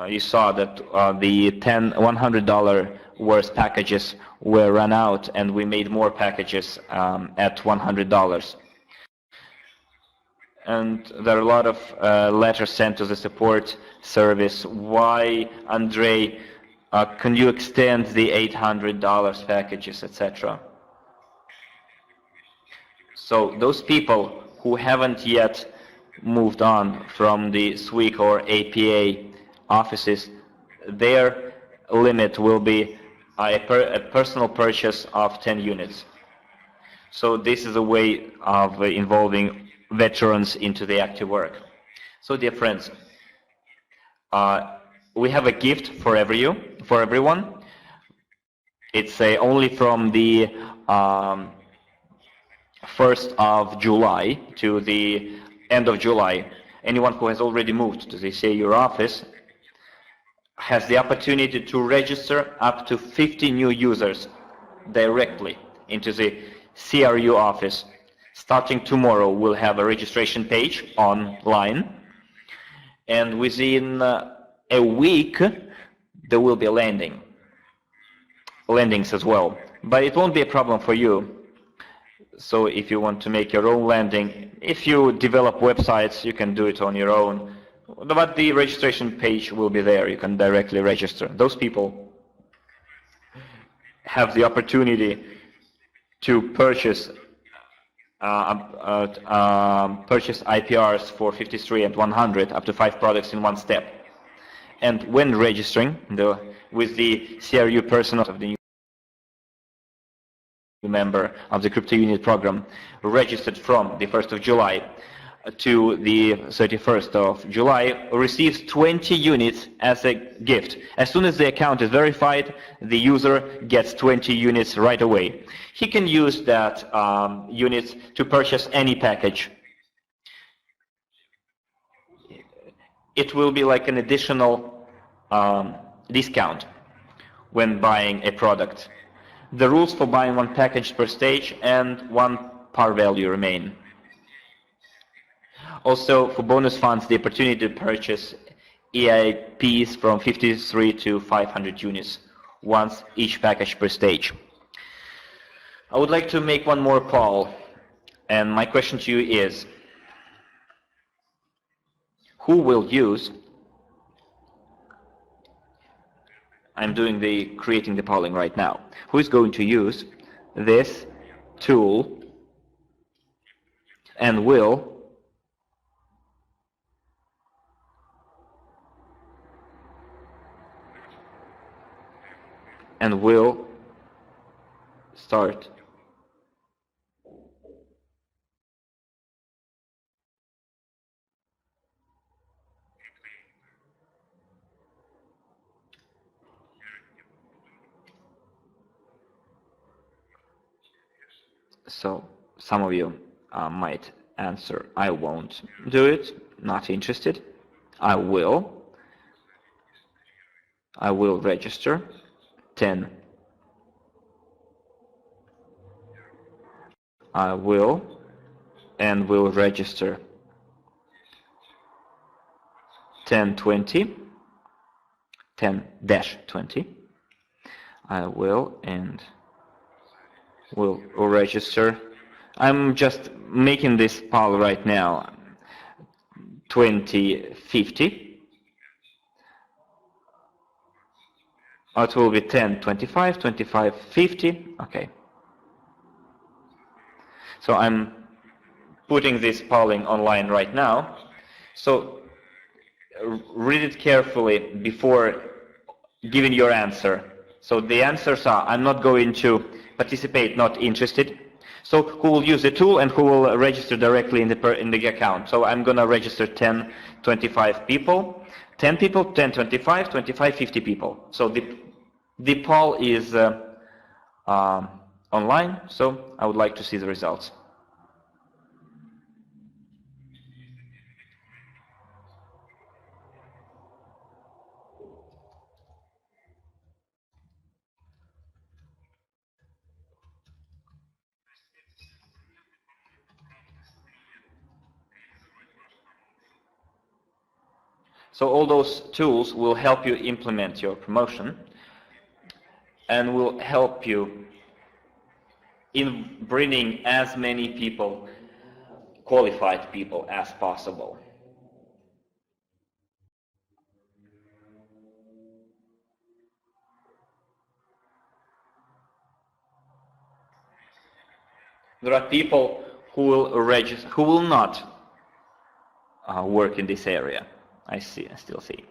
you saw that the $100 worth packages were run out, and we made more packages at $100. And there are a lot of letters sent to the support service. Why, Andrei, can you extend the $800 packages, etc.? So those people who haven't yet moved on from the SWIG or APA offices, their limit will be a personal purchase of 10 units. So this is a way of involving veterans into the active work. So dear friends, we have a gift for everyone. It's only from the 1st of July to the end of July. Anyone who has already moved to the CRU office has the opportunity to register up to 50 new users directly into the CRU office. Starting tomorrow, we'll have a registration page online, and within a week there will be landings as well. But it won't be a problem for you. So if you want to make your own landing, if you develop websites, you can do it on your own. But the registration page will be there. You can directly register. Those people have the opportunity to purchase IPRs for 53 and 100, up to 5 products in one step. And when registering with the CRU personnel of the new member of the crypto unit program, registered from the 1st of July to the 31st of July, receives 20 units as a gift. As soon as the account is verified, the user gets 20 units right away. He can use that units to purchase any package. It will be like an additional discount when buying a product. The rules for buying one package per stage and one par value remain. Also, for bonus funds, the opportunity to purchase EIPs from 53 to 500 units, once each package per stage. I would like to make one more call, and my question to you is, who will use, I'm creating the polling right now, who is going to use this tool and will start So some of you might answer, I won't do it, not interested. I will register. 10. I will register. 10-20. 10-20. I will register. I'm just making this poll right now. 20-50. It will be 10-25, 25-50. Okay. So I'm putting this polling online right now. So read it carefully before giving your answer. So the answers are, I'm not going to participate, not interested. So who will use the tool and who will register directly in the account. So I'm going to register 10, 25 people. 10 people, 10, 25, 25, 50 people. So the poll is online, so I would like to see the results. So all those tools will help you implement your promotion and will help you in bringing as many people, qualified people, as possible. There are people who will register, who will not work in this area. I still see.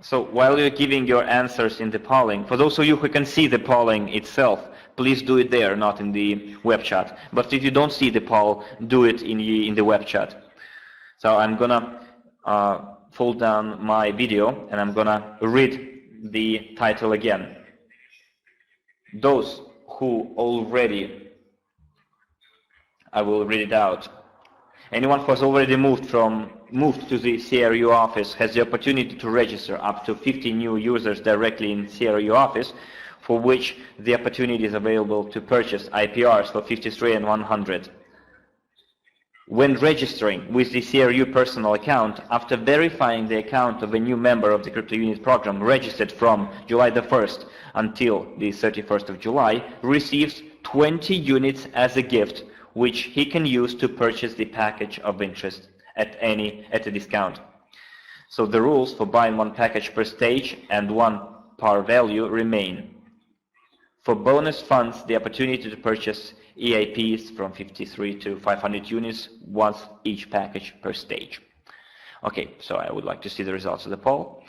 So while you're giving your answers in the polling, for those of you who can see the polling itself, please do it there, not in the web chat. But if you don't see the poll, do it in the web chat. So I'm gonna fold down my video and I'm gonna read the title again. Those who already, I will read it out. Anyone who has already moved to the CRU office has the opportunity to register up to 50 new users directly in CRU office, for which the opportunity is available to purchase IPRs for 53 and 100. When registering with the CRU personal account, after verifying the account of a new member of the Crypto Unit program registered from July the 1st until the 31st of July, receives 20 units as a gift, which he can use to purchase the package of interest at a discount. So the rules for buying one package per stage and one par value remain. For bonus funds, the opportunity to purchase EIPs from 53 to 500 units, once each package per stage. Okay, so I would like to see the results of the poll.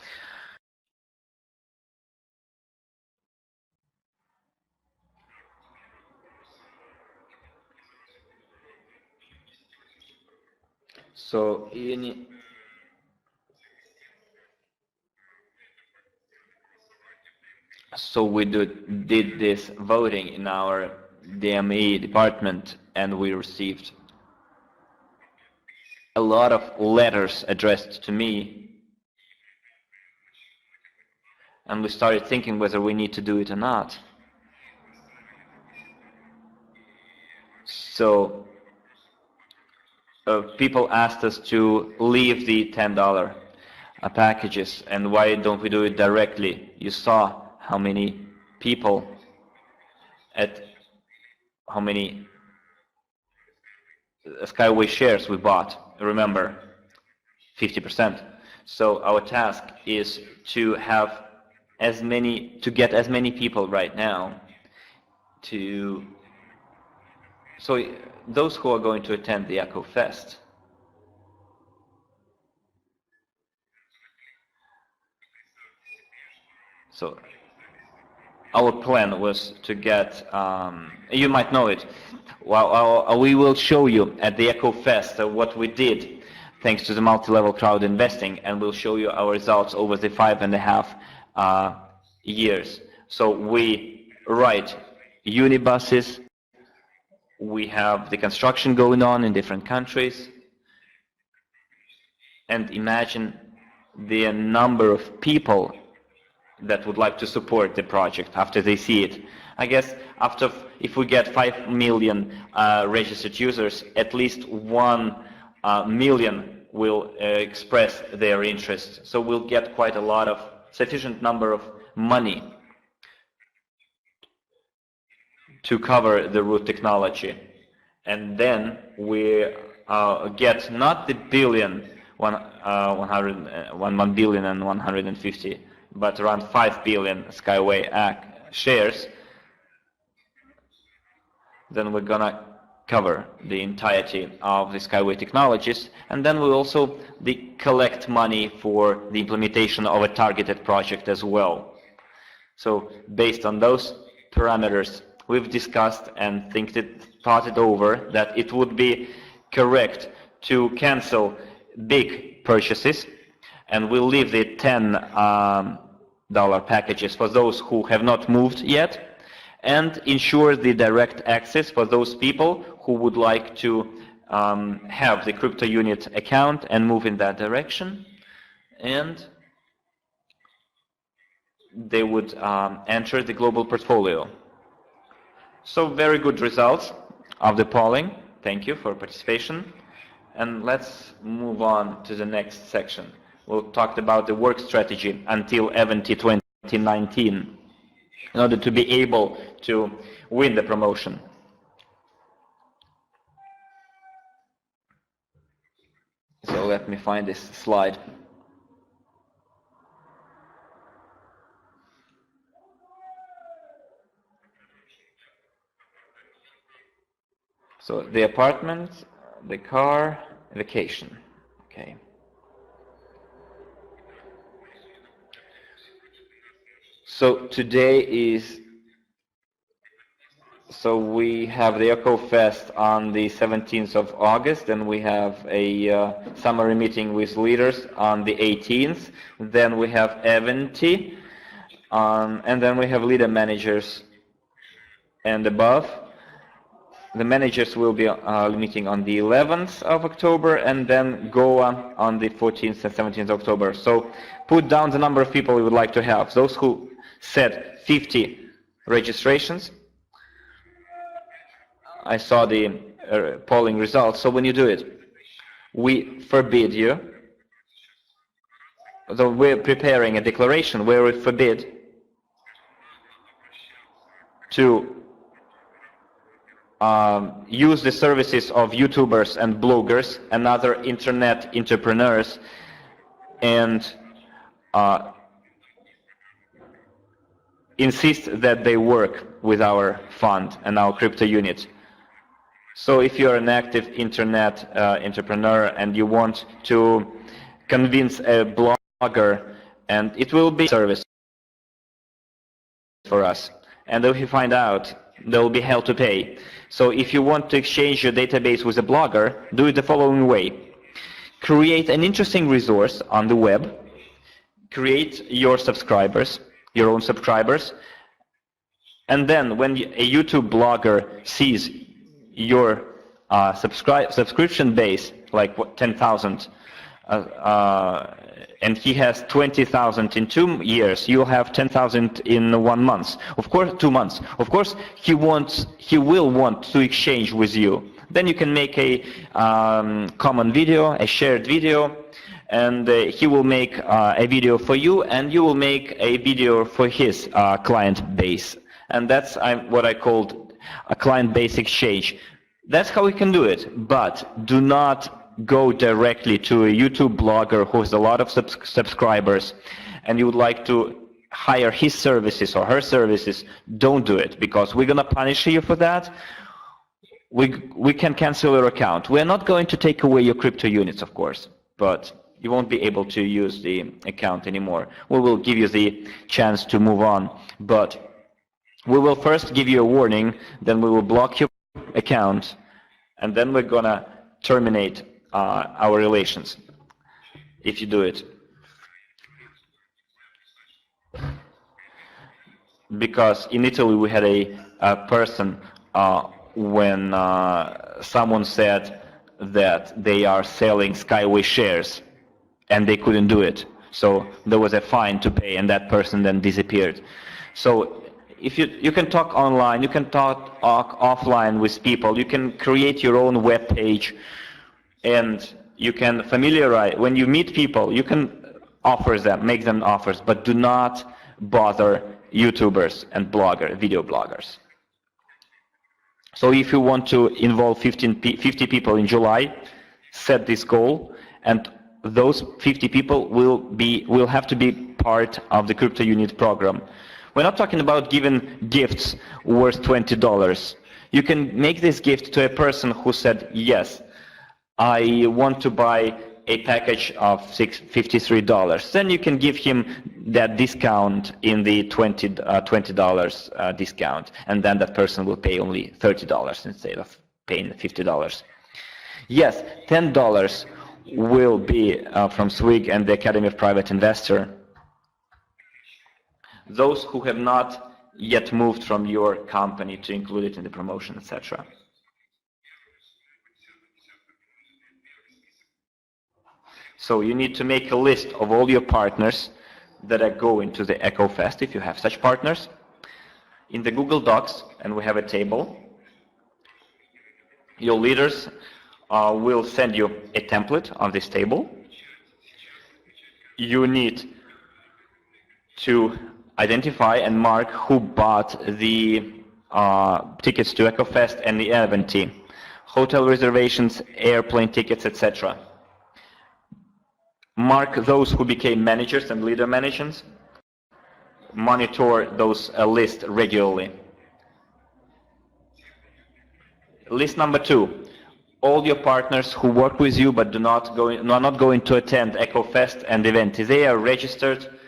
So we did this voting in our DME department, and we received a lot of letters addressed to me, and we started thinking whether we need to do it or not. So people asked us to leave the $10 packages, and why don't we do it directly? You saw how many people how many Skyway shares we bought. Remember, 50%. So our task is to have get as many people right now so those who are going to attend the Echo Fest. So our plan was to get, you might know it, well, we will show you at the Echo Fest what we did thanks to the multi-level crowd investing, and we'll show you our results over the 5.5 years. So we right unibuses. We have the construction going on in different countries. And imagine the number of people that would like to support the project after they see it. I guess if we get 5 million registered users, at least 1 million will express their interest. So we'll get quite a lot of sufficient number of money to cover the root technology. And then we get not the billion, 1 billion and 150, but around 5 billion Skyway shares. Then we're gonna cover the entirety of the Skyway technologies, and then we'll also collect money for the implementation of a targeted project as well. So based on those parameters, we've discussed and thought it over that it would be correct to cancel big purchases, and we'll leave the $10 packages for those who have not moved yet, and ensure the direct access for those people who would like to have the crypto unit account and move in that direction, and they would enter the global portfolio. So very good results of the polling. Thank you for participation. And let's move on to the next section. We'll talk about the work strategy until event 2019 in order to be able to win the promotion. So let me find this slide. So the apartment, the car, vacation. Okay. So today is, so we have the EcoFest on the 17th of August, and we have a summary meeting with leaders on the 18th. Then we have Eventi, and then we have leader managers and above. The managers will be meeting on the 11th of October, and then Goa on the 14th and 17th of October. So put down the number of people you would like to have. Those who said 50 registrations. I saw the polling results. So when you do it, we forbid you, so we're preparing a declaration where we forbid to use the services of YouTubers and bloggers and other internet entrepreneurs and insist that they work with our fund and our crypto unit. So if you're an active internet entrepreneur and you want to convince a blogger, and it will be a service for us, and if you find out, there will be hell to pay. So if you want to exchange your database with a blogger, do it the following way. Create an interesting resource on the web, create your subscribers, your own subscribers, and then when a YouTube blogger sees your subscription base, like 10,000, and he has 20,000 in 2 years, you'll have 10,000 in 1 month. Of course, 2 months. Of course, he will want to exchange with you. Then you can make a common video, a shared video, and he will make a video for you, and you will make a video for his client base. And that's what I called a client base exchange. That's how we can do it, but do not go directly to a YouTube blogger who has a lot of subscribers and you would like to hire his services or her services. Don't do it, because we're going to punish you for that. We can cancel your account. We're not going to take away your crypto units, of course, but you won't be able to use the account anymore. We will give you the chance to move on, but we will first give you a warning, then we will block your account, and then we're going to terminate our relations if you do it. because in Italy we had a person when someone said that they are selling Skyway shares and they couldn't do it. So there was a fine to pay and that person then disappeared. So if you can talk online, you can talk offline with people, you can create your own web page, and you can familiarize, when you meet people, you can make them offers, but do not bother YouTubers and video bloggers. So if you want to involve 50 people in July, set this goal, and those 50 people will have to be part of the Crypto Unit program. We're not talking about giving gifts worth $20. You can make this gift to a person who said, yes, I want to buy a package of $53. Then you can give him that discount in the $20 discount, and then that person will pay only $30 instead of paying $50. Yes, $10 will be from SWIG and the Academy of Private Investor. Those who have not yet moved from your company to include it in the promotion, etc. So you need to make a list of all your partners that are going to the EcoFest, if you have such partners, in the Google Docs, and we have a table. Your leaders will send you a template of this table. You need to identify and mark who bought the tickets to EcoFest and the event, hotel reservations, airplane tickets, etc. Mark those who became managers and leader managers. Monitor those lists regularly. List number 2. All your partners who work with you but are not going to attend EcoFest and event. If they are registered,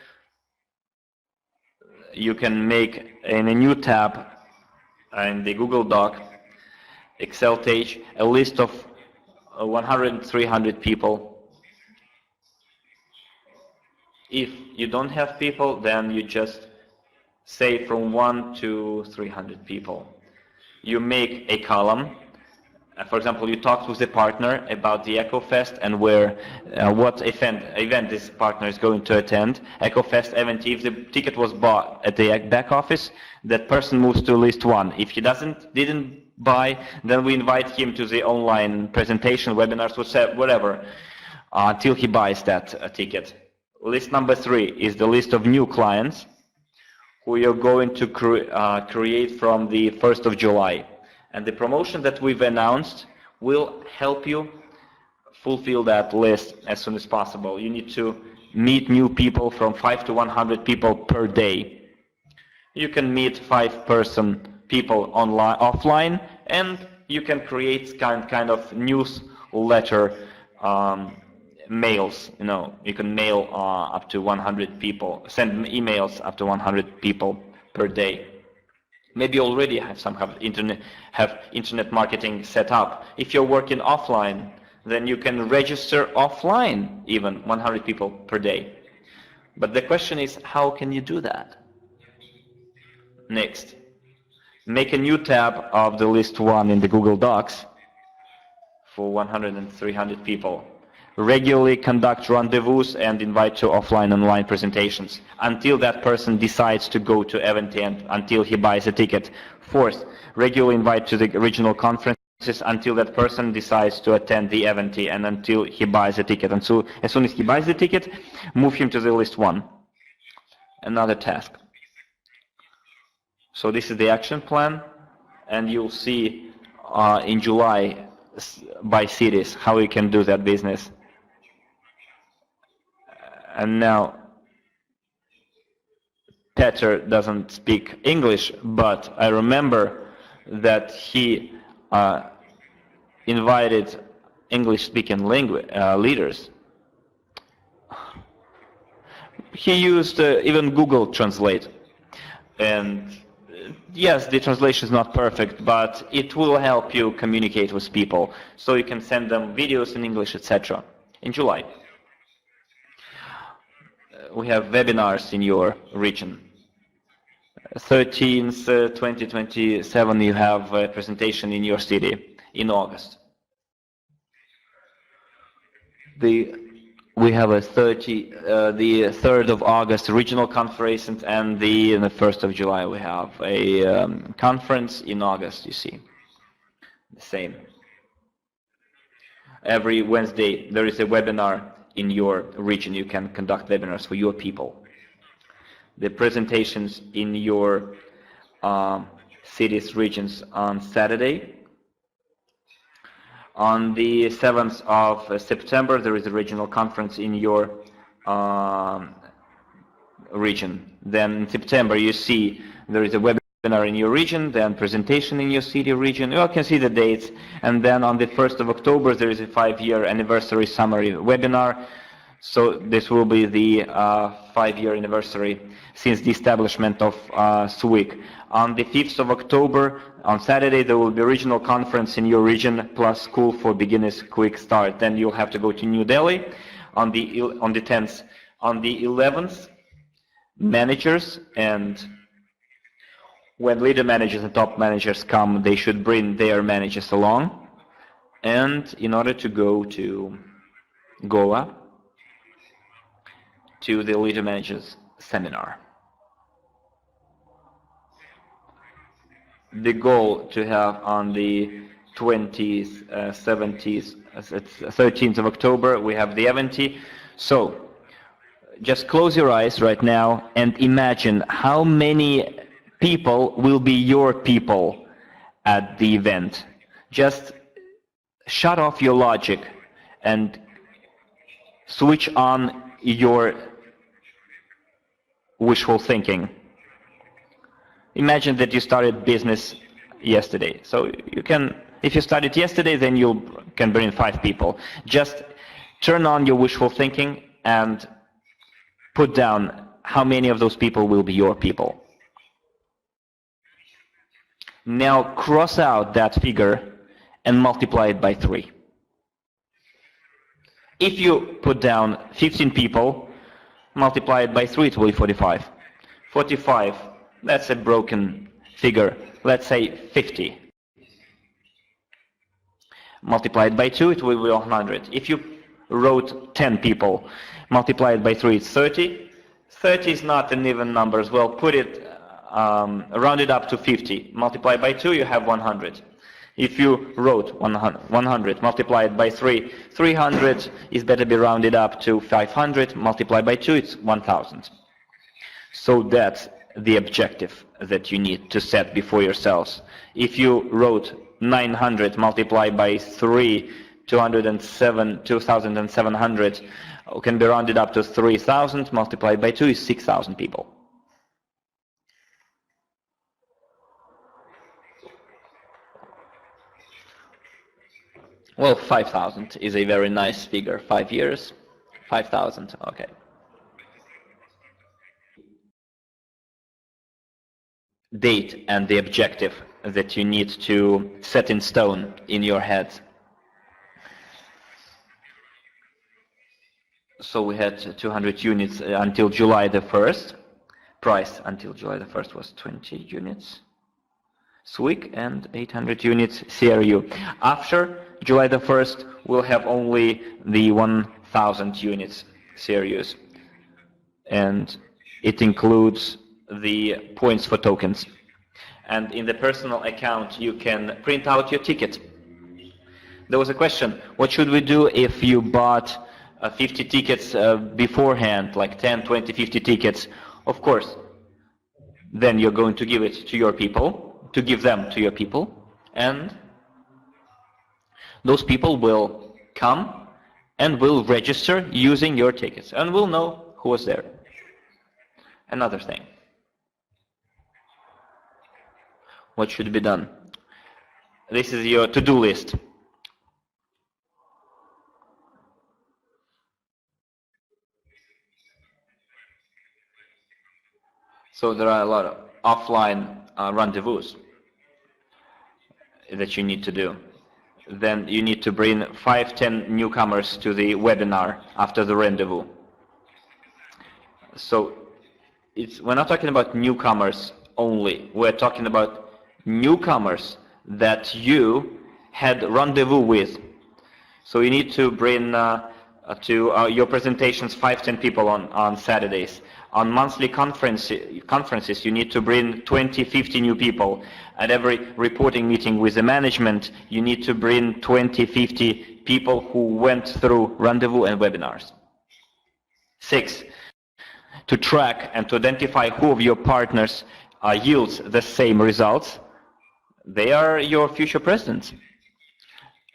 you can make in a new tab in the Google Doc, Excel page, a list of 100, 300 people. If you don't have people, then you just say from 1 to 300 people. You make a column. For example, you talked with a partner about the EcoFest and what event this partner is going to attend. EcoFest event, if the ticket was bought at the back office, that person moves to list 1. If he didn't buy, then we invite him to the online presentation, webinars, whatever, until he buys that ticket. List number 3 is the list of new clients who you're going to create from the 1st of July. And the promotion that we've announced will help you fulfill that list as soon as possible. You need to meet new people, from 5 to 100 people per day. You can meet 5-person people offline, and you can create kind of newsletter mails. You can mail up to 100 people, send emails up to 100 people per day. Maybe you already have internet marketing set up. If you're working offline, then you can register offline even 100 people per day. But the question is, how can you do that? Next, make a new tab of the list 1 in the Google Docs for 100 and 300 people. Regularly conduct rendezvous and invite to offline and online presentations until that person decides to go to event and until he buys a ticket. 4th, regularly invite to the regional conferences until that person decides to attend the event and until he buys a ticket. And so as soon as he buys the ticket, move him to the list 1. Another task. So this is the action plan, and you'll see in July by cities how you can do that business. And now, Peter doesn't speak English, but I remember that he invited English-speaking leaders. He used even Google Translate. And yes, the translation is not perfect, but it will help you communicate with people. So you can send them videos in English, etc. in July. We have webinars in your region. 13th, 2027, you have a presentation in your city in August. We have the 3rd of August regional conference, and the 1st of July we have a conference in August, you see. The same. Every Wednesday there is a webinar in your region. You can conduct webinars for your people. The presentations in your cities, regions on Saturday. On the 7th of September, there is a regional conference in your region. Then in September, you see there is a webinar in your region, then presentation in your city region. You can see the dates. And then on the 1st of October, there is a 5-year anniversary summary webinar. So this will be the 5-year anniversary since the establishment of SWIG. On the 5th of October, on Saturday, there will be a regional conference in your region, plus School for Beginners Quick Start. Then you'll have to go to New Delhi on the 10th. On the 11th, managers, and when leader managers and top managers come, they should bring their managers along. And in order to go to Goa, to the leader managers seminar. The goal to have on the 20th, 17th, 13th of October, we have the event. So just close your eyes right now and imagine how many people will be your people at the event. Just shut off your logic and switch on your wishful thinking. Imagine that you started business yesterday. So you can, if you started yesterday, then you can bring 5 people. Just turn on your wishful thinking and put down how many of those people will be your people. Now cross out that figure and multiply it by 3. If you put down 15 people, multiply it by 3, it will be 45. 45, that's a broken figure. Let's say 50. Multiply it by 2, it will be 100. If you wrote 10 people, multiply it by 3, it's 30. 30 is not an even number as well. Put it, round it up to 50. Multiply by 2, you have 100. If you wrote 100, multiplied by 3, 300 is better be rounded up to 500, multiplied by 2, it's 1,000. So that's the objective that you need to set before yourselves. If you wrote 900 multiplied by 3, 2,700 can be rounded up to 3,000, multiplied by 2 is 6,000 people. Well, 5,000 is a very nice figure. 5 years, 5,000, okay. Date and the objective that you need to set in stone in your head. So we had 200 units until July the 1st. Price until July the 1st was 20 units. SWIG and 800 units CRU. After July the 1st, we'll have only the 1,000 units CRUs. And it includes the points for tokens. And in the personal account, you can print out your ticket. There was a question, what should we do if you bought 50 tickets beforehand, like 10, 20, 50 tickets? Of course, then you're going to give it to your people, to give them to your people, and those people will come and will register using your tickets, and we'll know who was there. Another thing. What should be done? This is your to-do list. So there are a lot of offline rendezvous that you need to do. Then you need to bring 5-10 newcomers to the webinar after the rendezvous. So we're not talking about newcomers only. We're talking about newcomers that you had rendezvous with. So you need to bring to your presentations 5-10 people on Saturdays. On monthly conferences, you need to bring 20-50 new people. At every reporting meeting with the management, you need to bring 20-50 people who went through rendezvous and webinars. 6, to track and to identify who of your partners yields the same results. They are your future presidents,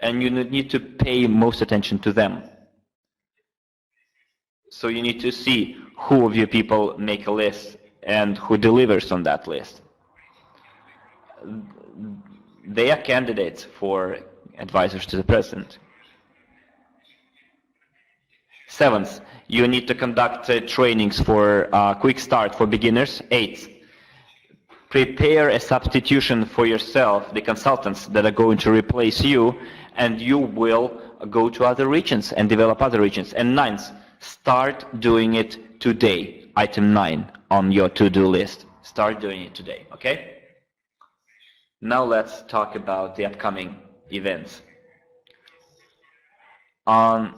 and you need to pay most attention to them. So you need to see who of your people make a list and who delivers on that list. They are candidates for advisors to the president. 7th, you need to conduct trainings for quick start for beginners. 8th, prepare a substitution for yourself, the consultants that are going to replace you, and you will go to other regions and develop other regions. And 9th, start doing it today. Item 9 on your to-do list. Start doing it today, okay? Now let's talk about the upcoming events. On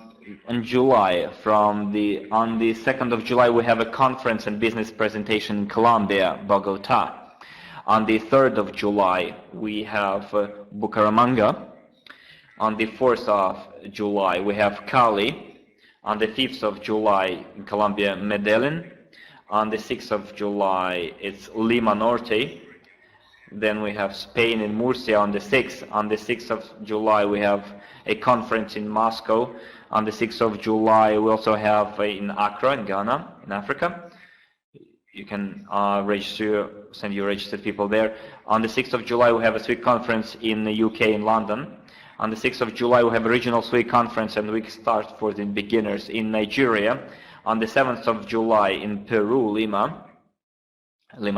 July, on the 2nd of July, we have a conference and business presentation in Colombia, Bogota. On the 3rd of July, we have Bucaramanga. On the 4th of July, we have Cali. On the 5th of July, in Colombia, Medellin. On the 6th of July, it's Lima Norte. Then we have Spain in Murcia on the 6th. On the 6th of July, we have a conference in Moscow. On the 6th of July, we also have in Accra, in Ghana, in Africa. You can send your registered people there. On the 6th of July, we have a SWIG conference in the UK, in London. On the 6th of July, we have a regional SWIG conference and week start for the beginners in Nigeria. On the 7th of July in Peru, Lima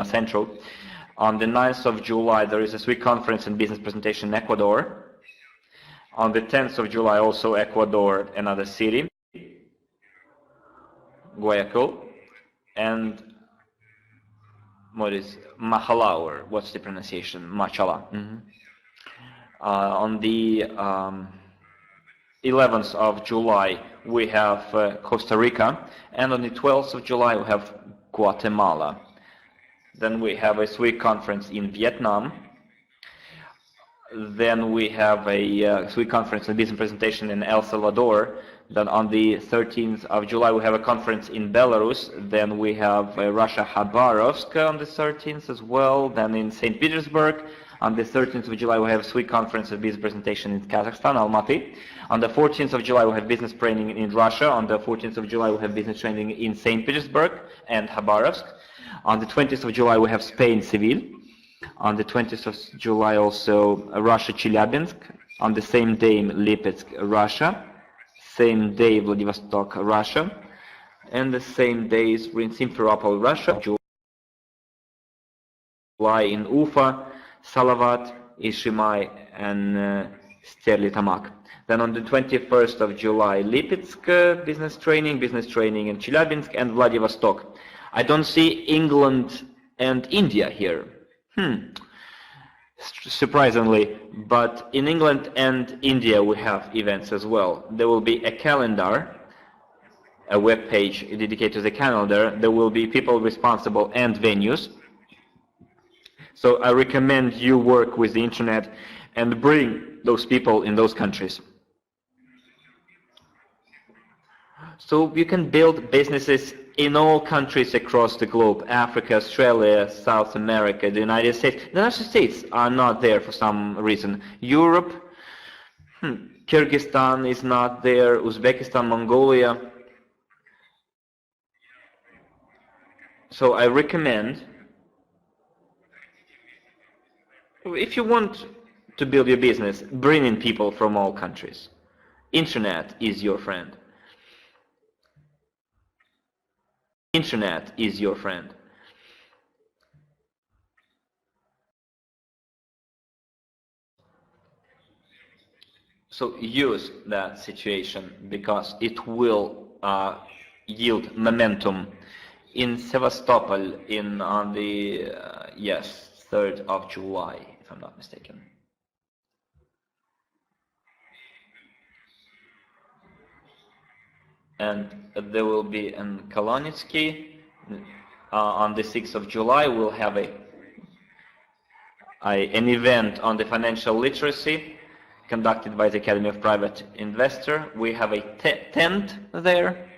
Central. On the 9th of July, there is a SWIG conference and business presentation in Ecuador. On the 10th of July, also Ecuador, another city, Guayaquil. And what is Machala, or what's the pronunciation? Machala. On the 11th of July, we have Costa Rica, and on the 12th of July, we have Guatemala. Then we have a SWIG conference in Vietnam. Then we have a SWIG conference and business presentation in El Salvador. Then on the 13th of July, we have a conference in Belarus. Then we have Russia, Khabarovsk on the 13th as well. Then in St. Petersburg. On the 13th of July, we have a SWIG conference and business presentation in Kazakhstan, Almaty. On the 14th of July, we have business training in Russia. On the 14th of July, we have business training in St. Petersburg and Khabarovsk. On the 20th of July, we have Spain, Seville. On the 20th of July, also Russia, Chelyabinsk. On the same day, Lipetsk, Russia. Same day, Vladivostok, Russia. And the same days, in Simferopol, Russia. July in Ufa, Salavat, Ishimai, and Sterlitamak. Then on the 21st of July, Lipetsk, business training in Chelyabinsk and Vladivostok. I don't see England and India here. Surprisingly, but in England and India we have events as well. There will be a calendar, a web page dedicated to the calendar. There will be people responsible and venues. So I recommend you work with the internet and bring those people in those countries. So you can build businesses in all countries across the globe: Africa, Australia, South America, the United States. The United States are not there for some reason. Europe, Kyrgyzstan is not there, Uzbekistan, Mongolia. So I recommend, if you want to build your business, bring in people from all countries. Internet is your friend. Internet is your friend. So use that situation because it will yield momentum. In Sevastopol, yes, 3rd of July, if I'm not mistaken. And there will be in Kolonitsky on the 6th of July. We'll have an event on the financial literacy conducted by the Academy of Private Investor. We have a tent there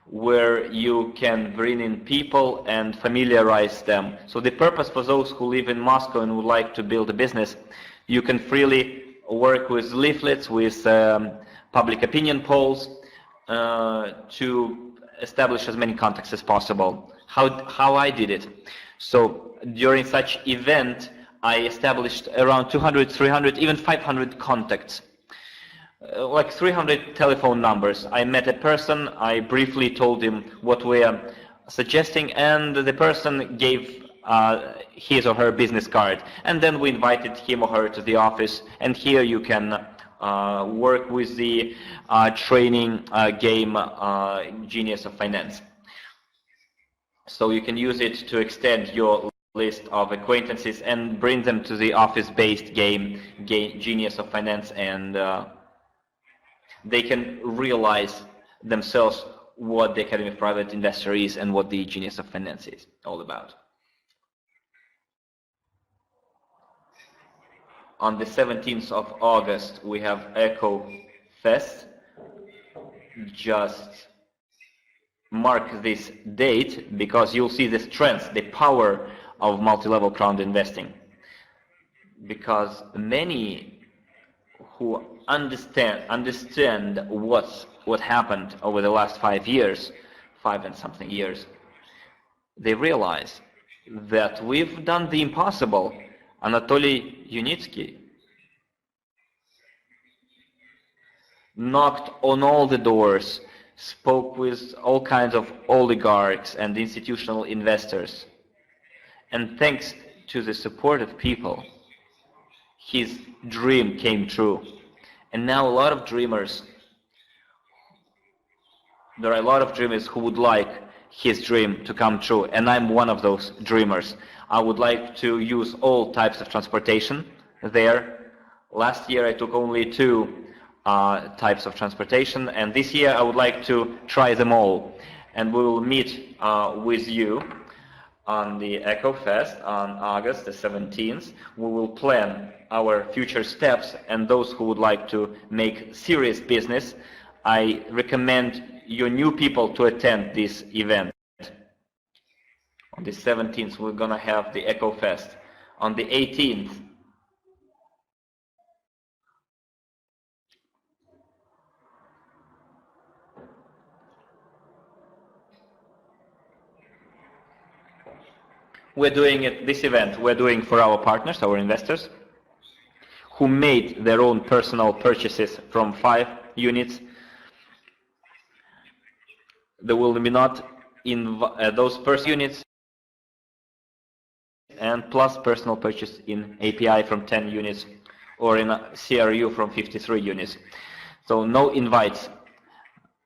where you can bring in people and familiarize them. So the purpose for those who live in Moscow and would like to build a business, you can freely work with leaflets, with public opinion polls, to establish as many contacts as possible. How I did it. So during such event, I established around 200, 300, even 500 contacts. Like 300 telephone numbers. I met a person, I briefly told him what we are suggesting, and the person gave his or her business card. And then we invited him or her to the office, and here you can work with the training game Genius of Finance. So you can use it to extend your list of acquaintances and bring them to the office-based game Genius of Finance, and they can realize themselves what the Academy of Private Investor is and what the Genius of Finance is all about. On the 17th of August, we have Echo Fest. Just mark this date because you'll see the strength, the power of multi-level crowd investing. Because many who understand what happened over the last 5 years, 5 and something years, they realize that we've done the impossible. Anatoly Yunitsky knocked on all the doors, spoke with all kinds of oligarchs and institutional investors. And thanks to the support of people, his dream came true. And now there are a lot of dreamers who would like his dream to come true, and I'm one of those dreamers. I would like to use all types of transportation there. Last year I took only 2 types of transportation, and this year I would like to try them all. And we will meet with you on the Echo Fest on August the 17th. We will plan our future steps, and those who would like to make serious business, I recommend your new people to attend this event. On the 17th, we're going to have the Echo Fest. On the 18th, we're doing this event we're doing for our partners, our investors, who made their own personal purchases from 5 units. There will be not in those first units and plus personal purchase in API from 10 units or in CRU from 53 units. So no invites,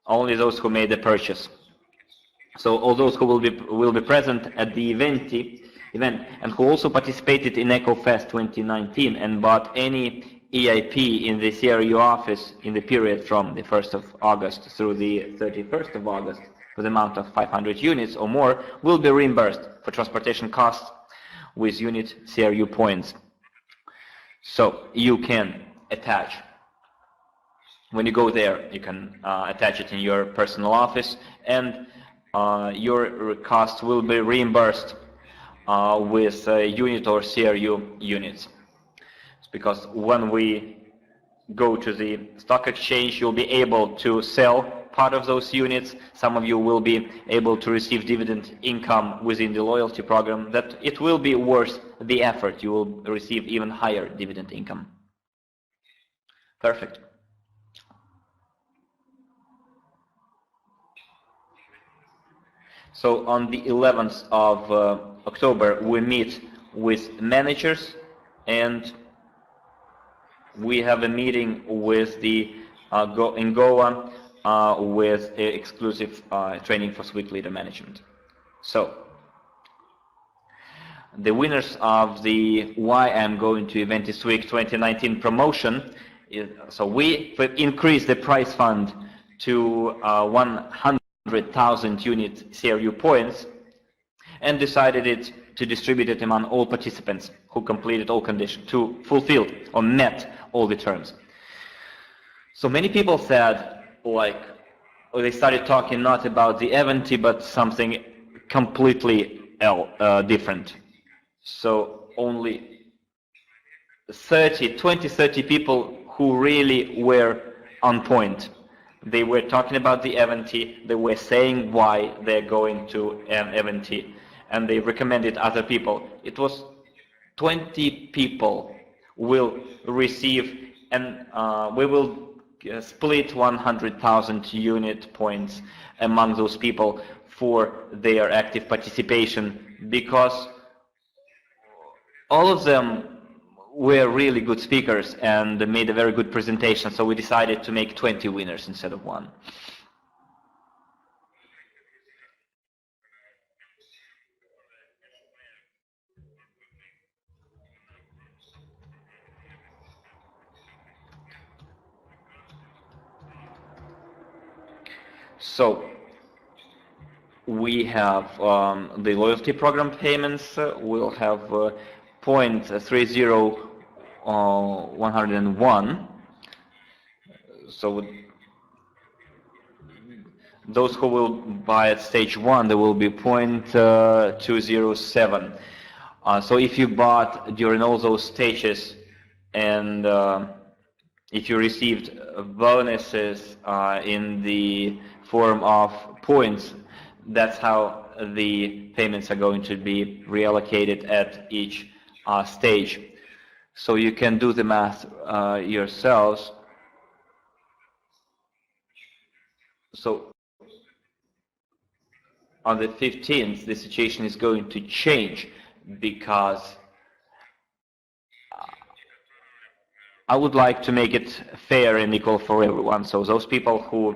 only those who made the purchase. So all those who will be present at the event and who also participated in EcoFest 2019 and bought any EIP in the CRU office in the period from the 1st of August through the 31st of August for the amount of 500 units or more will be reimbursed for transportation costs with unit CRU points. So you can attach, when you go there, you can attach it in your personal office, and your cost will be reimbursed with unit or CRU units. It's because when we go to the stock exchange, you'll be able to sell part of those units. Some of you will be able to receive dividend income within the loyalty program, that it will be worth the effort. You will receive even higher dividend income. Perfect. So on the 11th of October, we meet with managers, and we have a meeting with the in Goa with exclusive training for SWIG leader management. So The winners of the Why I'm Going to Event SWIG 2019 promotion, so we increased the prize fund to 100,000 unit CRU points and decided to distribute it among all participants who completed all conditions, to fulfill or met all the terms. So many people said, like, they started talking not about the event, but something completely different. So only 30 people who really were on point. They were talking about the event, they were saying why they're going to an event, and they recommended other people. It was 20 people will receive, and we will split 100,000 unit points among those people for their active participation, because all of them were really good speakers and made a very good presentation, so we decided to make 20 winners instead of one. So we have the loyalty program payments. We'll have 0.30101. So those who will buy at stage 1, there will be 0.207. So if you bought during all those stages, and if you received bonuses in the form of points, that's how the payments are going to be reallocated at each stage. So you can do the math yourselves. So on the 15th, the situation is going to change, because I would like to make it fair and equal for everyone. So those people who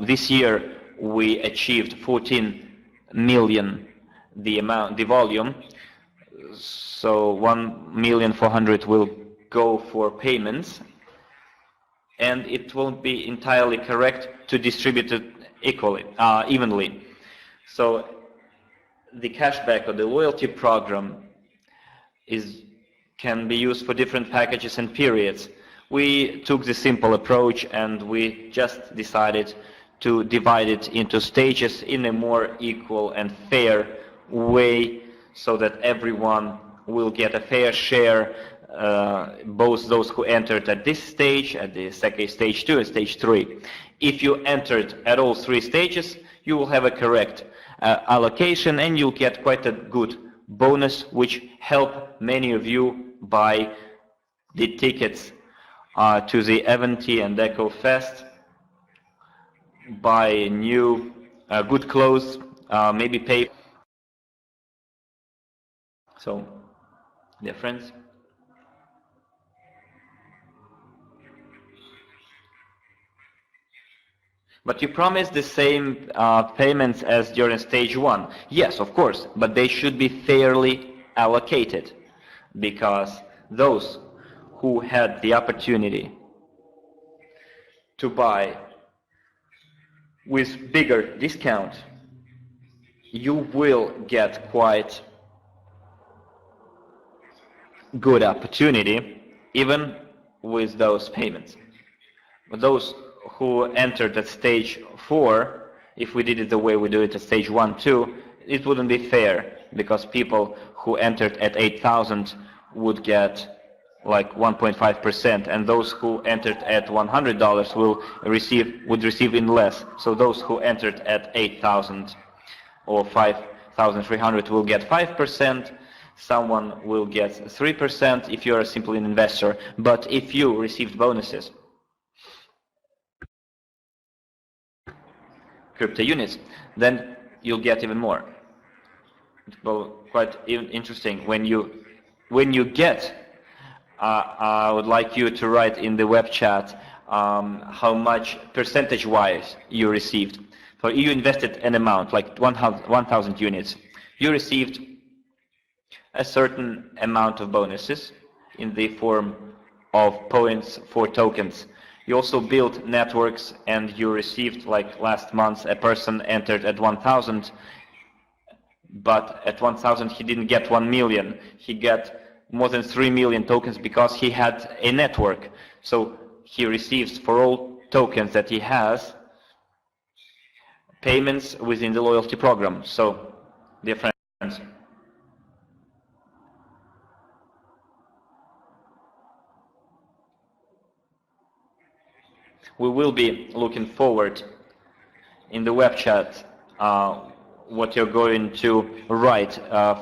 this year we achieved 14 million the volume, so 1,400,000 will go for payments, and it won't be entirely correct to distribute it evenly. So the cashback or the loyalty program can be used for different packages and periods. We took the simple approach, and we just decided to divide it into stages in a more equal and fair way, so that everyone will get a fair share, both those who entered at this stage, at the second stage 2 and stage 3. If you entered at all 3 stages, you will have a correct allocation, and you'll get quite a good bonus, which help many of you buy the tickets to the event and Eco Fest, buy new good clothes, maybe pay. So, dear friends, but you promised the same payments as during stage 1. Yes, of course, but they should be fairly allocated, because those who had the opportunity to buy with bigger discount, you will get quite good opportunity even with those payments. But those who entered at stage 4, if we did it the way we do it at stage 1, 2, it wouldn't be fair, because people who entered at 8,000 would get like 1.5%, and those who entered at $100 would receive in less. So those who entered at 8,000 or 5,300 will get 5%. Someone will get 3% if you are simply an investor. But if you received bonuses, crypto units, then you'll get even more. Well, quite interesting. When you get, I would like you to write in the web chat how much percentage-wise you received. So you invested an amount like 1,000 units. You received a certain amount of bonuses in the form of points for tokens. You also build networks, and you received, like last month, a person entered at 1,000, but at 1,000 he didn't get 1 million. He got more than 3 million tokens because he had a network. So he receives for all tokens that he has payments within the loyalty program. So, dear friends, we will be looking forward in the web chat what you're going to write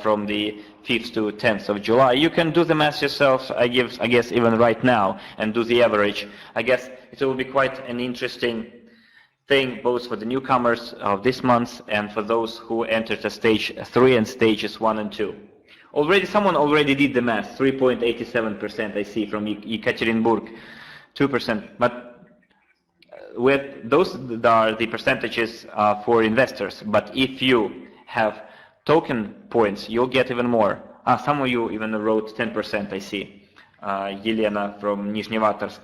from the 5th to 10th of July. You can do the math yourself, I guess even right now, and do the average. I guess it will be quite an interesting thing both for the newcomers of this month and for those who entered stage 3 and stages 1 and 2. Someone already did the math, 3.87% I see from Yekaterinburg, 2%, but with those are the percentages for investors, but if you have token points, you'll get even more. Some of you even wrote 10%, I see. Yelena from Nizhnevatorsk.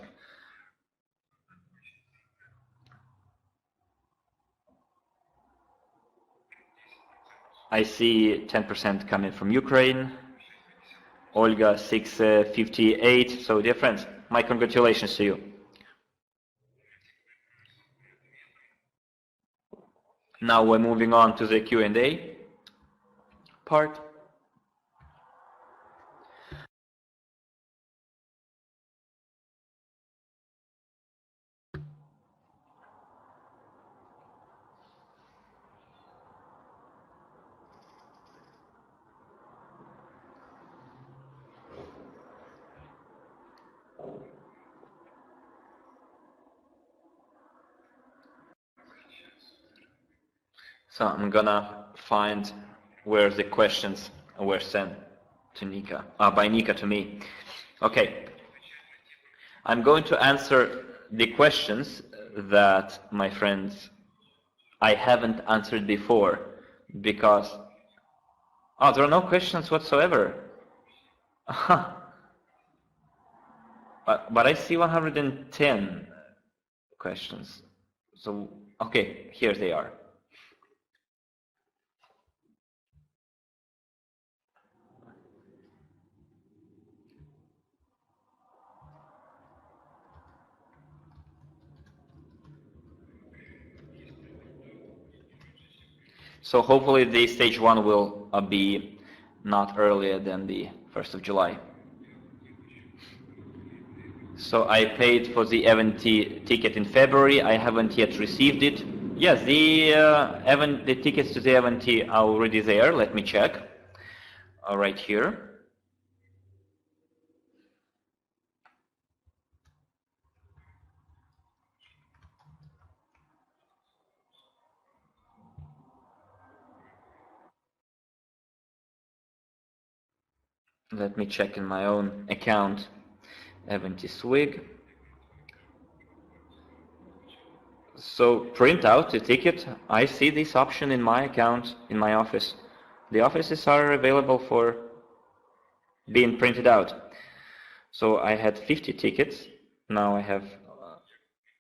I see 10% coming from Ukraine. Olga 658. So, dear friends, my congratulations to you. Now we're moving on to the Q&A part. So I'm gonna find where the questions were sent to Nika, by Nika to me. Okay, I'm going to answer the questions that, my friends, I haven't answered before because, there are no questions whatsoever. But I see 110 questions. So, okay, here they are. So hopefully the stage 1 will be not earlier than the 1st of July. So I paid for the event ticket in February. I haven't yet received it. Yes, the tickets to the event are already there. Let me check. Right here. Let me check in my own account. Event SWIG. So print out the ticket. I see this option in my account in my office. The offices are available for being printed out. So I had 50 tickets. Now I have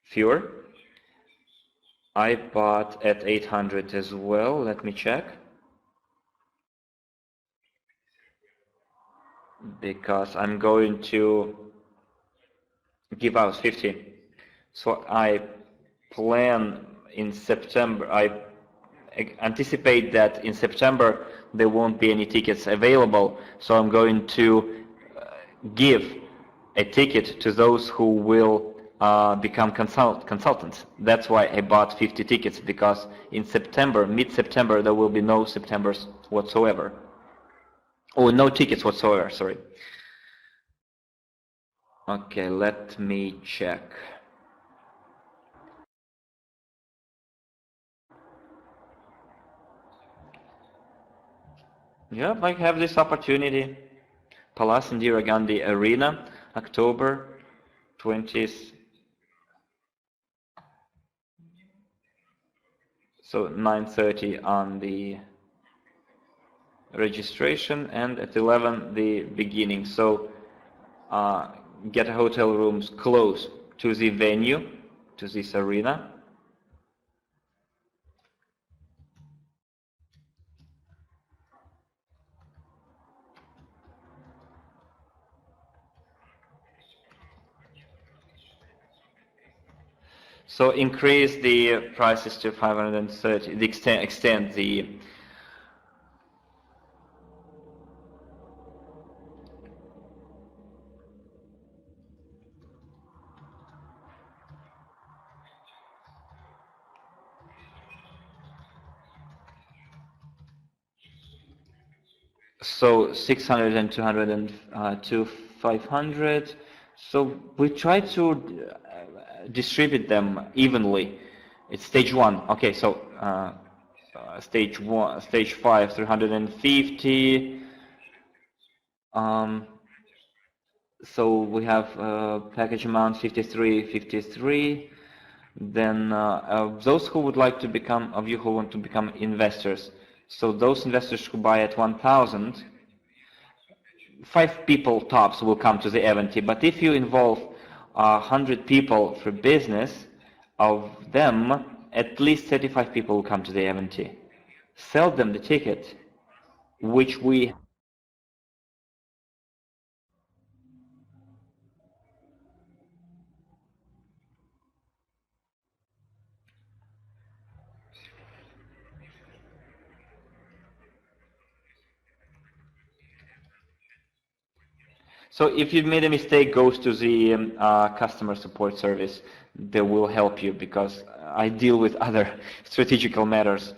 fewer. I bought at 800 as well. Let me check. Because I'm going to give out 50. So I plan in September, I anticipate that in September there won't be any tickets available, so I'm going to give a ticket to those who will become consultants. That's why I bought 50 tickets, because in September, mid-September, there will be no Septembers whatsoever. Oh, no tickets whatsoever, sorry. Okay, let me check. Yeah, I have this opportunity. Palace Indira Gandhi Arena, October 20th. So 9:30 on the registration, and at 11 the beginning. So get hotel rooms close to the venue, to this arena. So increase the prices to 530, extend the so 600 and 200 and to 500. So we try to distribute them evenly. It's stage 1. Okay, so stage 1, stage 5, 350. So we have package amount 53. Then those who would like to become, of you who want to become investors. So those investors who buy at 1,000, 5 people tops will come to the event. But if you involve 100 people for business, of them, at least 35 people will come to the event. Sell them the ticket, which we So if you made a mistake, goes to the customer support service. They will help you because I deal with other strategical matters.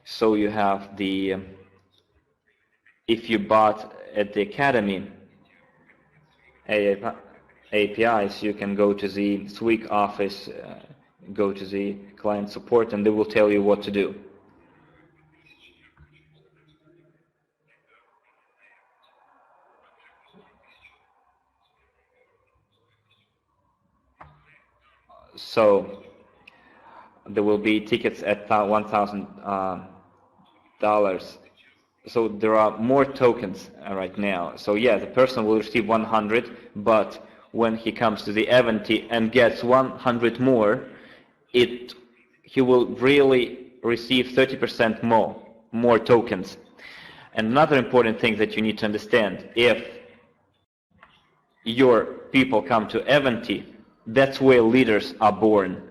So you have the, if you bought at the academy APIs, you can go to the SWIG office, go to the client support, and they will tell you what to do. So there will be tickets at $1,000. So there are more tokens right now. So yeah, the person will receive 100, but when he comes to the event and gets 100 more, he will really receive 30% more tokens. And another important thing that you need to understand, if your people come to event, that's where leaders are born.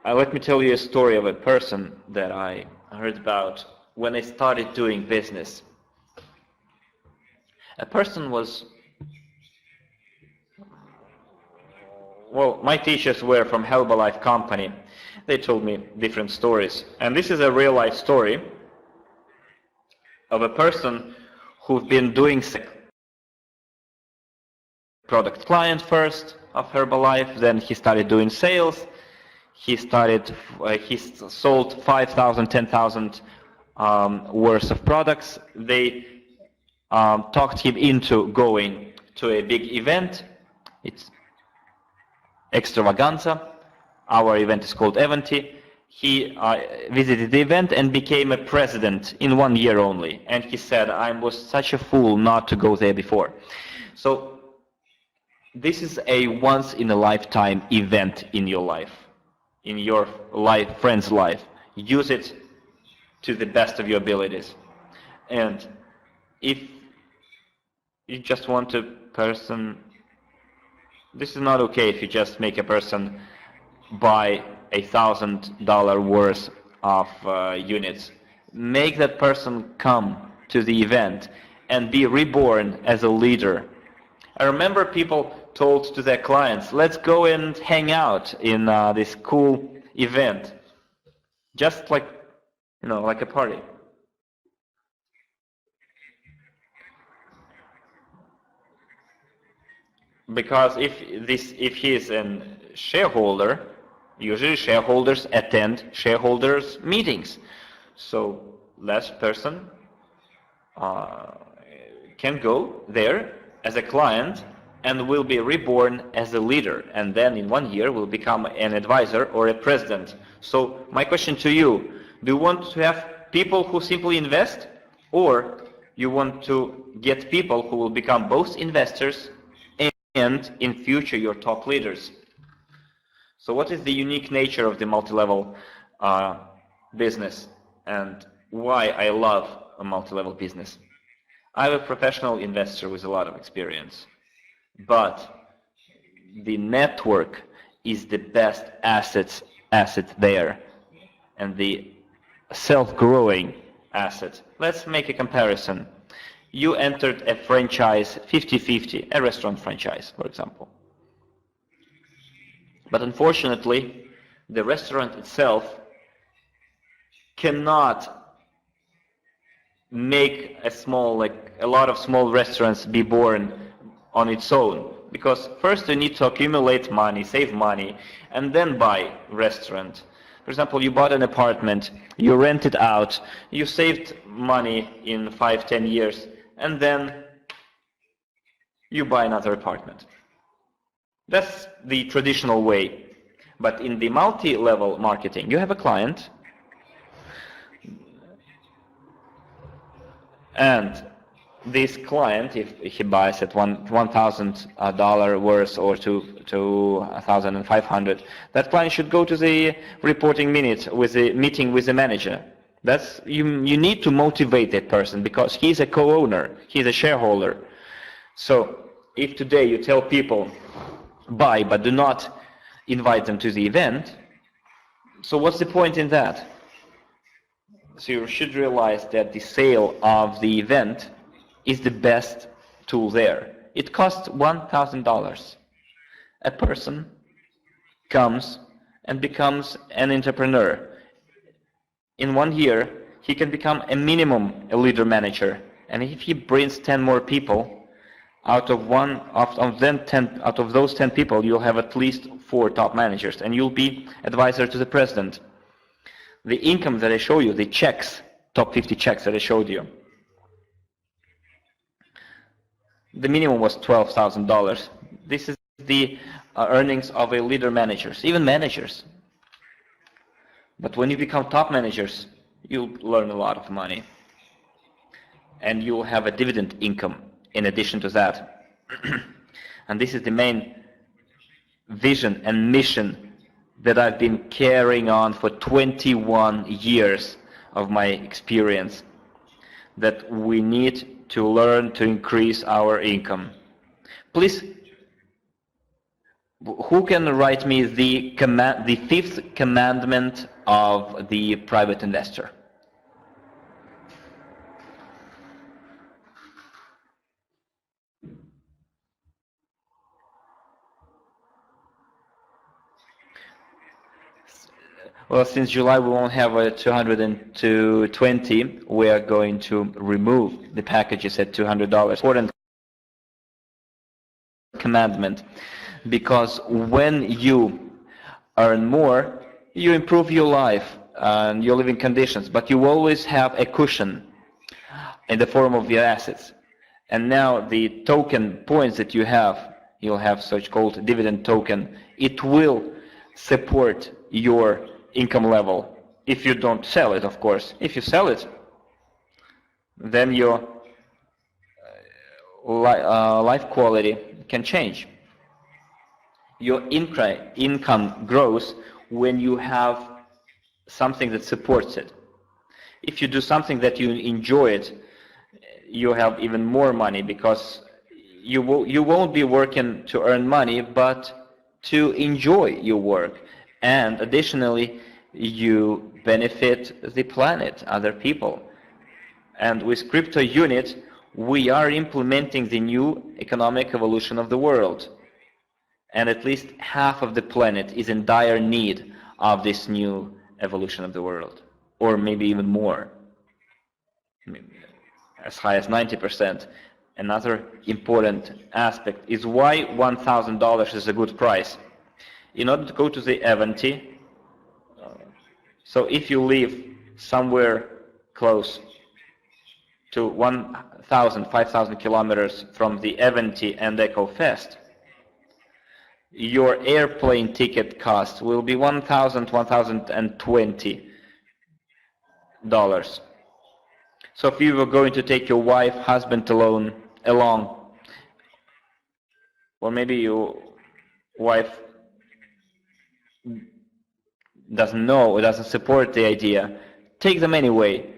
Let me tell you a story of a person that I heard about when I started doing business. A person was, well, my teachers were from Herbalife company. They told me different stories. And this is a real life story of a person who's been doing product client first of Herbalife, then he started doing sales. He sold 5,000, 10,000 worth of products. They talked him into going to a big event. It's Extravaganza. Our event is called Eventy. He visited the event and became a president in 1 year only. And he said, I was such a fool not to go there before. So this is a once in a lifetime event in your life. In your life, friend's life. Use it to the best of your abilities. And if you just want a person, this is not okay if you just make a person buy $1,000 worth of units. Make that person come to the event and be reborn as a leader. I remember people told to their clients, let's go and hang out in this cool event. Just like, like a party. Because if he is a shareholder, usually shareholders attend shareholders meetings. So last person can go there as a client and will be reborn as a leader, and then in 1 year will become an advisor or a president. So my question to you, do you want to have people who simply invest, or you want to get people who will become both investors and in future your top leaders? So what is the unique nature of the multi-level business, and why I love a multi-level business? I'm a professional investor with a lot of experience, but the network is the best asset there, and the self-growing asset. Let's make a comparison. You entered a franchise 50-50, a restaurant franchise, for example. But unfortunately, the restaurant itself cannot make a lot of small restaurants be born on its own, because first you need to accumulate money, save money, and then buy restaurant. For example, you bought an apartment, you rent it out, you saved money in 5-10 years, and then you buy another apartment. That's the traditional way. But in the multi-level marketing, you have a client, and this client, if he buys at $1,000 worth or to $1,500, that client should go to the reporting minute with the meeting with the manager. That's you need to motivate that person, because he's a co-owner, he's a shareholder. So if today you tell people buy but do not invite them to the event, so what's the point in that? So you should realize that the sale of the event is the best tool there. It costs $1,000. A person comes and becomes an entrepreneur. In 1 year, he can become a minimum a leader manager. And if he brings 10 more people, out of those 10 people, you'll have at least 4 top managers, and you'll be advisor to the president. The income that I show you, the checks, top 50 checks that I showed you, the minimum was $12,000. This is the earnings of a leader managers, even managers. But when you become top managers, you'll learn a lot of money, and you'll have a dividend income in addition to that. And this is the main vision and mission that I've been carrying on for 21 years of my experience, that we need to learn to increase our income. Please, who can write me the 5th commandment of the private investor? Well, since July we won't have a 220, we are going to remove the packages at $200. Important commandment, because when you earn more, you improve your life and your living conditions, but you always have a cushion in the form of your assets. And now the token points that you'll have such called dividend token. It will support your income level if you don't sell it, of course. If you sell it, then your life quality can change. Your income grows when you have something that supports it. If you do something that you enjoy it, you have even more money, because you won't be working to earn money, but to enjoy your work. And additionally, you benefit the planet, other people. And with crypto unit, we are implementing the new economic evolution of the world. And at least half of the planet is in dire need of this new evolution of the world, or maybe even more, as high as 90%. Another important aspect is why $1,000 is a good price. In order to go to the event, so if you live somewhere close to 1,000, 5,000 kilometers from the event and Eco Fest, your airplane ticket cost will be $1,020. So if you were going to take your wife, husband along, or maybe your wife doesn't know or doesn't support the idea, take them anyway.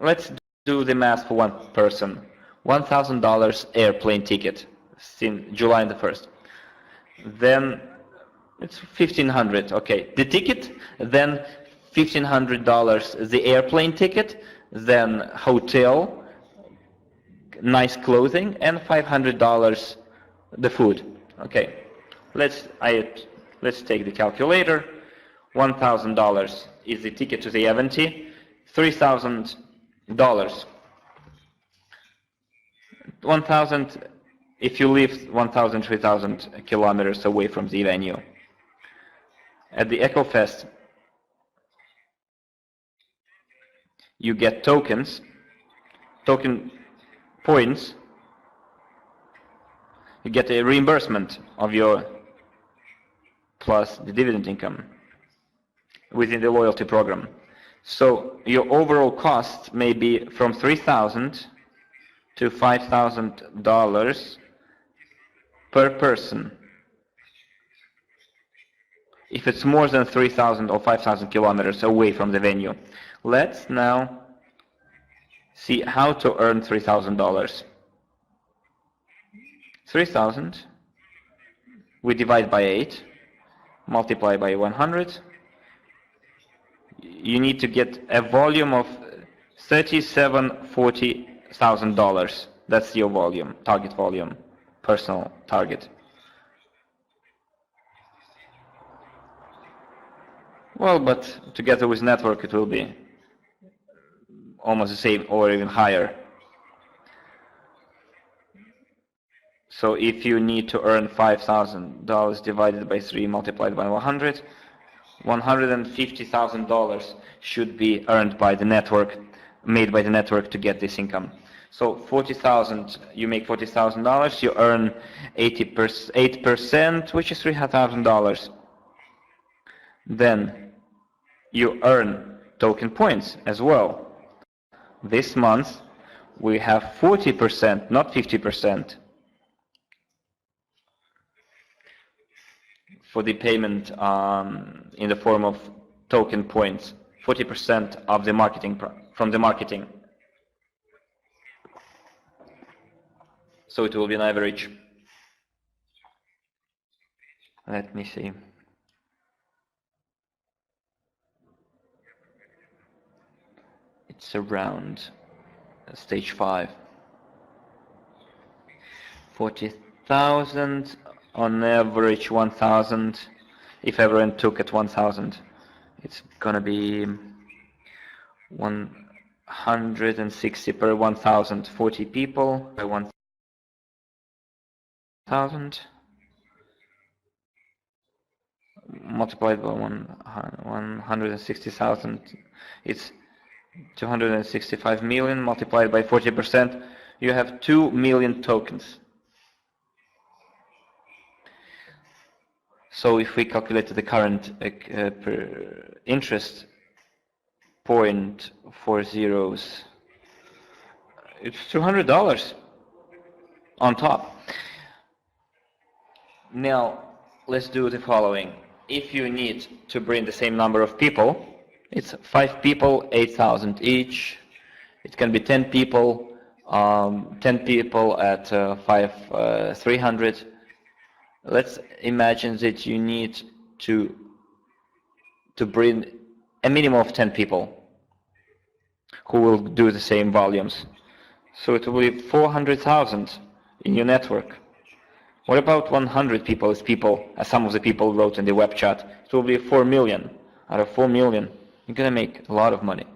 Let's do the math for one person. $1,000 airplane ticket since July the 1st. Then it's $1,500. Okay, the ticket, then $1,500 the airplane ticket, then hotel, nice clothing, and $500 the food. Okay, let's take the calculator. $1,000 is the ticket to the event. $3,000. 1,000 if you live 1,000, 3,000 kilometers away from the venue. At the Eco Fest, you get token points. You get a reimbursement of your plus the dividend income within the loyalty program. So your overall cost may be from $3,000 to $5,000 per person. If it's more than 3,000 or 5,000 kilometers away from the venue. Let's now see how to earn $3,000. 3,000 we divide by 8, multiply by 100. You need to get a volume of $37,000-$40,000. That's your volume, target volume, personal target. Well, but together with network it will be almost the same or even higher. So if you need to earn $5,000 divided by 3 multiplied by 100, $150,000 should be earned by the network, made by the network to get this income. So 40,000, you make $40,000, you earn 8%, which is $3,000. Then you earn token points as well. This month we have 40%, not 50%, for the payment in the form of token points. 40% of the marketing from the marketing. So it will be an average. Let me see. It's around stage 5. 40,000 on average, 1,000. If everyone took at 1,000, it's gonna be 160 per 1,000. 40 people by 1,000 multiplied by 160,000. It's 265 million multiplied by 40%. You have 2 million tokens. So if we calculate the current interest, 0.40, it's $200 on top. Now let's do the following. If you need to bring the same number of people, it's 5 people, 8,000 each. It can be 10 people, 10 people at 300. Let's imagine that you need to bring a minimum of 10 people who will do the same volumes. So it will be 400,000 in your network. What about 100 people, as some of the people wrote in the web chat? It will be 4 million. Out of 4 million, you're going to make a lot of money.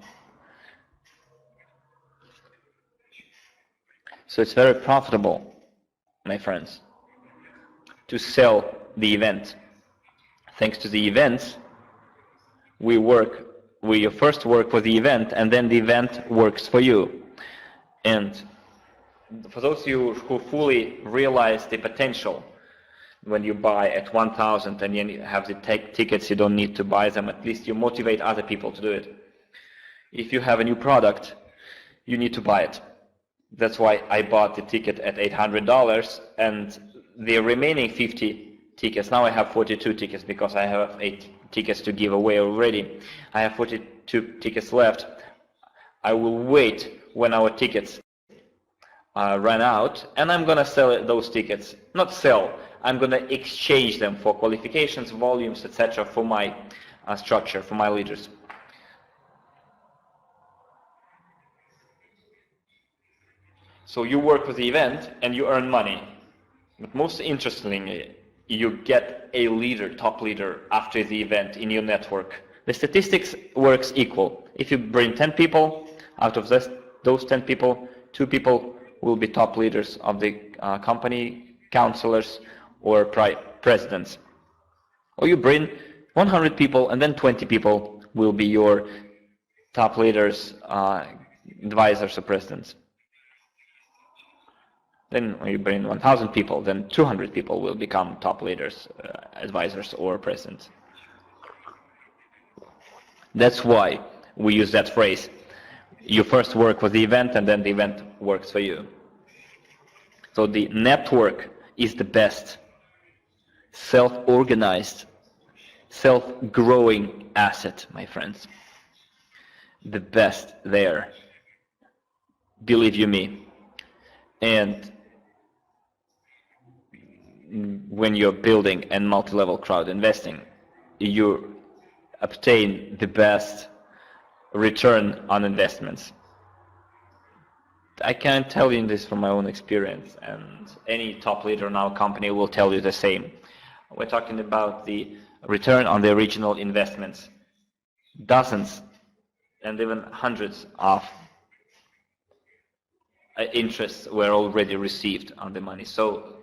So it's very profitable, my friends, to sell the event. Thanks to the events, we first work for the event, and then the event works for you. And for those of you who fully realize the potential, when you buy at 1,000 and you have the tickets, you don't need to buy them, at least you motivate other people to do it. If you have a new product, you need to buy it. That's why I bought the ticket at $800, and the remaining 50 tickets, now I have 42 tickets because I have 8 tickets to give away already. I have 42 tickets left. I will wait when our tickets run out, and I'm going to sell those tickets. Not sell, I'm going to exchange them for qualifications, volumes, etc. for my structure, for my leaders. So you work with the event and you earn money. But most interestingly, you get a leader, top leader, after the event in your network. The statistics works equal. If you bring 10 people, out of those 10 people, 2 people will be top leaders of the company, counselors, or presidents. Or you bring 100 people, and then 20 people will be your top leaders, advisors, or presidents. Then when you bring 1,000 people, then 200 people will become top leaders, advisors, or presidents. That's why we use that phrase. You first work with the event, and then the event works for you. So the network is the best self-organized, self-growing asset, my friends. The best there. Believe you me. And when you're building a multi-level crowd investing, you obtain the best return on investments. I can tell you this from my own experience, and any top leader in our company will tell you the same. We're talking about the return on the original investments. Dozens and even hundreds of interests were already received on the money. So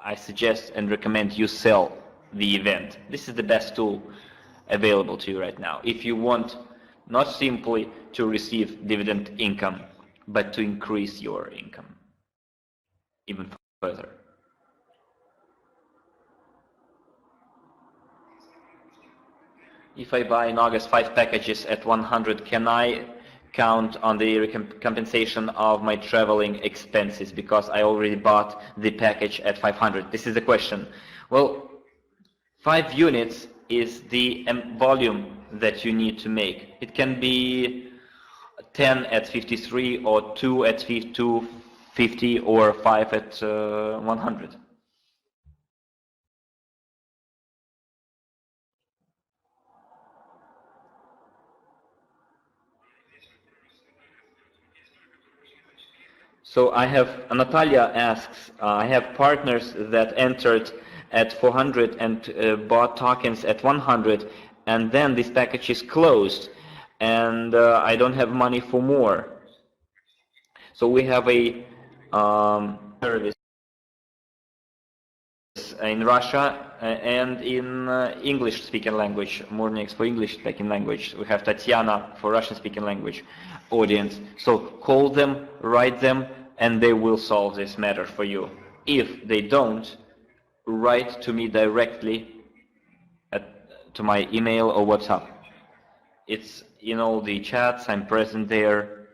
I suggest and recommend you sell the event. This is the best tool available to you right now. If you want not simply to receive dividend income, but to increase your income even further. If I buy in August 5 packages at 100, can I count on the compensation of my traveling expenses because I already bought the package at 500? This is the question. Well, 5 units is the volume that you need to make. It can be 10 at 53 or 2 at 250 or 5 at 100. So I have, Natalia asks, I have partners that entered at 400 and bought tokens at 100, and then this package is closed, and I don't have money for more. So we have a service in Russia and in English-speaking language, mornings for English-speaking language. We have Tatiana for Russian-speaking language audience. So call them, write them, and they will solve this matter for you. If they don't, write to me directly to my email or WhatsApp. It's in all the chats, I'm present there.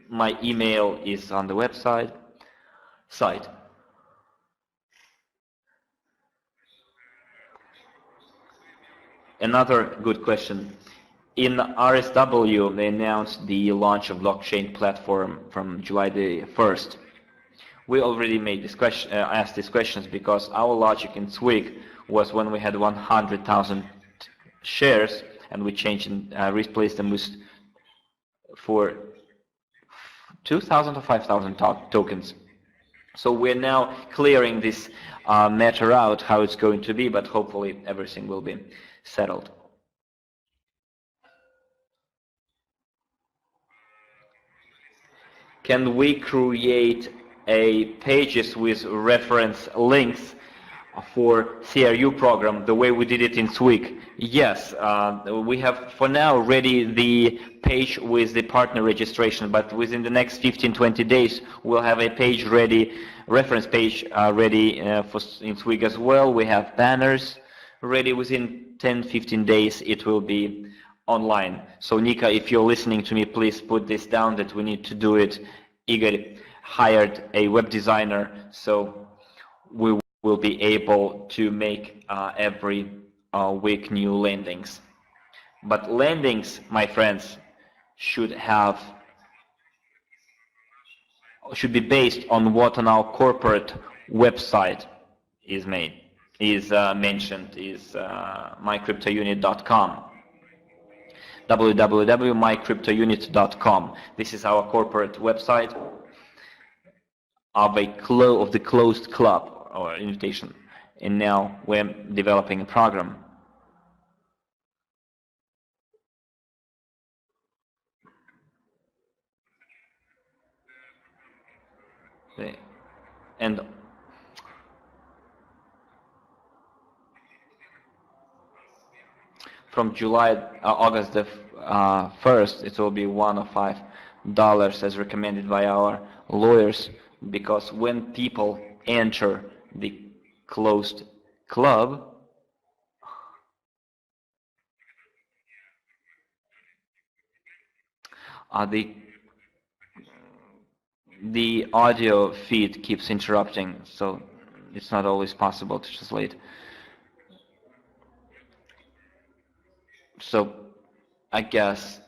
My email is on the website. Another good question. In RSW, they announced the launch of blockchain platform from July the 1st. We already made this question, asked these questions because our logic in SWIG was when we had 100,000 shares and we changed and replaced them with for 2,000 or 5,000 tokens. So we're now clearing this matter out, how it's going to be, but hopefully everything will be settled. Can we create pages with reference links? for CRU program the way we did it in SWIG. Yes, we have for now ready the page with the partner registration, but within the next 15-20 days we'll have a page ready, reference page ready in SWIG as well. We have banners ready. Within 10-15 days it will be online. So Nika, if you're listening to me, please put this down that we need to do it. Igor hired a web designer, so we will be able to make every week new landings. But landings, my friends, should be based on what on our corporate website is mentioned, is mycryptounit.com. www.mycryptounit.com. This is our corporate website of the closed club or invitation, and now we're developing a program. And from August the 1st, it will be $105 as recommended by our lawyers, because when people enter the closed club, the audio feed keeps interrupting, so it's not always possible to translate. So I guess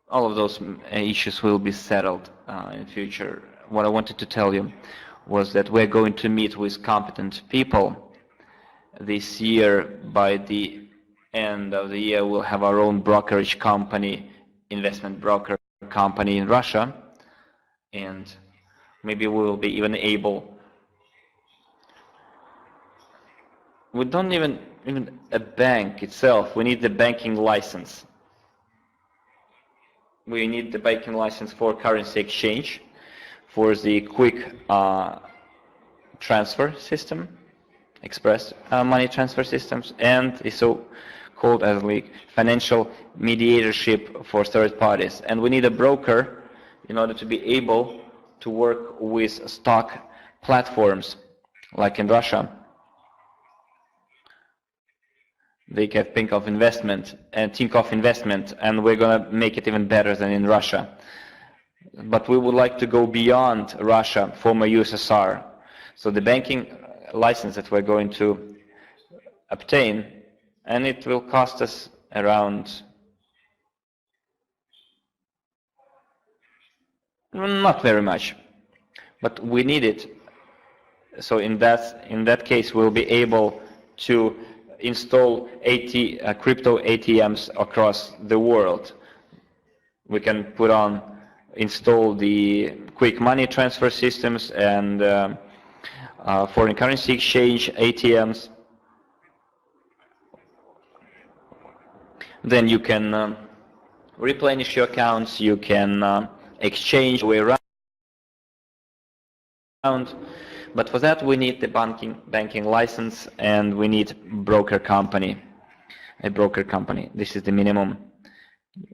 all of those issues will be settled in the future. What I wanted to tell you was that we're going to meet with competent people this year. By the end of the year, we'll have our own brokerage company, investment broker company in Russia, and maybe we will be even able. We don't even a bank itself. We need the banking license. We need the banking license for currency exchange, for the quick transfer system, express money transfer systems, and the so-called as financial mediatorship for third parties. And we need a broker in order to be able to work with stock platforms like in Russia. They can think of investment, and we're going to make it even better than in Russia. But we would like to go beyond Russia, former USSR. So the banking license that we're going to obtain, and it will cost us around, not very much, but we need it. So in that case, we'll be able to install crypto ATMs across the world. We can install the quick money transfer systems and foreign currency exchange ATMs. Then you can replenish your accounts, you can exchange way around. But for that we need the banking license, and we need a broker company. This is the minimum.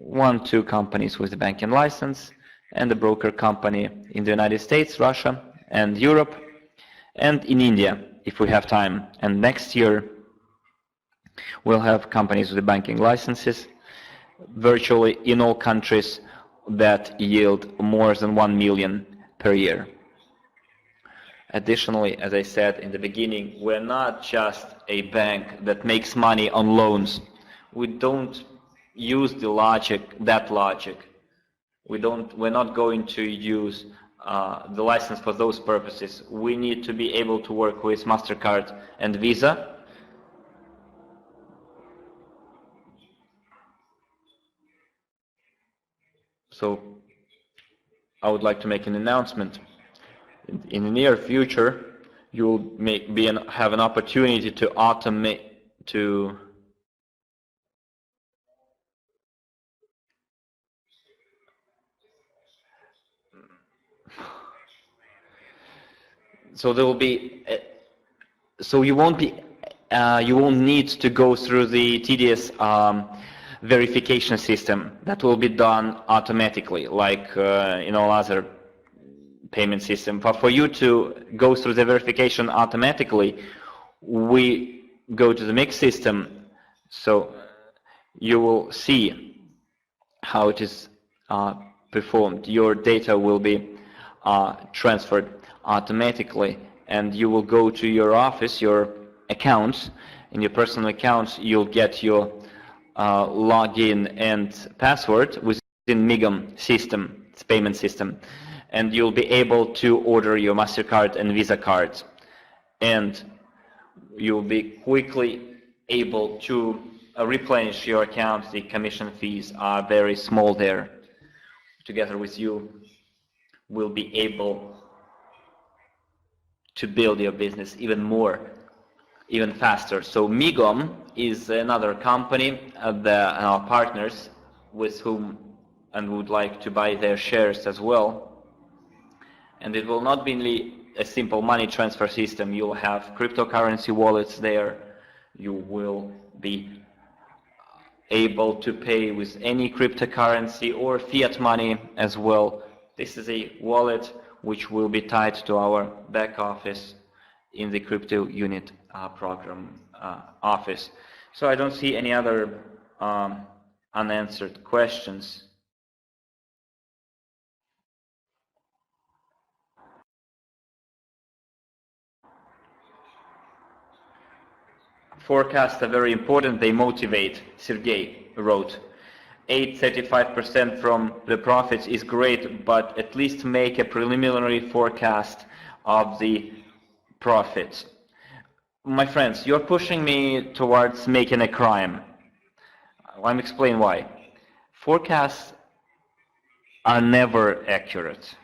1-2 companies with the banking license, and the broker company in the United States, Russia, and Europe, and in India, if we have time. And next year we'll have companies with the banking licenses virtually in all countries that yield more than 1 million per year. Additionally, as I said in the beginning, we're not just a bank that makes money on loans. We don't use that logic. We're not going to use the license for those purposes. We need to be able to work with MasterCard and Visa. So I would like to make an announcement. In the near future, you will have an opportunity to automate so there will be So you won't need to go through the tedious verification system. That will be done automatically, like in all other payment system. But for you to go through the verification automatically, we go to the mix system. So you will see how it is performed. Your data will be transferred automatically, and you will go to your office, your accounts. In your personal accounts, you'll get your login and password within MIGAM system, its payment system, and you'll be able to order your MasterCard and Visa cards, and you'll be quickly able to replenish your account. The commission fees are very small there. Together with you, we'll be able to build your business even more, even faster. So MIGAM is another company, our partners with whom and would like to buy their shares as well. And it will not be only a simple money transfer system. You'll have cryptocurrency wallets there. You will be able to pay with any cryptocurrency or fiat money as well. This is a wallet which will be tied to our back office in the crypto unit program office. So I don't see any other unanswered questions. Forecasts are very important. They motivate. Sergey wrote, 35% from the profits is great, but at least make a preliminary forecast of the profits. My friends, you're pushing me towards making a crime. Let me explain why. Forecasts are never accurate.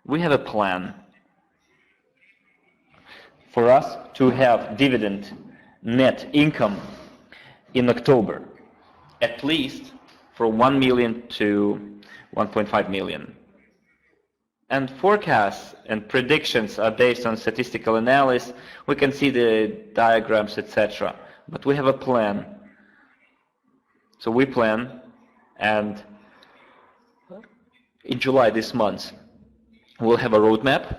We have a plan for us to have dividend net income in October, at least from 1 million to 1.5 million. And forecasts and predictions are based on statistical analysis. We can see the diagrams, etc. But we have a plan. So we plan, and in July this month, we'll have a roadmap,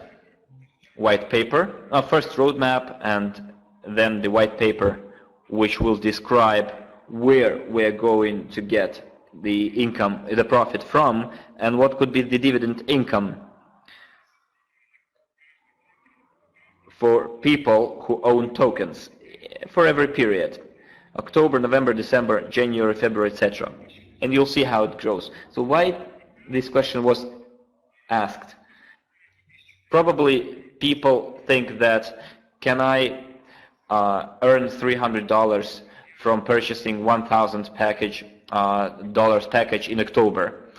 white paper, first roadmap and then the white paper, which will describe where we're going to get the income, the profit from, and what could be the dividend income for people who own tokens for every period, October, November, December, January, February, etc. And you'll see how it grows. So why this question was asked? Probably people think that, can I earn $300 from purchasing $1,000 package in October?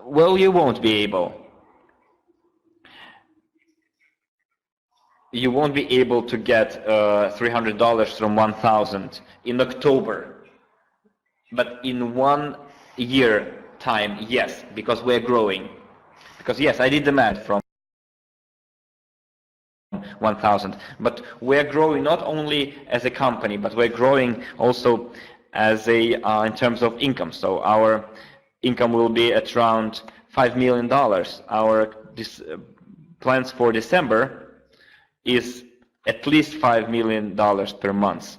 Well, you won't be able. You won't be able to get $300 from 1,000 in October. But in 1 year time, yes, because we're growing. Because yes, I did the math from 1,000. But we're growing not only as a company, but we're growing also as a in terms of income. So our income will be at around $5 million. Our plans for December is at least $5 million per month.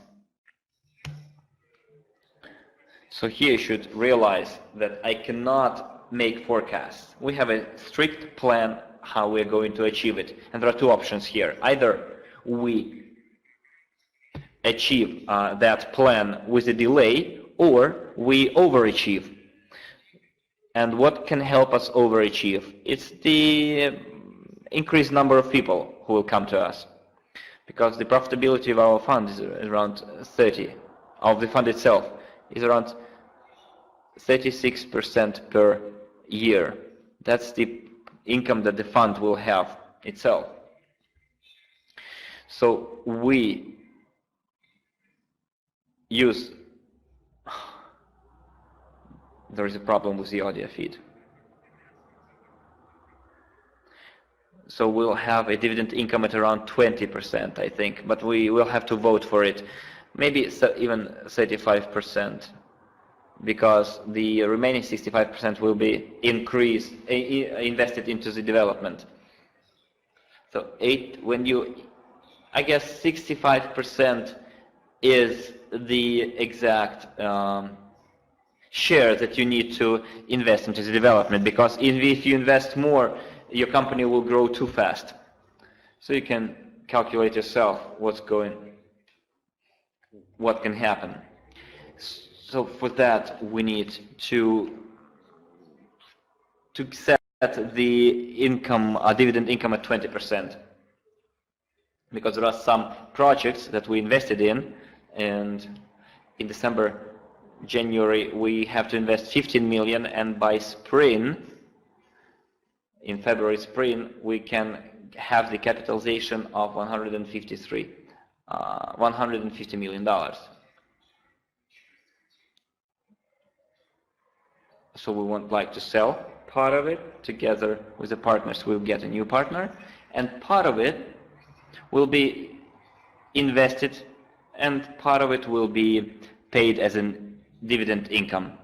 So here you should realize that I cannot make forecasts. We have a strict plan how we're going to achieve it. And there are two options here. Either we achieve that plan with a delay, or we overachieve. And what can help us overachieve? It's the increased number of people who will come to us. Because the profitability of our fund is around 30, of the fund itself is around 36% per year. That's the income that the fund will have itself. So we use, there is a problem with the audio feed. So we'll have a dividend income at around 20%, I think, but we will have to vote for it. Maybe even 35%, because the remaining 65% will be invested into the development. So I guess 65% is the exact share that you need to invest into the development, because if you invest more, your company will grow too fast. So you can calculate yourself what can happen. So for that, we need to set the dividend income at 20%, because there are some projects that we invested in, and in January, we have to invest 15 million, and by in February spring, we can have the capitalization of $150 million. So we would like to sell part of it together with the partners. We'll get a new partner, and part of it will be invested, and part of it will be paid as a dividend income.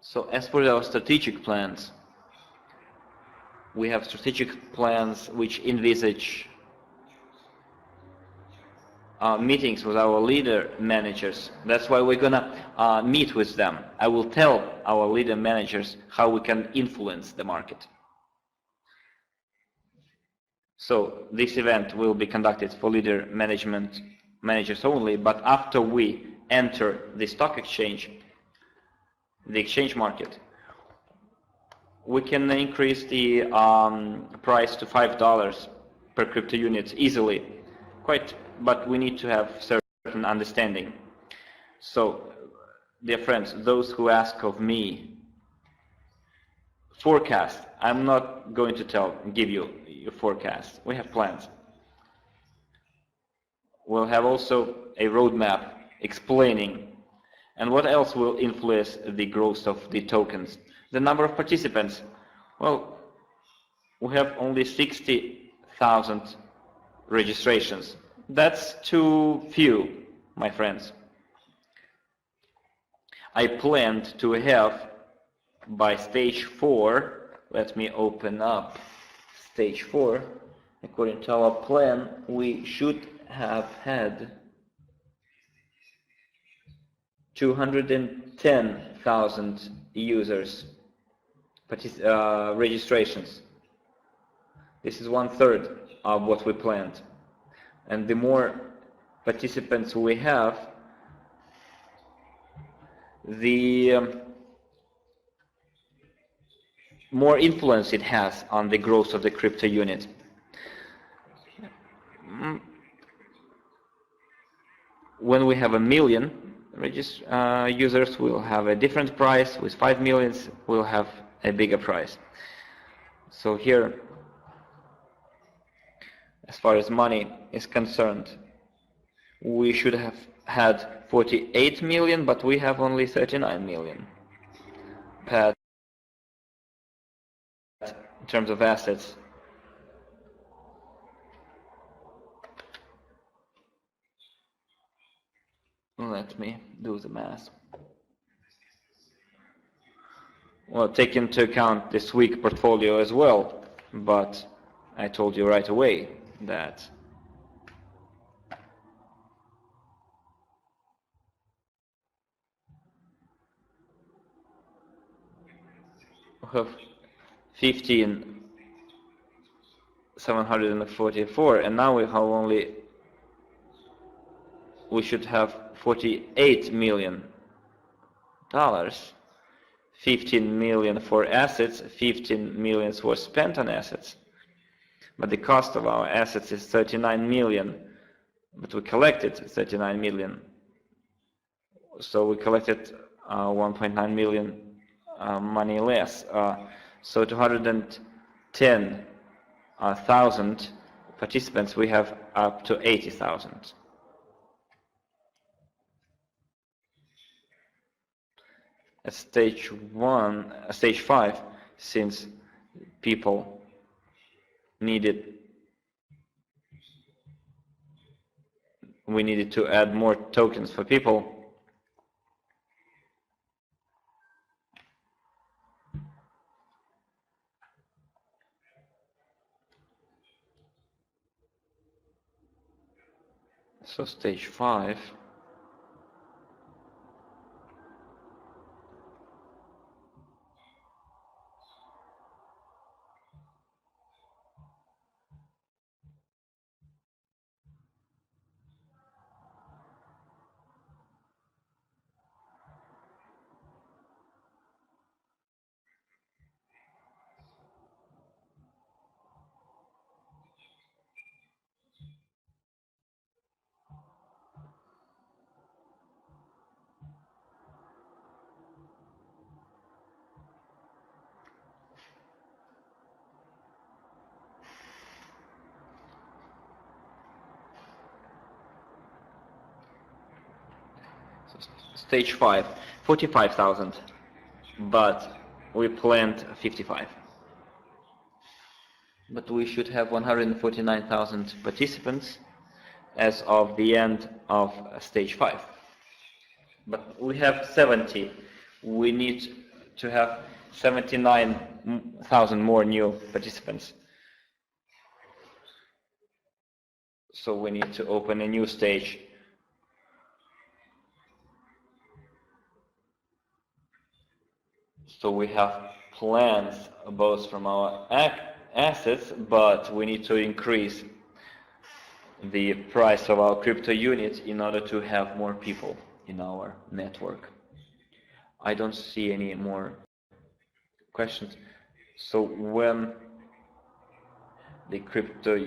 So as for our strategic plans, we have strategic plans which envisage meetings with our leader managers. That's why we're gonna meet with them. I will tell our leader managers how we can influence the market. So this event will be conducted for leader managers only, but after we enter the stock exchange, the exchange market, we can increase the price to $5 per crypto unit easily, but we need to have certain understanding. So, dear friends, those who ask of me forecast, I'm not going to give you a forecast. We have plans. We'll have also a roadmap explaining. And what else will influence the growth of the tokens? The number of participants. Well, we have only 60,000 registrations. That's too few, my friends. I planned to have by stage 4, let me open up stage 4. According to our plan, we should have had 210,000 users registrations. This is 1/3 of what we planned. And the more participants we have, the more influence it has on the growth of the crypto unit. When we have 1 million users, we'll have a different price. With 5 million, we'll have a bigger price. So here, as far as money is concerned, we should have had 48 million, but we have only 39 million in terms of assets. Let me do the math. Well, take into account the SWIG portfolio as well, but I told you right away that we have 15,744, and now we have we should have $48 million. 15 million for assets, 15 million was spent on assets. But the cost of our assets is 39 million. But we collected 39 million. So we collected 1.9 million money less. So 210,000 participants, we have up to 80,000. at stage 5, since people needed, we needed to add more tokens for people. So stage 5. Stage 5, 45,000, but we planned 55. But we should have 149,000 participants as of the end of stage 5. But we have 70. We need to have 79,000 more new participants. So we need to open a new stage. So we have plans both from our assets, but we need to increase the price of our crypto unit in order to have more people in our network. I don't see any more questions. So when the crypto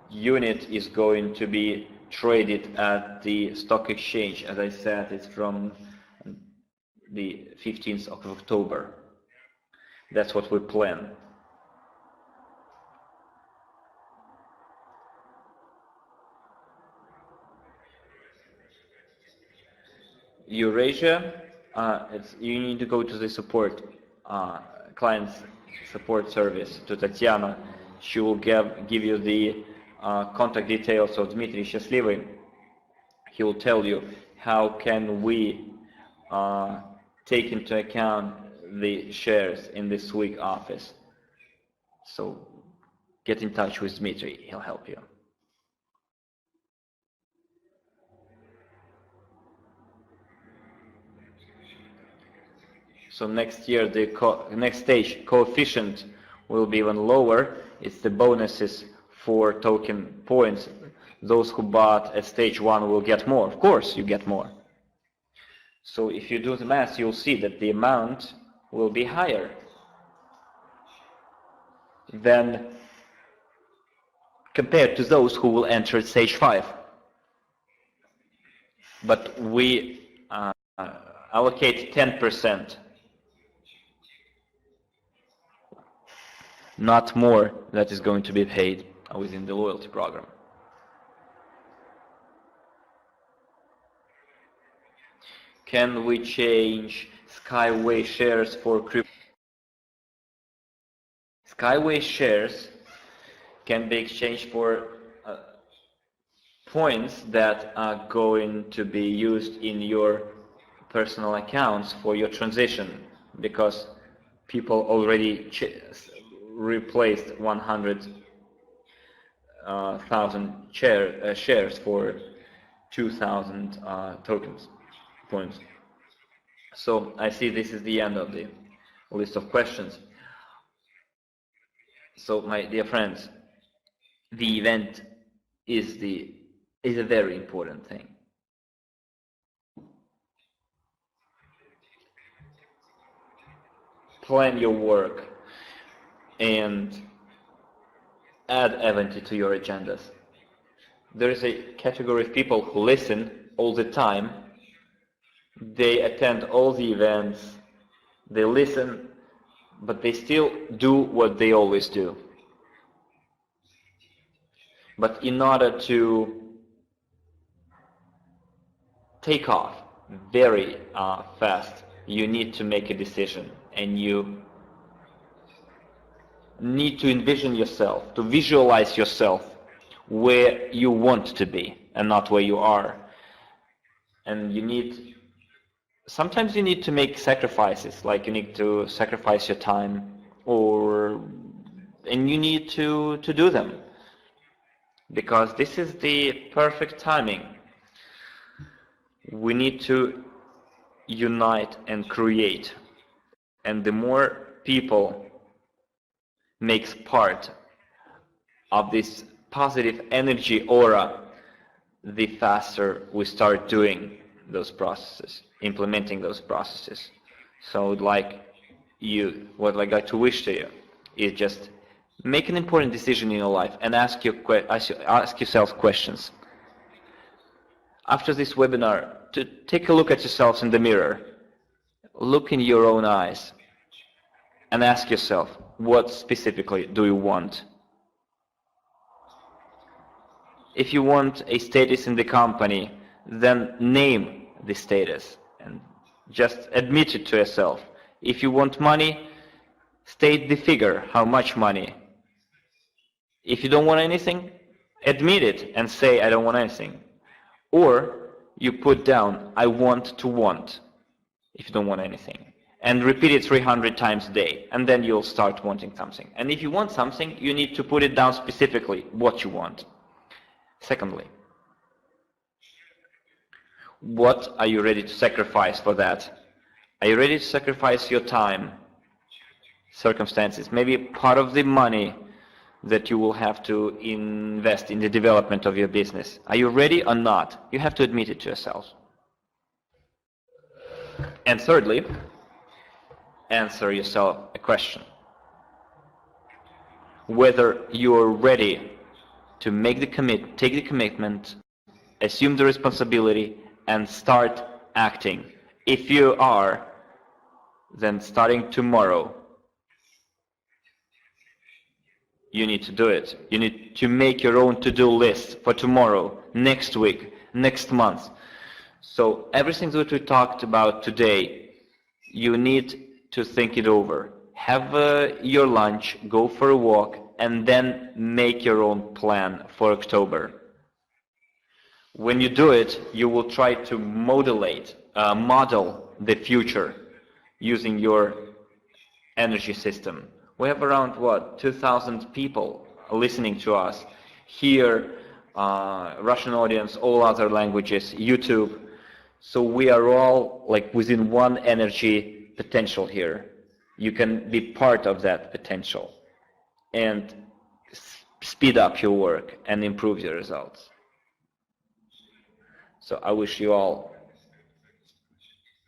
unit is going to be traded at the stock exchange, as I said, it's from the 15th of October. That's what we plan. Eurasia, you need to go to the support, client support service, to Tatiana. She will give you the contact details of Dmitry Счастливый. He will tell you how can we take into account the shares in the SWIG office. So get in touch with Dmitry, he'll help you. So next year, the next stage coefficient will be even lower. It's the bonuses for token points. Those who bought at stage 1 will get more. Of course, you get more. So if you do the math, you'll see that the amount will be higher than compared to those who will enter at stage 5. But we allocate 10%. Not more, that is going to be paid within the loyalty program. Can we change Skyway shares for crypto? Skyway shares can be exchanged for points that are going to be used in your personal accounts for your transition, because people already replaced 100,000 shares for 2,000 tokens points. So I see this is the end of the list of questions. So my dear friends, the event is a very important thing. Plan your work and add Avanti to your agendas. There is a category of people who listen all the time. They attend all the events, they listen, but they still do what they always do. But in order to take off very fast you need to make a decision, and you need to envision yourself, to visualize yourself where you want to be and not where you are. And sometimes you need to make sacrifices, like you need to sacrifice your time, and you need to do them, because this is the perfect timing. We need to unite and create, and the more people makes part of this positive energy aura, the faster we start doing those processes, implementing those processes. So what I got to wish to you is just make an important decision in your life and ask yourself questions. After this webinar, to take a look at yourselves in the mirror, look in your own eyes, and ask yourself, what specifically do you want? If you want a status in the company, then name the status and just admit it to yourself. If you want money, state the figure, how much money. If you don't want anything, admit it and say, I don't want anything. Or you put down, I want to want, if you don't want anything. And repeat it 300 times a day, and then you'll start wanting something. And if you want something, you need to put it down specifically, what you want. Secondly, what are you ready to sacrifice for that? Are you ready to sacrifice your time, circumstances, maybe part of the money that you will have to invest in the development of your business? Are you ready or not? You have to admit it to yourself. And thirdly, answer yourself a question: whether you are ready to take the commitment, assume the responsibility, and start acting. If you are, then starting tomorrow, you need to do it. You need to make your own to-do list for tomorrow, next week, next month. So everything that we talked about today, you need to think it over. Have your lunch, go for a walk, and then make your own plan for October. When you do it, you will try to model the future using your energy system. We have around, 2,000 people listening to us here, Russian audience, all other languages, YouTube. So we are all within one energy potential here. You can be part of that potential and speed up your work and improve your results. So I wish you all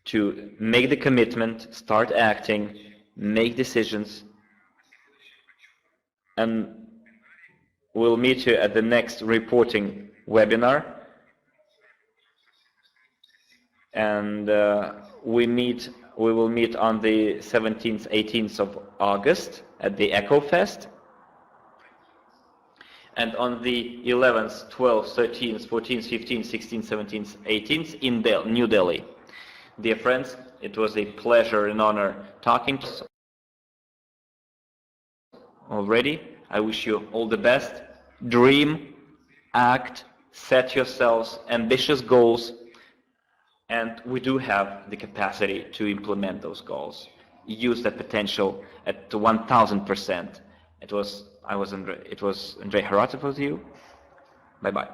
to make the commitment, start acting, make decisions, and we'll meet you at the next reporting webinar. And we will meet on the 17th, 18th of August at the Echo Fest. And on the 11th, 12th, 13th, 14th, 15th, 16th, 17th, 18th in New Delhi. Dear friends, it was a pleasure and honor talking to you already. I wish you all the best. Dream, act, set yourselves ambitious goals, and we do have the capacity to implement those goals. Use that potential at 1,000%. It was Andrei Haratov with you. Bye-bye.